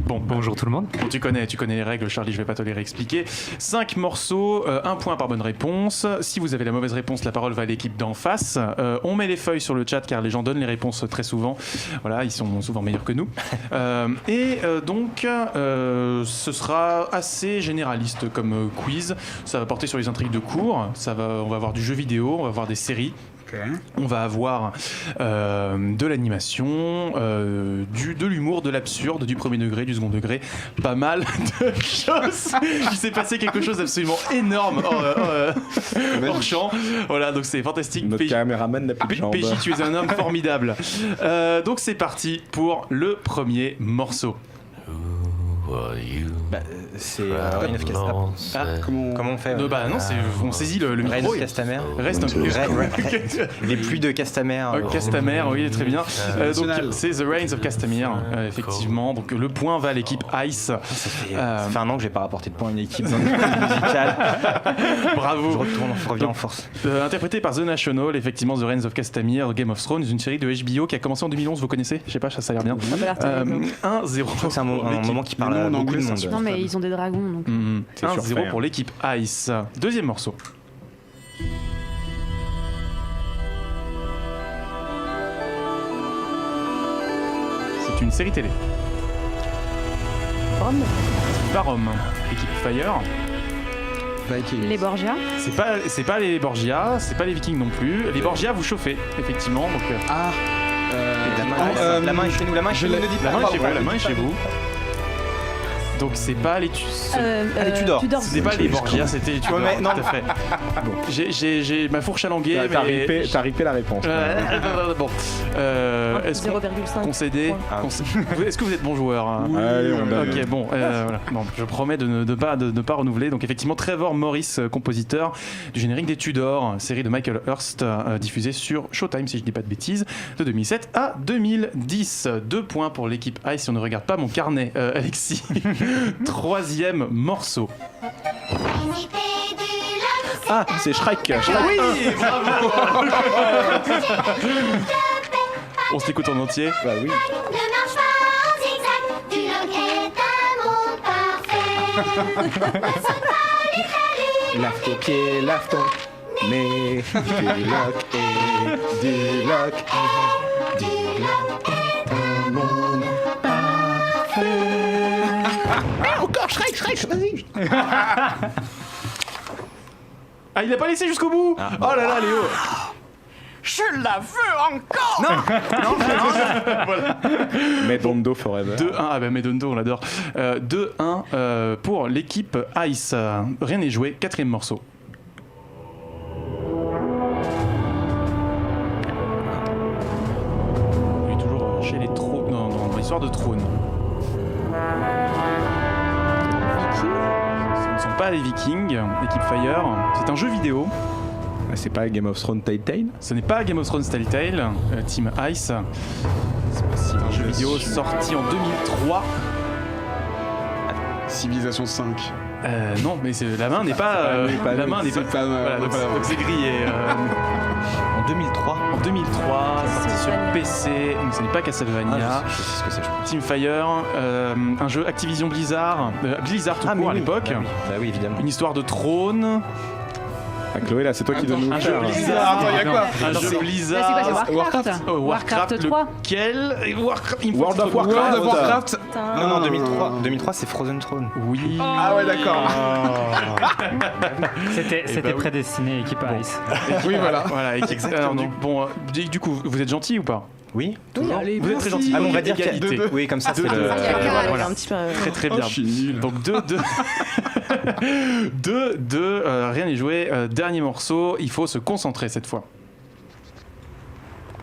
Bonjour tout le monde. Bon, tu connais les règles, Charlie, je vais pas te les réexpliquer. 5 morceaux, 1 point par bonne réponse. Si vous avez la mauvaise réponse, la parole va à l'équipe d'en face. On met les feuilles sur le chat car les gens donnent les réponses très souvent. Voilà, ils sont souvent meilleurs que nous. Donc, ce sera assez généraliste comme quiz. Ça va porter sur les intrigues de cours. On va avoir du jeu vidéo, on va avoir des séries. On va avoir de l'animation, de l'humour, de l'absurde, du premier degré, du second degré, pas mal de choses. Il s'est passé quelque chose d'absolument énorme hors champ. Voilà, donc c'est fantastique. Notre caméraman n'a plus de jambes. PJ, tu es un homme formidable. Donc c'est parti pour le premier morceau. C'est Reign of Castamere. Comment on fait on saisit le micro. Reign of Castamere. Les pluies de Castamere. Castamere, oui, très bien. Donc c'est The Reigns of Castamere, effectivement. Donc le point va à l'équipe Ice. Ça fait un an que j'ai pas rapporté de points à une équipe dans le musical. Bravo. Je reviens en force. Interprété par The National, effectivement, The Reigns of Castamere, Game of Thrones, une série de HBO qui a commencé en 2011. Vous connaissez ? Je sais pas, ça a l'air bien. Je 1-0. crois que c'est un moment qui parle à beaucoup de monde. Non, mais ils ont des dragons. Donc. 1-0 pour l'équipe Ice. Deuxième morceau. C'est une série télé. Rome. Pas Rome. Équipe Fire. Les Borgia. C'est pas les Borgia, c'est pas les Vikings non plus. Les Borgia, vous chauffez, effectivement. Donc, la main est chez nous. La main est chez nous. La main est chez vous. Donc c'est pas les Tudors. C'était pas les Borgia, c'était les Tudors. Non, tout à fait. Bon, j'ai ma fourche à languer. T'as ripé la réponse. Bon. Est-ce 0,5 concédé Est-ce que vous êtes bon joueur? Allez, on donne. Ok, bon. Voilà. Non, je promets de ne pas renouveler. Donc effectivement, Trevor Morris, compositeur du générique des Tudors, série de Michael Hurst, diffusée sur Showtime, si je dis pas de bêtises, de 2007 à 2010. 2 points pour l'équipe Ice si on ne regarde pas mon carnet, Alexis. Troisième morceau. Ah, c'est Shrek. Oui, bravo. On s'écoute en entier. Bah oui. Ne marche pas en zigzag, Duloc est un monde parfait. Lave tes pieds, lave ton nez. Duloc est un monde parfait. Encore Shrek, vas-y. Ah, il a pas laissé jusqu'au bout. Oh là là, Léo. Je la veux encore. Non. Voilà. Medondo forever. 2-1, ah bah Medondo, on l'adore. 2-1 pour l'équipe Ice. Rien n'est joué, 4e morceau. Il est toujours chez les trônes, dans l'histoire de trône. Ce ne sont pas les Vikings, l'équipe Fire. C'est un jeu vidéo. C'est pas Game of Thrones Telltale? Ce n'est pas Game of Thrones Telltale, Team Ice. C'est un jeu vidéo sorti en 2003. Civilisation 5. Non, mais la main n'est pas. La main n'est pas. Voilà, donc c'est grillé. En 2003. En 2003, sorti sur PC. Donc ce n'est pas Castlevania. Je sais ce que c'est, je crois. Team Fire, un jeu Activision Blizzard, Blizzard tout court à l'époque. Bah oui, évidemment. Une histoire de trône. Ah, Chloé, là, c'est toi qui donne nous Un jeu faire. Blizzard. Attends, y a quoi? Un jeu Là, Blizzard. c'est quoi, c'est Warcraft Warcraft 3. Lequel World of Warcraft. Non, 2003. 2003, c'est Frozen Throne. Oui. Ah ouais, d'accord. C'était prédestiné, équipe Ice. Oui, voilà. Voilà, Exactement. Du coup, vous êtes gentil ou pas? Oui. Allez, Vous êtes très gentil. Ah, on va dire égalité. Oui, comme ça, c'est Deux, le. deux. Voilà, un petit peu. Très très bien. Je suis nul. Donc 2, rien n'est joué. Dernier morceau, il faut se concentrer cette fois.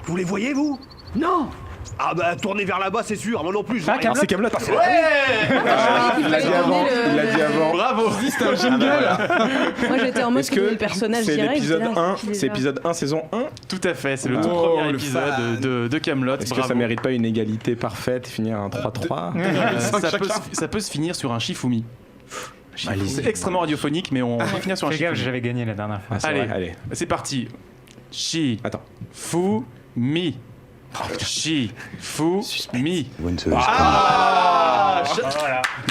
Vous les voyez, vous? Non. Ah bah tournez vers là-bas, c'est sûr. Moi non plus. Ah, c'est Kaamelott. Il l'a dit avant. Il l'a dit avant. Bravo. C'est un jingle. Moi j'étais en mode Est-ce que que le personnage c'est direct. l'épisode j'étais là, 1? qui les C'est a. épisode 1, saison 1? Tout à fait, c'est le Oh, tout premier le épisode fan. de Kaamelott. Est-ce que ça mérite pas une égalité parfaite et finir un 3-3? Ça peut se finir sur un Shifumi. C'est extrêmement radiophonique, mais on peut finir sur un Fais gaffe, Shifumi. j'avais gagné la dernière fois. Ah, c'est Allez. vrai, allez. C'est parti. Attends. Shifumi. Shifumi.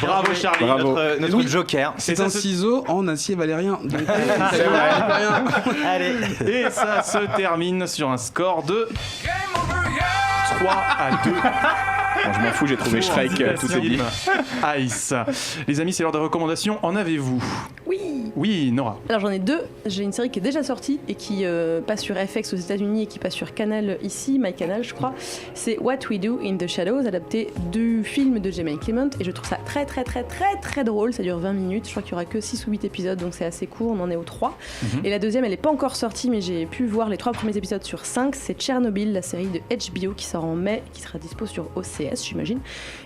Bravo Charlie. Bravo. Notre Joker. C'est un ciseau en acier valérien. Donc, C'est vrai. Allez. Et ça se termine sur un score de 3-2. Bon, je m'en fous, j'ai trouvé Shrek, tout est dit. Ice. Les amis, c'est l'heure des recommandations. En avez-vous? Oui, Nora. Alors j'en ai deux. J'ai une série qui est déjà sortie et qui passe sur FX aux États-Unis et qui passe sur Canal ici, MyCanal je crois. C'est What We Do in the Shadows, adapté du film de Jemaine Clement, et je trouve ça très très très très très drôle. Ça dure 20 minutes. Je crois qu'il y aura que 6 ou 8 épisodes, donc c'est assez court. On en est aux 3. Et la deuxième, elle n'est pas encore sortie, mais j'ai pu voir les 3 premiers épisodes sur 5. C'est Tchernobyl, la série de HBO qui sort en mai, qui sera dispo sur OCS, j'imagine,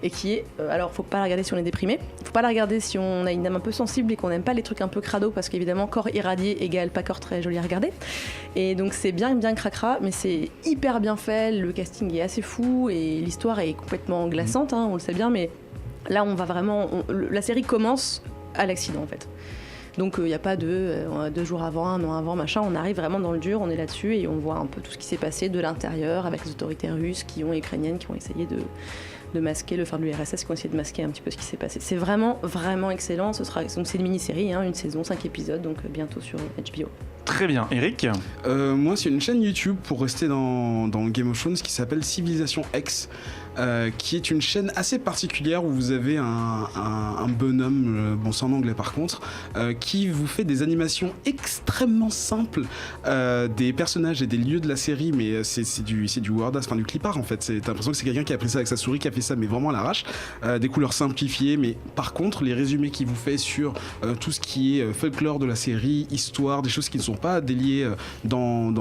et qui est. Alors faut pas la regarder si on est déprimé. Faut pas la regarder si on a une âme un peu sensible et qu'on n'aime pas les trucs un peu crado, parce qu'évidemment corps irradié égale pas corps très joli à regarder, et donc c'est bien cracra, mais c'est hyper bien fait, le casting est assez fou et l'histoire est complètement glaçante, on le sait bien, mais là on va vraiment la série commence à l'accident en fait, donc il n'y a pas de 2 jours avant, 1 an avant, machin, on arrive vraiment dans le dur, on est là-dessus et on voit un peu tout ce qui s'est passé de l'intérieur avec les autorités russes ukrainiennes qui ont essayé de masquer, de l'URSS, qui ont essayé de masquer un petit peu ce qui s'est passé. C'est vraiment, vraiment excellent. Donc c'est une mini-série, une saison, 5 épisodes, donc bientôt sur HBO. Très bien. Eric? Moi, c'est une chaîne YouTube, pour rester dans Game of Thrones, qui s'appelle Civilization X, qui est une chaîne assez particulière où vous avez un bonhomme, bon c'est en anglais par contre, qui vous fait des animations extrêmement simples des personnages et des lieux de la série, mais c'est du WordAss, enfin du clipart en fait. T'as l'impression que c'est quelqu'un qui a pris ça avec sa souris, qui a fait ça mais vraiment à l'arrache, des couleurs simplifiées, mais par contre les résumés qu'il vous fait sur tout ce qui est folklore de la série, histoire, des choses qui ne sont pas déliées dans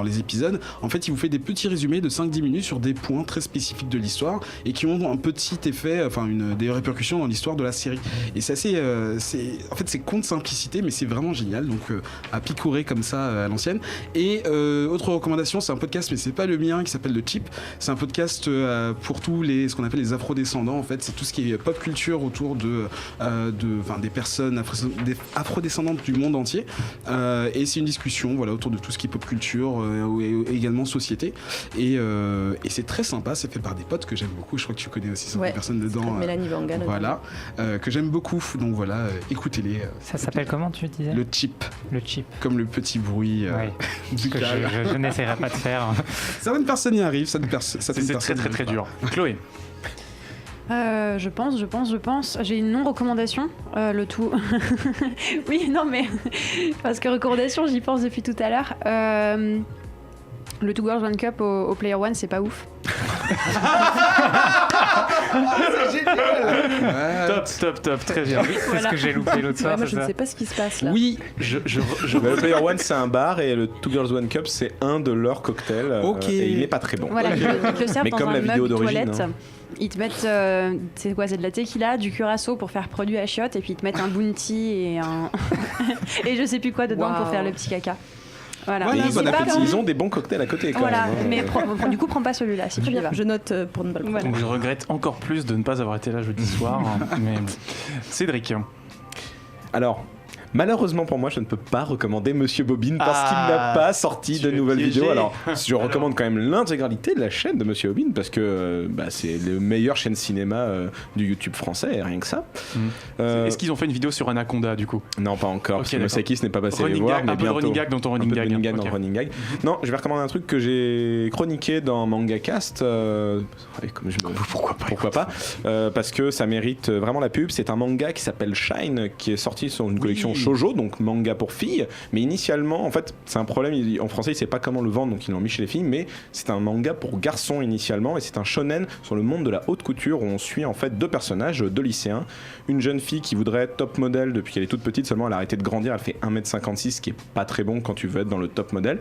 les épisodes, en fait il vous fait des petits résumés de 5-10 minutes sur des points très spécifiques de l'histoire et qui ont un petit effet, des répercussions dans l'histoire de la série, et c'est assez c'est con de simplicité, mais c'est vraiment génial, donc à picorer comme ça à l'ancienne. Et autre recommandation, c'est un podcast, mais c'est pas le mien, qui s'appelle The Chip. C'est un podcast pour tous ce qu'on appelle les afrodescendants, en fait c'est tout ce qui est pop culture autour des personnes afrodescendantes du monde entier, et c'est une discussion autour de tout ce qui est pop culture et également société, et c'est très sympa, c'est fait par des potes que j'aime beaucoup, je crois que tu connais aussi certaines personnes dedans, Mélanie Vanga, que j'aime beaucoup, donc voilà, écoutez-les. Ça s'appelle comment, tu disais? Le chip. Le chip. Comme le petit bruit que je n'essaierai pas de faire. Certaines personnes y arrivent, c'est très très très dur. Chloé? Je pense. J'ai une non-recommandation, le tout. Oui, non, mais. Parce que recommandation, j'y pense depuis tout à l'heure. Le Two Girls One Cup au Player One, c'est pas ouf. C'est génial. Top, très bien. C'est ce que j'ai loupé l'autre soir. Moi, je ne sais pas ce qui se passe là. Oui, le Player One c'est un bar et le Two Girls One Cup c'est un de leurs cocktails. Et il n'est pas très bon. Voilà, ils te le servent dans comme un la vidéo mug d'origine, toilette. Ils te mettent, c'est quoi, c'est de la tequila, du curaçao pour faire produit à chiottes, et puis ils te mettent un bounty et et je sais plus quoi dedans pour faire le petit caca. Voilà. Bon appétit, ils ont des bons cocktails à côté quand même. Mais du coup prends pas celui-là si tu veux. Je note pour ne pas le prendre. Donc je regrette encore plus de ne pas avoir été là jeudi soir, mais Cédric. Alors, malheureusement pour moi, je ne peux pas recommander Monsieur Bobine parce qu'il n'a pas sorti de nouvelles vidéos. Alors, je recommande quand même l'intégralité de la chaîne de Monsieur Bobine parce que c'est le meilleure chaîne cinéma du YouTube français, rien que ça. Est-ce qu'ils ont fait une vidéo sur Anaconda du coup? Non, pas encore, parce que Mosakis n'est pas passé les voir, mais bientôt. Running gag dans ton running gag. Non, je vais recommander un truc que j'ai chroniqué dans MangaCast. Pourquoi pas parce que ça mérite vraiment la pub. C'est un manga qui s'appelle Shine, qui est sorti sur une collection shoujo, donc manga pour filles, mais initialement, en fait, c'est un problème, en français, il sait pas comment le vendre, donc ils l'ont mis chez les filles, mais c'est un manga pour garçons initialement, et c'est un shonen sur le monde de la haute couture, où on suit en fait 2 personnages, 2 lycéens, une jeune fille qui voudrait être top modèle depuis qu'elle est toute petite, seulement elle a arrêté de grandir, elle fait 1m56, ce qui est pas très bon quand tu veux être dans le top modèle,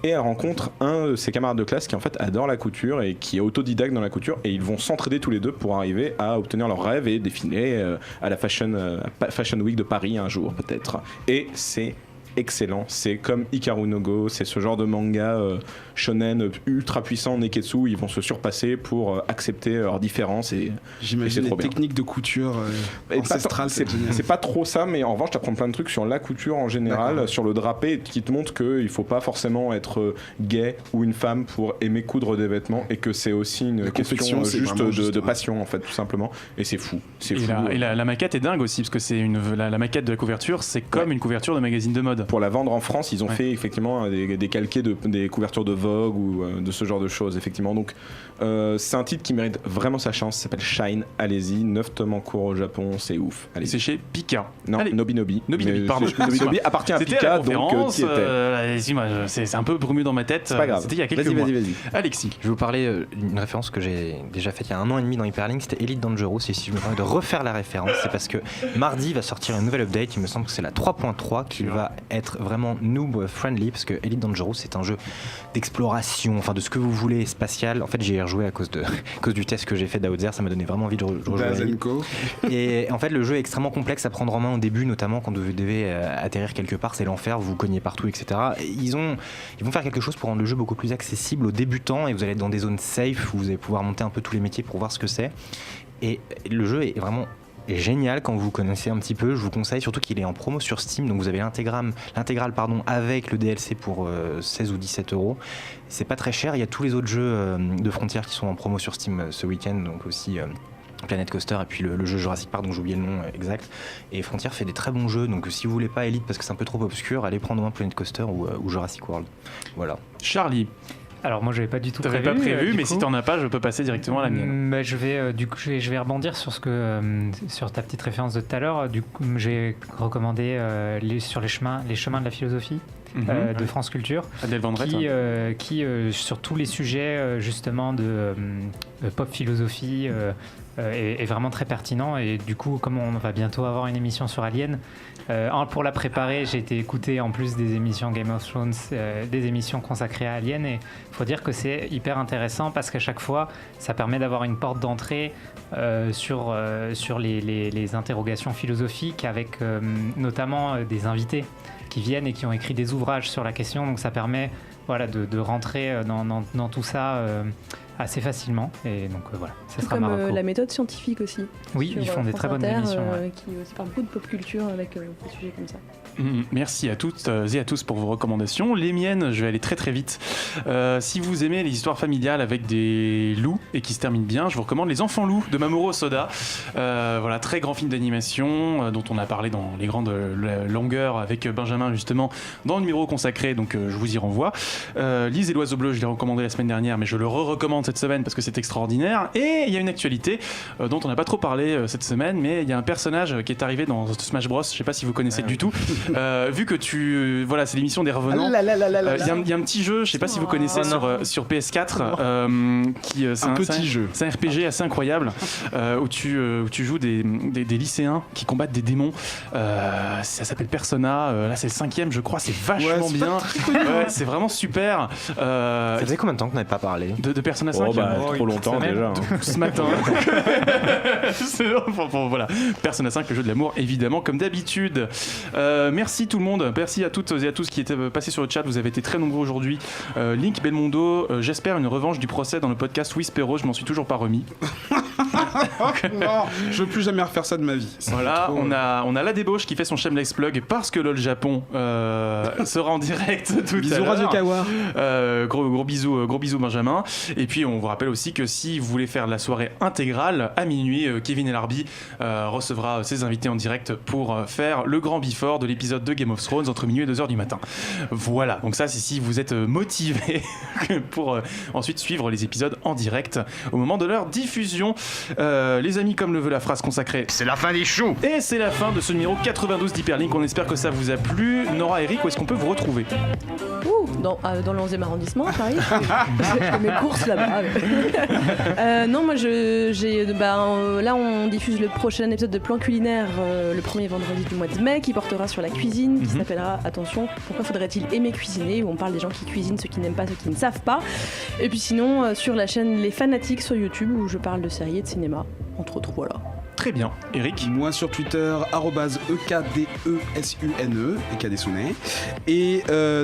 et elle rencontre un de ses camarades de classe qui en fait adore la couture, et qui est autodidacte dans la couture, et ils vont s'entraider tous les deux pour arriver à obtenir leur rêve et défiler à la Fashion Week de Paris un jour peut-être. Et c'est excellent, c'est comme Hikaru no Go, c'est ce genre de manga shonen ultra puissant, neketsu, ils vont se surpasser pour accepter leurs différences, et j'imagine les techniques de couture ancestrales, c'est pas trop ça, mais en revanche t'apprends plein de trucs sur la couture en général, sur le drapé, qui te montre qu'il faut pas forcément être gay ou une femme pour aimer coudre des vêtements, et que c'est aussi une question juste de passion en fait, tout simplement, et c'est fou, et la maquette est dingue aussi, parce que c'est la maquette de la couverture, c'est comme une couverture de magazine de mode. pour la vendre en France, ils ont fait effectivement des calqués des couvertures de Vogue ou de ce genre de choses, effectivement. Donc c'est un titre qui mérite vraiment sa chance. Ça s'appelle Shine. Allez-y, 9 tomes en cours au Japon, c'est ouf. Allez. C'est chez Pika. Non, Nobinobi. Nobinobi, pardon. Nobinobi appartient à C'était Pika, à la conférence, donc allez-y, moi, c'est un peu brumeux dans ma tête. C'est pas grave. C'était il y a quelques mois. Vas-y. Alexis. Je vais vous parler d'une référence que j'ai déjà faite il y a 1 an et demi dans Hyperlink, c'était Elite Dangerous. Et si je me permets de refaire la référence, c'est parce que mardi va sortir une nouvelle update, il me semble que c'est la 3.3 qui va être vraiment noob friendly, parce que Elite Dangerous c'est un jeu d'exploration, enfin de ce que vous voulez, spatial. En fait j'y ai rejoué à cause du test que j'ai fait d'Outzer, ça m'a donné vraiment envie de rejouer à Elite. Et en fait le jeu est extrêmement complexe à prendre en main au début, notamment quand vous devez atterrir quelque part, c'est l'enfer, vous vous cognez partout, etc. Et ils vont faire quelque chose pour rendre le jeu beaucoup plus accessible aux débutants, et vous allez être dans des zones safe où vous allez pouvoir monter un peu tous les métiers pour voir ce que c'est. Et le jeu est vraiment génial quand vous connaissez un petit peu. Je vous conseille surtout qu'il est en promo sur Steam, donc vous avez l'intégrale avec le DLC pour 16 ou 17 euros. C'est pas très cher. Il y a tous les autres jeux de Frontier qui sont en promo sur Steam ce week-end, donc aussi Planet Coaster et puis le jeu Jurassic Park dont j'ai oublié le nom exact. Et Frontier fait des très bons jeux, donc si vous voulez pas Elite parce que c'est un peu trop obscur, allez prendre un Planet Coaster ou Jurassic World. Voilà. Charlie. Alors moi j'avais pas du tout prévu. T'avais pas prévu, mais si t'en as pas, je peux passer directement à la mienne. Bah, je vais rebondir sur sur ta petite référence de tout à l'heure. Du coup, j'ai recommandé sur les chemins de la philosophie de France Culture, qui sur tous les sujets justement de pop philosophie est vraiment très pertinent. Et du coup, comme on va bientôt avoir une émission sur Alien, pour la préparer, j'ai été écouter en plus des émissions Game of Thrones, des émissions consacrées à Alien, et il faut dire que c'est hyper intéressant parce qu'à chaque fois, ça permet d'avoir une porte d'entrée sur les interrogations philosophiques avec notamment des invités qui viennent et qui ont écrit des ouvrages sur la question, donc ça permet de rentrer dans tout ça assez facilement, et donc voilà, ça sera ma reco. La méthode scientifique aussi. Oui, ils font des très bonnes émissions. Qui aussi parlent beaucoup de pop culture avec des sujets comme ça. Merci à toutes et à tous pour vos recommandations. Les miennes, je vais aller très très vite. Si vous aimez les histoires familiales avec des loups et qui se terminent bien, je vous recommande Les Enfants Loups de Mamoru Hosoda. Voilà, très grand film d'animation dont on a parlé dans les grandes longueurs avec Benjamin justement dans le numéro consacré, donc je vous y renvoie. Lise et l'Oiseau Bleu, je l'ai recommandé la semaine dernière, mais je le recommande cette semaine parce que c'est extraordinaire. Et il y a une actualité dont on n'a pas trop parlé cette semaine, mais il y a un personnage qui est arrivé dans Smash Bros. Je sais pas si vous connaissez du tout. Vu que voilà, c'est l'émission des revenants. Il y a un petit jeu, je sais pas si vous connaissez sur PS4, c'est un petit jeu. C'est un RPG assez incroyable où tu joues des lycéens qui combattent des démons. Ça s'appelle Persona. Là, c'est le 5e, je crois. C'est vachement bien. C'est vraiment super. Ça faisait combien de temps qu'on n'avait pas parlé de Persona 5? Trop longtemps déjà. Ce matin. Voilà. Persona 5, le jeu de l'amour, évidemment, comme d'habitude. Merci tout le monde, merci à toutes et à tous qui étaient passés sur le chat, vous avez été très nombreux aujourd'hui. Link Belmondo, j'espère une revanche du procès dans le podcast Whispero, je m'en suis toujours pas remis. Non, je veux plus jamais refaire ça de ma vie. Voilà, on a la débauche qui fait son shameless plug parce que LOL Japon sera en direct tout à l'heure. Bisous Radio Kawa. Gros bisous Benjamin. Et puis on vous rappelle aussi que si vous voulez faire la soirée intégrale, à minuit, Kevin Elarbi recevra ses invités en direct pour faire le grand before de l'épisode de Game of Thrones entre minuit et 2h du matin. Voilà, donc ça c'est si vous êtes motivé pour ensuite suivre les épisodes en direct au moment de leur diffusion. Les amis, comme le veut la phrase consacrée, c'est la fin des choux. Et c'est la fin de ce numéro 92 d'Hyperlink. On espère que ça vous a plu. Nora, Eric, où est-ce qu'on peut vous retrouver? Dans le 11e arrondissement à Paris. Je fais mes courses là-bas. Non, moi là on diffuse le prochain épisode de Plan Culinaire le premier vendredi du mois de mai qui portera sur la cuisine, qui s'appellera attention, pourquoi faudrait-il aimer cuisiner, où on parle des gens qui cuisinent, ceux qui n'aiment pas, ceux qui ne savent pas. Et puis sinon sur la chaîne Les Fanatiques sur YouTube où je parle de séries et de cinéma, entre autres. Voilà. Très bien. Eric? Moi sur Twitter, @EKDESUNE, Ekadesune. Et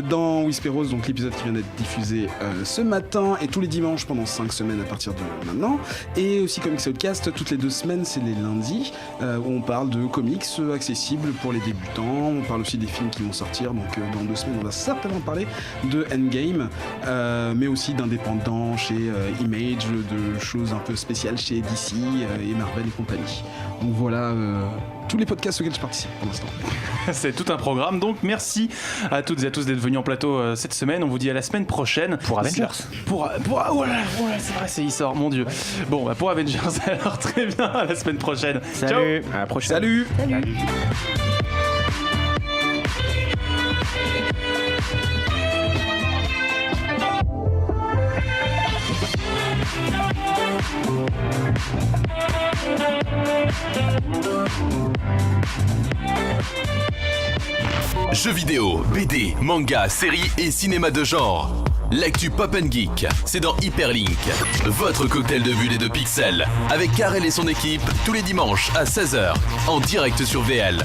dans Whisperos, donc l'épisode qui vient d'être diffusé ce matin et tous les dimanches pendant 5 semaines à partir de maintenant. Et aussi Comics Outcast, toutes les 2 semaines, c'est les lundis, où on parle de comics accessibles pour les débutants. On parle aussi des films qui vont sortir, donc dans 2 semaines, on va certainement parler de Endgame, mais aussi d'indépendants chez Image, de choses un peu spéciales chez DC et Marvel et compagnie. Donc voilà tous les podcasts auxquels je participe pour l'instant. C'est tout un programme, donc merci à toutes et à tous d'être venus en plateau cette semaine. On vous dit à la semaine prochaine. Pour Avengers. Voilà, c'est vrai, il sort, mon Dieu. Bon, pour Avengers, alors très bien, à la semaine prochaine. Salut. Ciao. À la prochaine. Salut. Jeux vidéo, BD, manga, séries et cinéma de genre. L'actu Pop & Geek, c'est dans Hyperlink, votre cocktail de bulles et de pixels, avec Karel et son équipe, tous les dimanches à 16h, en direct sur VL.